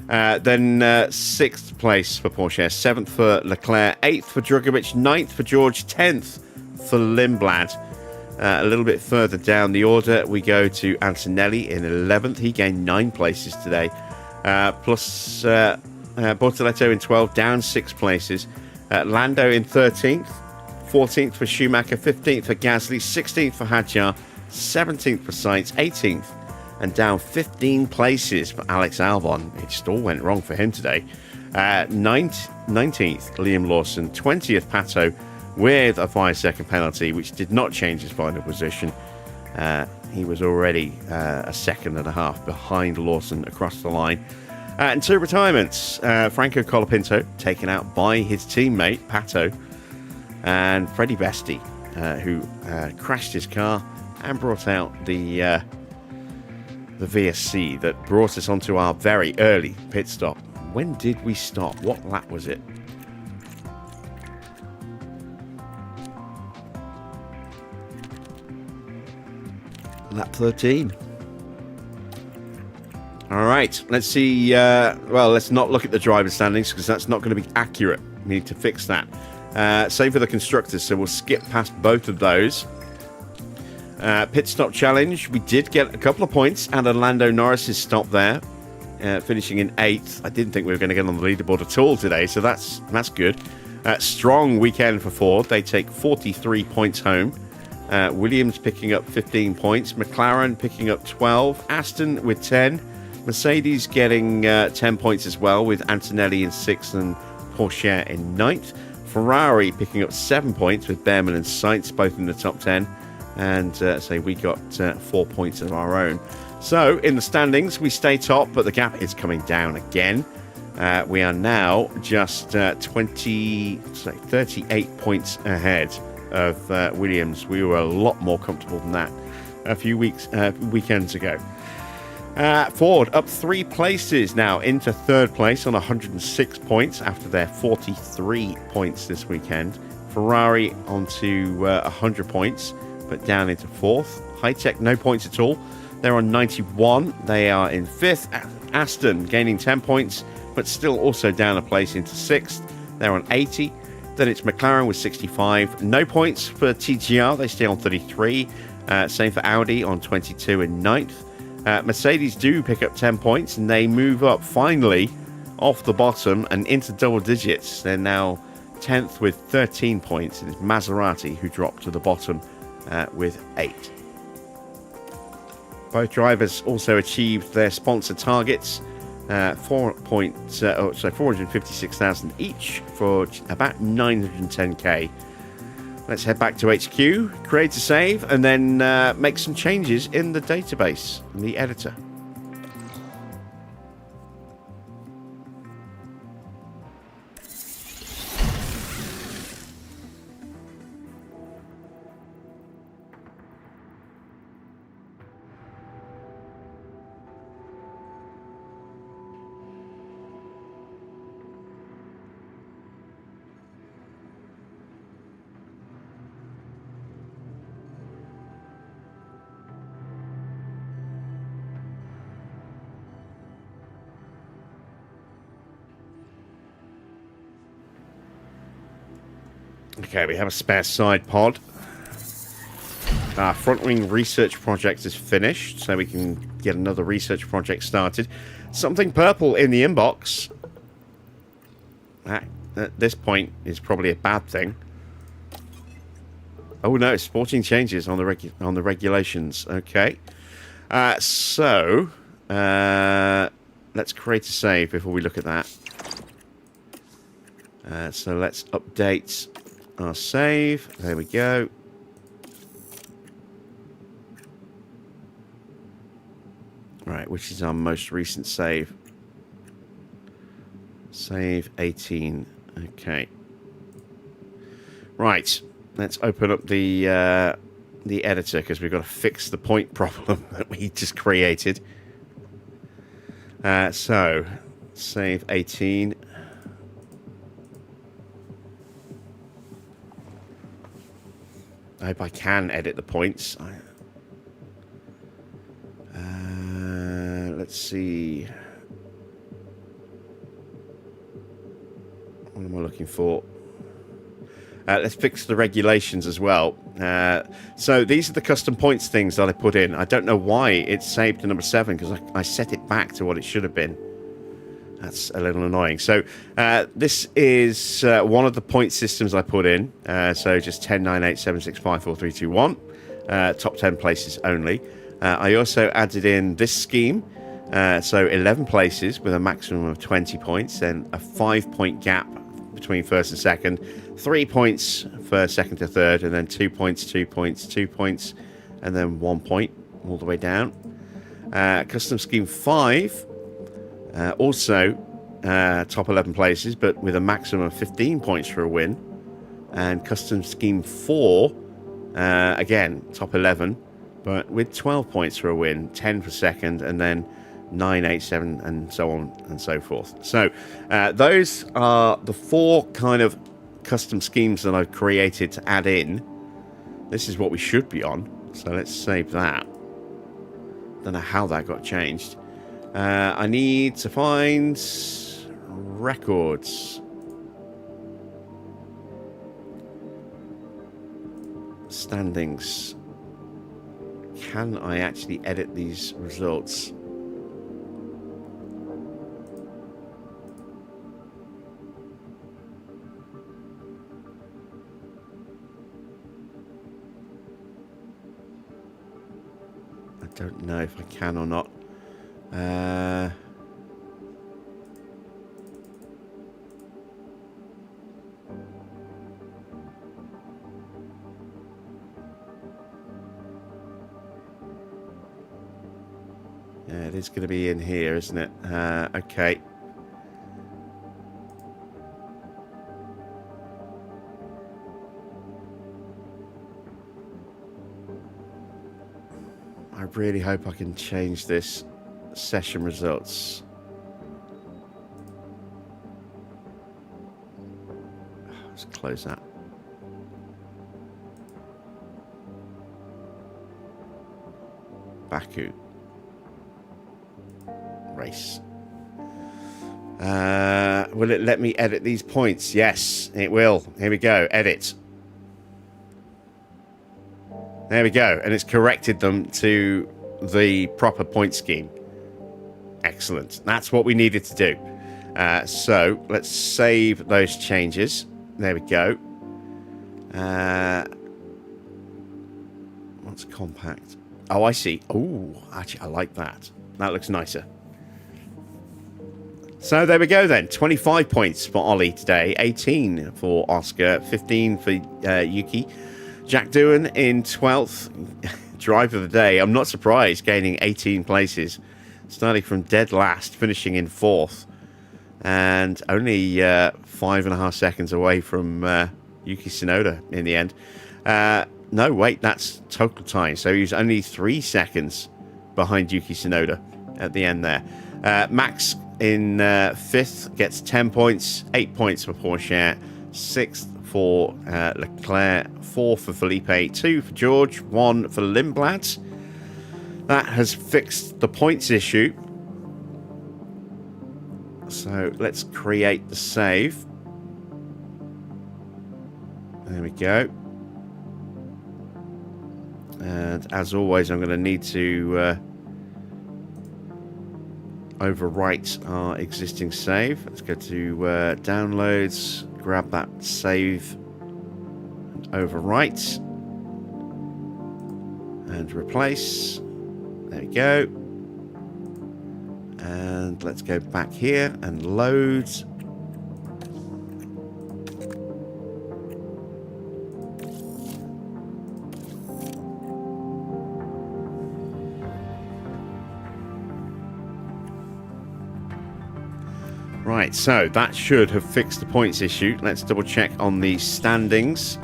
[SPEAKER 1] Then 6th place for Porsche. 7th for Leclerc. 8th for Drugovich. 9th for George. 10th for Lindblad. A little bit further down the order, we go to Antonelli in 11th. He gained 9 places today. Plus Bortoletto in 12th, down 6 places. Lando in 13th, 14th for Schumacher, 15th for Gasly, 16th for Hadjar, 17th for Sainz, 18th, and down 15 places for Alex Albon. It just all went wrong for him today. 19th, Liam Lawson, 20th, Pato, with a 5-second penalty, which did not change his final position. He was already a second and a half behind Lawson across the line. And 2 retirements. Franco Colapinto taken out by his teammate Pato, and Freddie Besti, who crashed his car and brought out the VSC that brought us onto our very early pit stop. When did we stop? What lap was it? Lap 13. All right, let's see. Well, let's not look at the driver standings because that's not going to be accurate. We need to fix that. Same for the constructors, so we'll skip past both of those. Pit stop challenge. We did get a couple of points out of Lando Norris's stop there, finishing in 8th. I didn't think we were going to get on the leaderboard at all today, so that's good. Strong weekend for Ford. They take 43 points home. Williams picking up 15 points. McLaren picking up 12. Aston with 10. Mercedes getting 10 points as well, with Antonelli in 6th and Porsche in 9th. Ferrari picking up 7 points with Bearman and Sainz both in the top 10. And we got 4 points of our own. So in the standings, we stay top, but the gap is coming down again. We are now just 38 points ahead of Williams. We were a lot more comfortable than that a few weekends ago. Ford up 3 places now into 3rd place on 106 points after their 43 points this weekend. Ferrari onto 100 points, but down into 4th. HiTech, no points at all. They're on 91. They are in 5th. Aston gaining 10 points, but still also down a place into 6th. They're on 80. Then it's McLaren with 65. No points for TGR. They stay on 33. Same for Audi on 22 in 9th. Mercedes do pick up 10 points, and they move up finally off the bottom and into double digits. They're now 10th with 13 points. It is Maserati who dropped to the bottom with 8. Both drivers also achieved their sponsor targets. 456,000 each for about 910k. Let's head back to HQ, create a save, and then make some changes in the database, in the editor. Okay, we have a spare side pod. Our front wing research project is finished, so we can get another research project started. Something purple in the inbox. That, at this point, is probably a bad thing. Oh no, sporting changes on the regulations. Okay, so let's create a save before we look at that. So let's update our save. There we go. Right, which is our most recent save? Save 18. Okay. Right, let's open up the editor because we've got to fix the point problem that we just created. So, save 18. I hope I can edit the points. Let's see. What am I looking for? Let's fix the regulations as well. So these are the custom points things that I put in. I don't know why it's saved to number 7 because I set it back to what it should have been. That's a little annoying. So this is one of the point systems I put in. So just 10, 9, 8, 7, 6, 5, 4, 3, 2, 1. Top 10 places only. I also added in this scheme. So 11 places with a maximum of 20 points. Then a 5-point gap between first and second. 3 points for second to third. And then 2 points, 2 points, 2 points. And then 1 point all the way down. Custom scheme 5. Also, top 11 places, but with a maximum of 15 points for a win. And custom scheme 4, again, top 11, but with 12 points for a win, 10 for second, and then 9, 8, 7, and so on and so forth. So, those are the 4 kind of custom schemes that I've created to add in. This is what we should be on, so let's save that. Don't know how that got changed. I need to find records. Standings. Can I actually edit these results? I don't know if I can or not. Yeah, it is going to be in here, isn't it? Okay. I really hope I can change this session results. Let's close that. Baku. Race. Will it let me edit these points? Yes, it will. Here we go. Edit. There we go. And it's corrected them to the proper point scheme. Excellent. That's what we needed to do. So let's save those changes. There we go. What's compact? Oh, I see. Oh, actually, I like that. That looks nicer. So there we go then. 25 points for Ollie today. 18 for Oscar. 15 for Yuki. Jack Doohan in 12th. Drive of the day. I'm not surprised, gaining 18 places. Starting from dead last, finishing in 4th. And only 5.5 seconds away from Yuki Tsunoda in the end. No, wait, that's total time. So he's only 3 seconds behind Yuki Tsunoda at the end there. Max in 5th gets 10 points, 8 points for Porsche, 6th for Leclerc, 4 for Felipe, 2 for George, 1 for Lindblad. That has fixed the points issue. So let's create the save. There we go. And as always, I'm going to need to overwrite our existing save. Let's go to downloads, grab that save, and overwrite, and replace. There we go. And let's go back here and load. Right, so that should have fixed the points issue. Let's double check on the standings.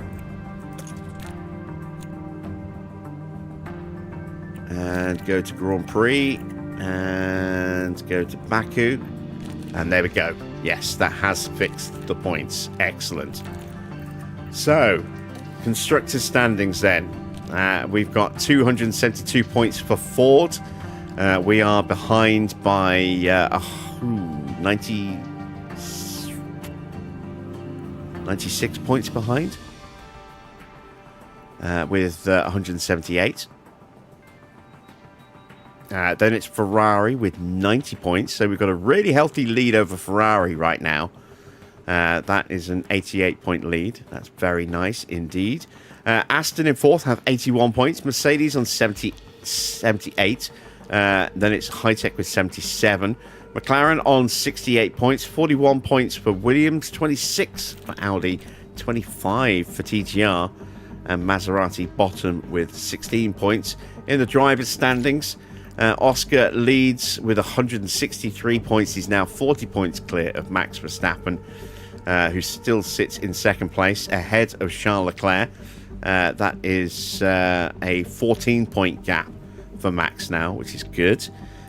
[SPEAKER 1] And go to Grand Prix. And go to Baku. And there we go. Yes, that has fixed the points. Excellent. So, constructor standings then. We've got 272 points for Ford. We are behind by 96 points behind, with 178. Then it's Ferrari with 90 points. So we've got a really healthy lead over Ferrari right now. That is an 88-point lead. That's very nice indeed. Aston in 4th have 81 points. Mercedes on 78. Then it's HiTech with 77. McLaren on 68 points, 41 points for Williams, 26 for Audi, 25 for TGR, and Maserati bottom with 16 points. In the drivers' standings, Oscar leads with 163 points. He's now 40 points clear of Max Verstappen, who still sits in 2nd place, ahead of Charles Leclerc. That is a 14-point gap for Max now, which is good.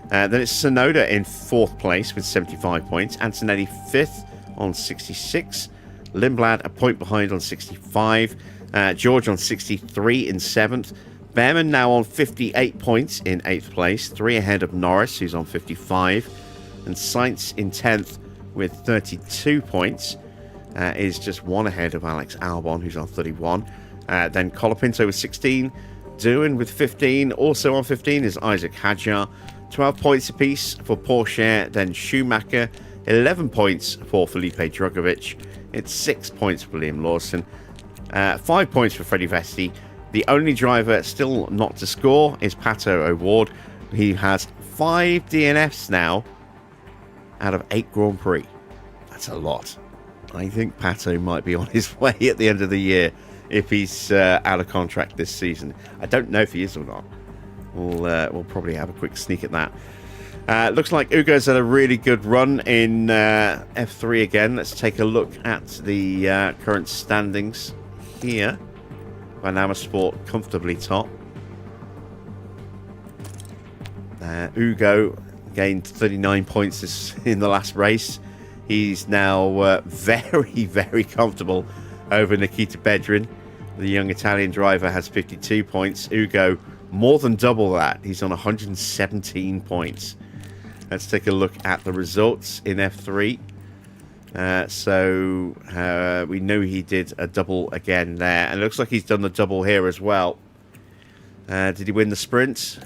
[SPEAKER 1] Then it's Tsunoda in 4th place with 75 points. Antonelli 5th on 66. Lindblad a point behind on 65. George on 63 in 7th. Bearman now on 58 points in 8th place. 3 ahead of Norris, who's on 55. And Sainz in 10th with 32 points. Is just 1 ahead of Alex Albon, who's on 31. Then Colapinto with 16. Doohan with 15. Also on 15 is Isaac Hadjar. 12 points apiece for Porsche, then Schumacher, 11 points for Felipe Drugovich, it's 6 points for Liam Lawson, 5 points for Freddie Vesti. The only driver still not to score is Pato O'Ward. He has 5 DNFs now out of 8 Grand Prix. That's a lot. I think Pato might be on his way at the end of the year if he's out of contract this season. I don't know if he is or not. We'll probably have a quick sneak at that. Looks like Ugo's had a really good run in F3 again. Let's take a look at the current standings here. Banama Sport comfortably top. Ugo gained 39 points in the last race. He's now very, very comfortable over Nikita Bedrin. The young Italian driver has 52 points. Ugo more than double that. He's on 117 points. Let's take a look at the results in F3. We know he did a double again there. And it looks like he's done the double here as well. Did he win the sprint?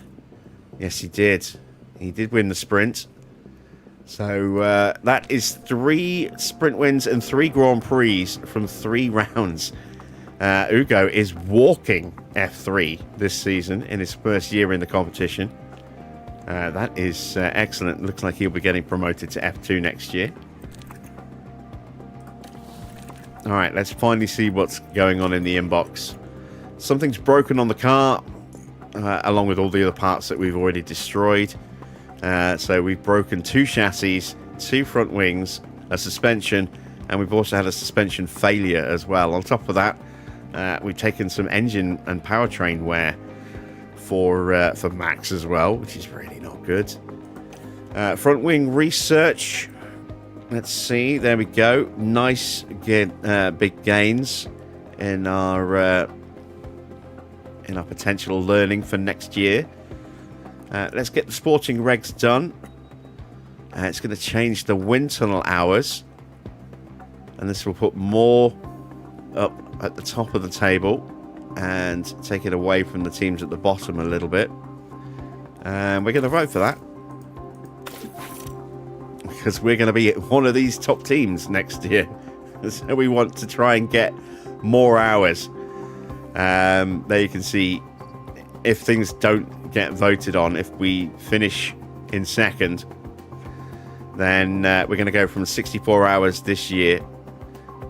[SPEAKER 1] Yes, he did. He did win the sprint. So that is 3 sprint wins and 3 Grand Prix from 3 rounds. Ugo is walking F3 this season in his first year in the competition. That is excellent. Looks like he'll be getting promoted to F2 next year. All right, let's finally see what's going on in the inbox. Something's broken on the car, along with all the other parts that we've already destroyed. So we've broken 2 chassis, 2 front wings, a suspension, and we've also had a suspension failure as well. On top of that, we've taken some engine and powertrain wear for Max as well, which is really not good. Front wing research. Let's see. There we go. Nice big gains in our potential learning for next year. Let's get the sporting regs done. It's going to change the wind tunnel hours, and this will put more up at the top of the table and take it away from the teams at the bottom a little bit. And we're going to vote for that, because we're going to be one of these top teams next year. So we want to try and get more hours. There you can see, if things don't get voted on, if we finish in second, then we're going to go from 64 hours this year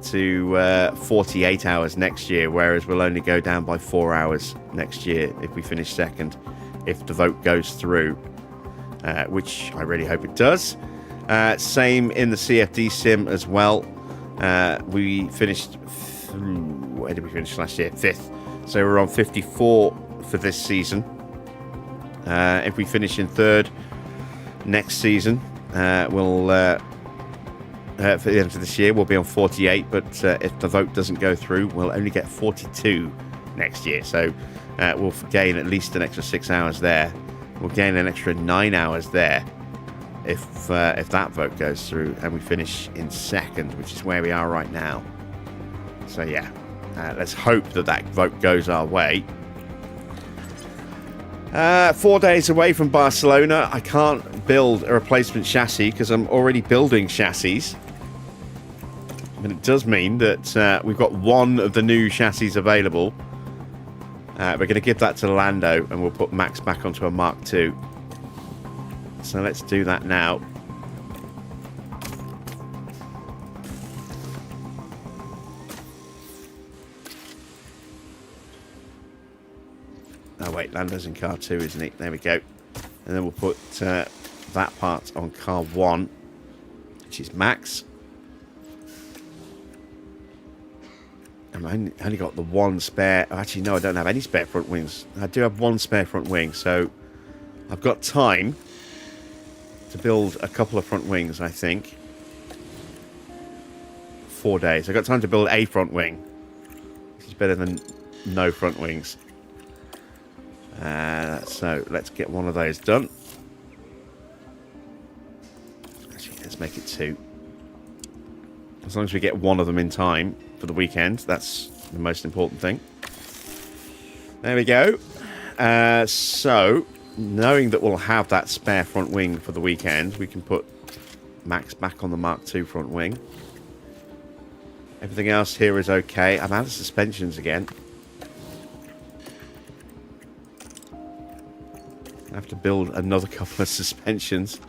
[SPEAKER 1] to 48 hours next year, whereas we'll only go down by 4 hours next year if we finish second, if the vote goes through, which I really hope it does. Same in the CFD sim as well. We finished, where did we finish last year? 5th. So we're on 54 for this season. If we finish in 3rd next season, we'll for the end of this year we'll be on 48. But if the vote doesn't go through, we'll only get 42 next year. So we'll gain at least an extra 6 hours there. We'll gain an extra 9 hours there if that vote goes through, and we finish in second, which is where we are right now. So yeah, let's hope that vote goes our way. 4 days away from Barcelona. I can't build a replacement chassis because I'm already building chassis. But it does mean that we've got one of the new chassis available. We're going to give that to Lando, and we'll put Max back onto a Mark II. So let's do that now. Oh wait, Lando's in car 2, isn't he? There we go. And then we'll put that part on car 1, which is Max. And I only got the one spare. Actually, no, I don't have any spare front wings. I do have one spare front wing, so I've got time to build a couple of front wings, I think. 4 days. I've got time to build a front wing, which is better than no front wings. So let's get one of those done. Actually, let's make it 2. As long as we get one of them in time for the weekend, that's the most important thing. There we go. So, knowing that we'll have that spare front wing for the weekend, we can put Max back on the Mark II front wing. Everything else here is okay. I'm out of suspensions again. I have to build another couple of suspensions.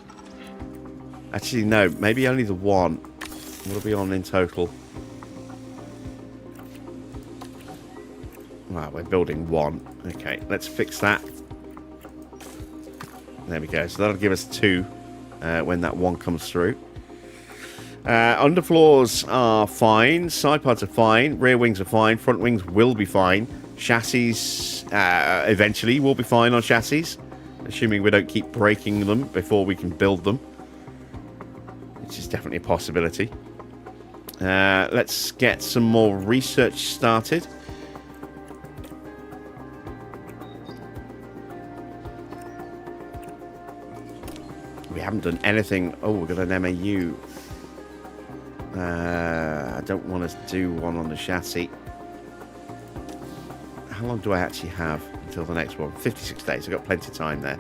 [SPEAKER 1] Actually, no, maybe only the one. What are we on in total? Well, we're building 1. Okay, let's fix that. There we go. So that'll give us 2 when that 1 comes through. Underfloors are fine. Side parts are fine. Rear wings are fine. Front wings will be fine. Chassis eventually will be fine on chassis, assuming we don't keep breaking them before we can build them, which is definitely a possibility. Let's get some more research started. We haven't done anything. Oh, we've got an MAU. I don't want to do one on the chassis. How long do I actually have until the next one? 56 days. I've got plenty of time there.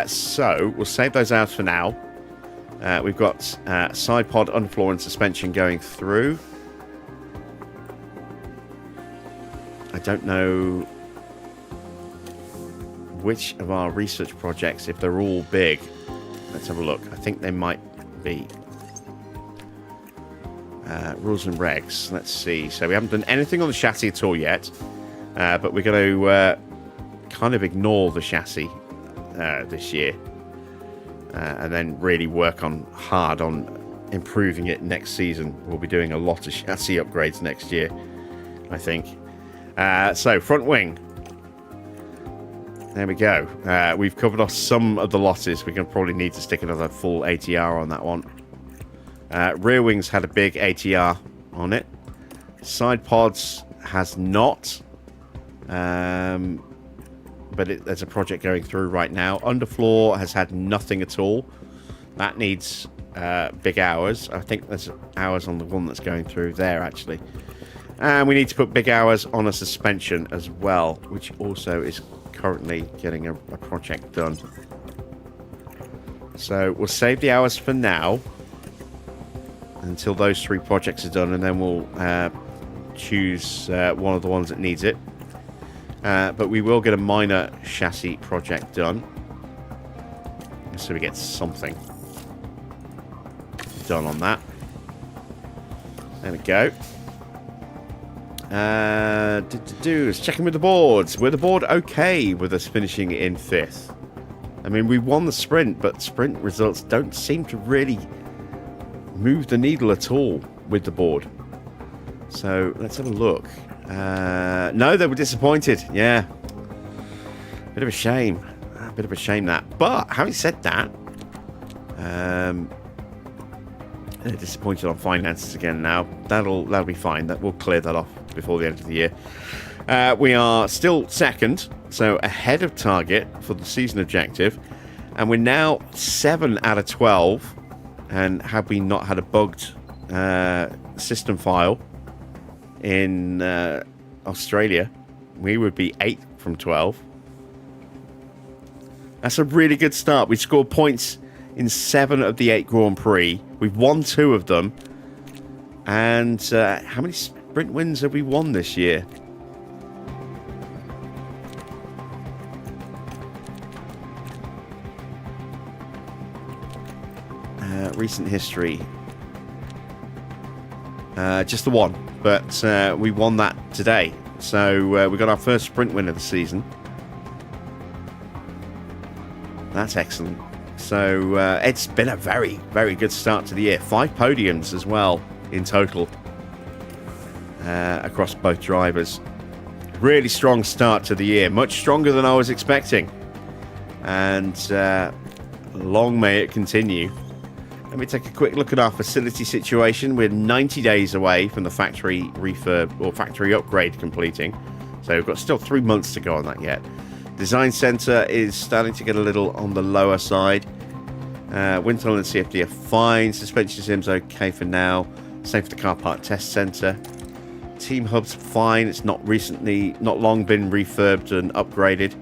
[SPEAKER 1] So we'll save those out for now. We've got side pod, underfloor and suspension going through. I don't know which of our research projects, if they're all big, let's have a look. I think they might be. Rules and regs. Let's see. So we haven't done anything on the chassis at all yet, but we're going to kind of ignore the chassis this year, and then really work hard on improving it next season. We'll be doing a lot of chassis upgrades next year, I think. So front wing. There we go. We've covered off some of the losses. We're going to probably need to stick another full ATR on that one. Rear wings had a big ATR on it. Side pods has not. But there's a project going through right now. Underfloor has had nothing at all. That needs big hours. I think there's hours on the one that's going through there, actually. And we need to put big hours on a suspension as well, which also is currently getting a project done. So we'll save the hours for now until those 3 projects are done, and then we'll choose one of the ones that needs it. But we will get a minor chassis project done, so we get something done on that. There we go. Let's check in with the boards. Were the board okay with us finishing in 5th? I mean, we won the sprint, but sprint results don't seem to really move the needle at all with the board. So let's have a look. No, they were disappointed. Yeah, bit of a shame. Bit of a shame that. But having said that, they're disappointed on finances again now. That'll be fine. That will clear that off before the end of the year. We are still 2nd, so ahead of target for the season objective, and we're now 7 out of 12. And had we not had a bugged system file in Australia, we would be 8 from 12. That's a really good start. We scored points in 7 of the 8 Grand Prix. We've won 2 of them. And how many sprint wins have we won this year? Recent history. Just the one. But we won that today. So we got our first sprint win of the season. That's excellent. So it's been a very, very good start to the year. 5 podiums as well in total across both drivers. Really strong start to the year. Much stronger than I was expecting. And long may it continue. Let me take a quick look at our facility situation. We're 90 days away from the factory refurb or factory upgrade completing. So we've got still 3 months to go on that yet. Design center is starting to get a little on the lower side. Wind tunnel and CFD are fine. Suspension sim's okay for now. Same for the car park test center. Team hub's fine. It's not long been refurbed and upgraded.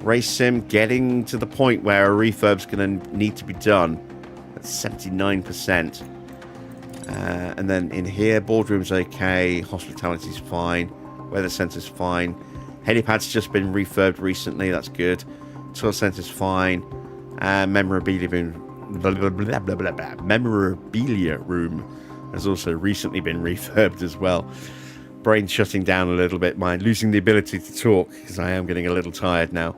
[SPEAKER 1] Race sim getting to the point where a refurb's going to need to be done. That's 79%. And then in here, boardroom's okay. Hospitality's fine. Weather center's fine. Helipad's just been refurbed recently. That's good. Tour center's fine. Memorabilia room has also recently been refurbed as well. Brain shutting down a little bit. Mind losing the ability to talk because I am getting a little tired now.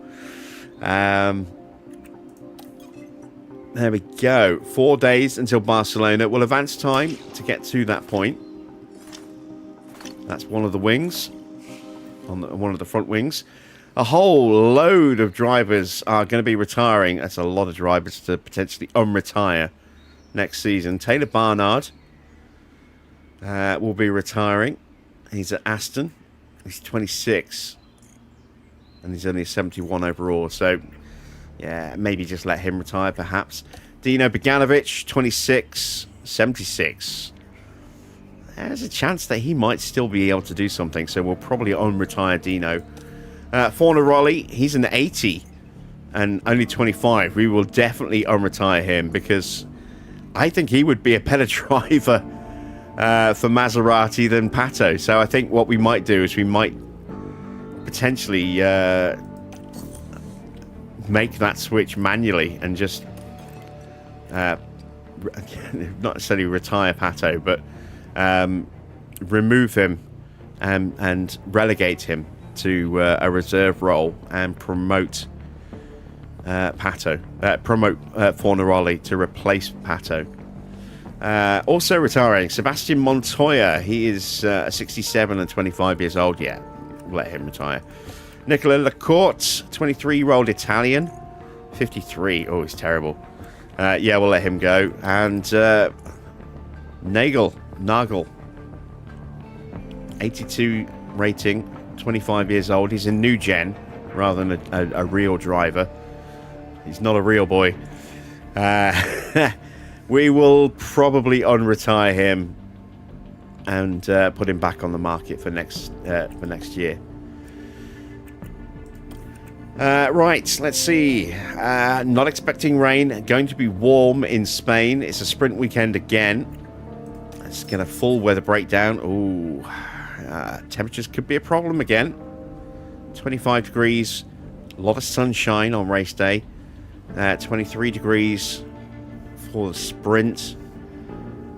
[SPEAKER 1] There we go. 4 days until Barcelona. We'll advance time to get to that point. That's one of the wings. One of the front wings. A whole load of drivers are going to be retiring. That's a lot of drivers to potentially unretire next season. Taylor Barnard will be retiring. He's at Aston. He's 26. And he's only a 71 overall. So, yeah, maybe just let him retire, perhaps. Dino Beganovic, 26, 76. There's a chance that he might still be able to do something. So we'll probably unretire Dino. Fauna Raleigh, he's an 80 and only 25. We will definitely unretire him because I think he would be a better driver for Maserati than Pato. So I think what we might do is we might potentially make that switch manually and just not necessarily retire Pato, but remove him and relegate him to a reserve role and promote Pato, promote Fornaroli to replace Pato. Also retiring, Sebastian Montoya. He is 67 and 25 years old. Yeah, let him retire. Nicola Lacourte, 23-year-old Italian. 53. Oh, he's terrible. Yeah, we'll let him go. And Nagel, 82 rating, 25 years old. He's a new gen rather than a real driver. He's not a real boy. We will probably unretire him and put him back on the market for next year. Right, let's see. Not expecting rain. Going to be warm in Spain. It's a sprint weekend again. Let's get a full weather breakdown. Ooh, temperatures could be a problem again. 25 degrees. A lot of sunshine on race day. 23 degrees for the sprint.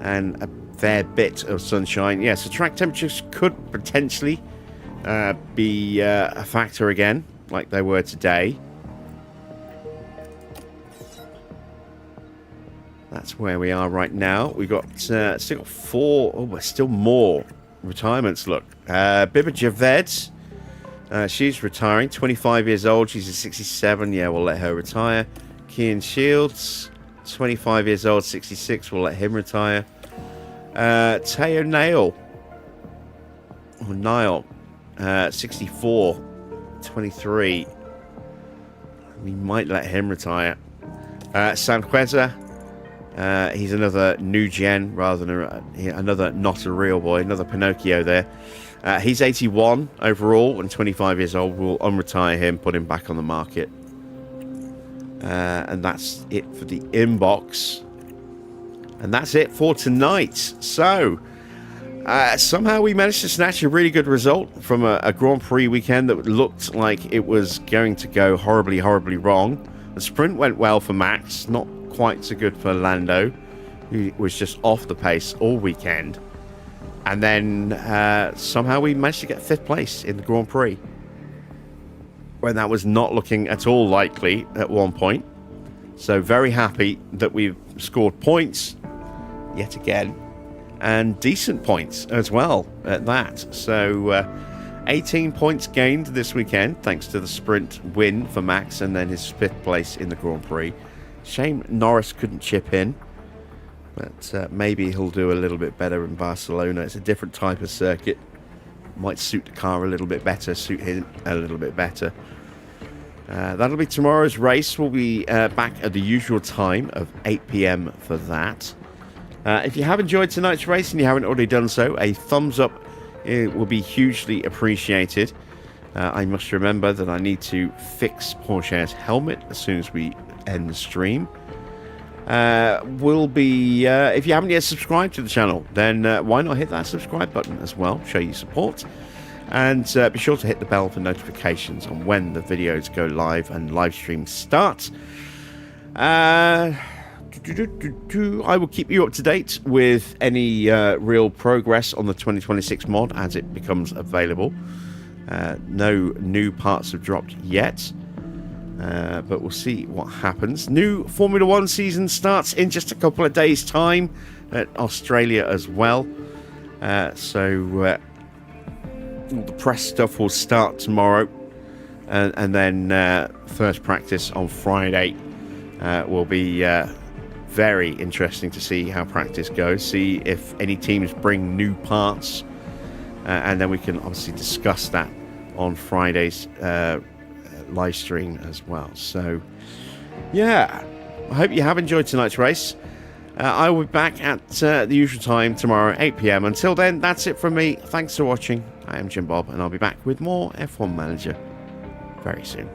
[SPEAKER 1] And a fair bit of sunshine. Yeah, so track temperatures could potentially be a factor again, like they were today. That's where we are right now. We've got still got four. Oh, there's still more retirements. Look, Biba Javed. She's retiring. 25 years old. She's a 67. Yeah, we'll let her retire. Kian Shields, 25 years old, 66. We'll let him retire. Teo Nail. Or Niall. 64. 23. We might let him retire. Sanqueza. He's another new gen rather than another not a real boy, another Pinocchio there. He's 81 overall and 25 years old. We'll unretire him, put him back on the market. And that's it for the inbox. And that's it for tonight. So, somehow we managed to snatch a really good result from a Grand Prix weekend that looked like it was going to go horribly, horribly wrong. The sprint went well for Max, not quite so good for Lando, who was just off the pace all weekend. And then somehow we managed to get 5th place in the Grand Prix, when that was not looking at all likely at one point. So very happy that we've scored points yet again, and decent points as well at that. So 18 points gained this weekend thanks to the sprint win for Max and then his 5th place in the Grand Prix. Shame Norris couldn't chip in, but maybe he'll do a little bit better in Barcelona. It's a different type of circuit. Might suit the car a little bit better, suit him a little bit better. That'll be tomorrow's race. We'll be back at the usual time of 8 p.m. for that. If you have enjoyed tonight's race and you haven't already done so, a thumbs up will be hugely appreciated. I must remember that I need to fix Porsche's helmet as soon as we end the stream. Will be if you haven't yet subscribed to the channel, then why not hit that subscribe button as well, show your support, and be sure to hit the bell for notifications on when the videos go live and live streams start. I will keep you up to date with any real progress on the 2026 mod as it becomes available. No new parts have dropped yet. But we'll see what happens. New Formula 1 season starts in just a couple of days' time at Australia as well. So all the press stuff will start tomorrow. And then first practice on Friday will be very interesting to see how practice goes. See if any teams bring new parts. And then we can obviously discuss that on Friday's live stream as well. So yeah, I hope you have enjoyed tonight's race. I will be back at the usual time tomorrow, 8 p.m. Until then, that's it from me. Thanks for watching. I am Jim Bob, and I'll be back with more F1 Manager very soon.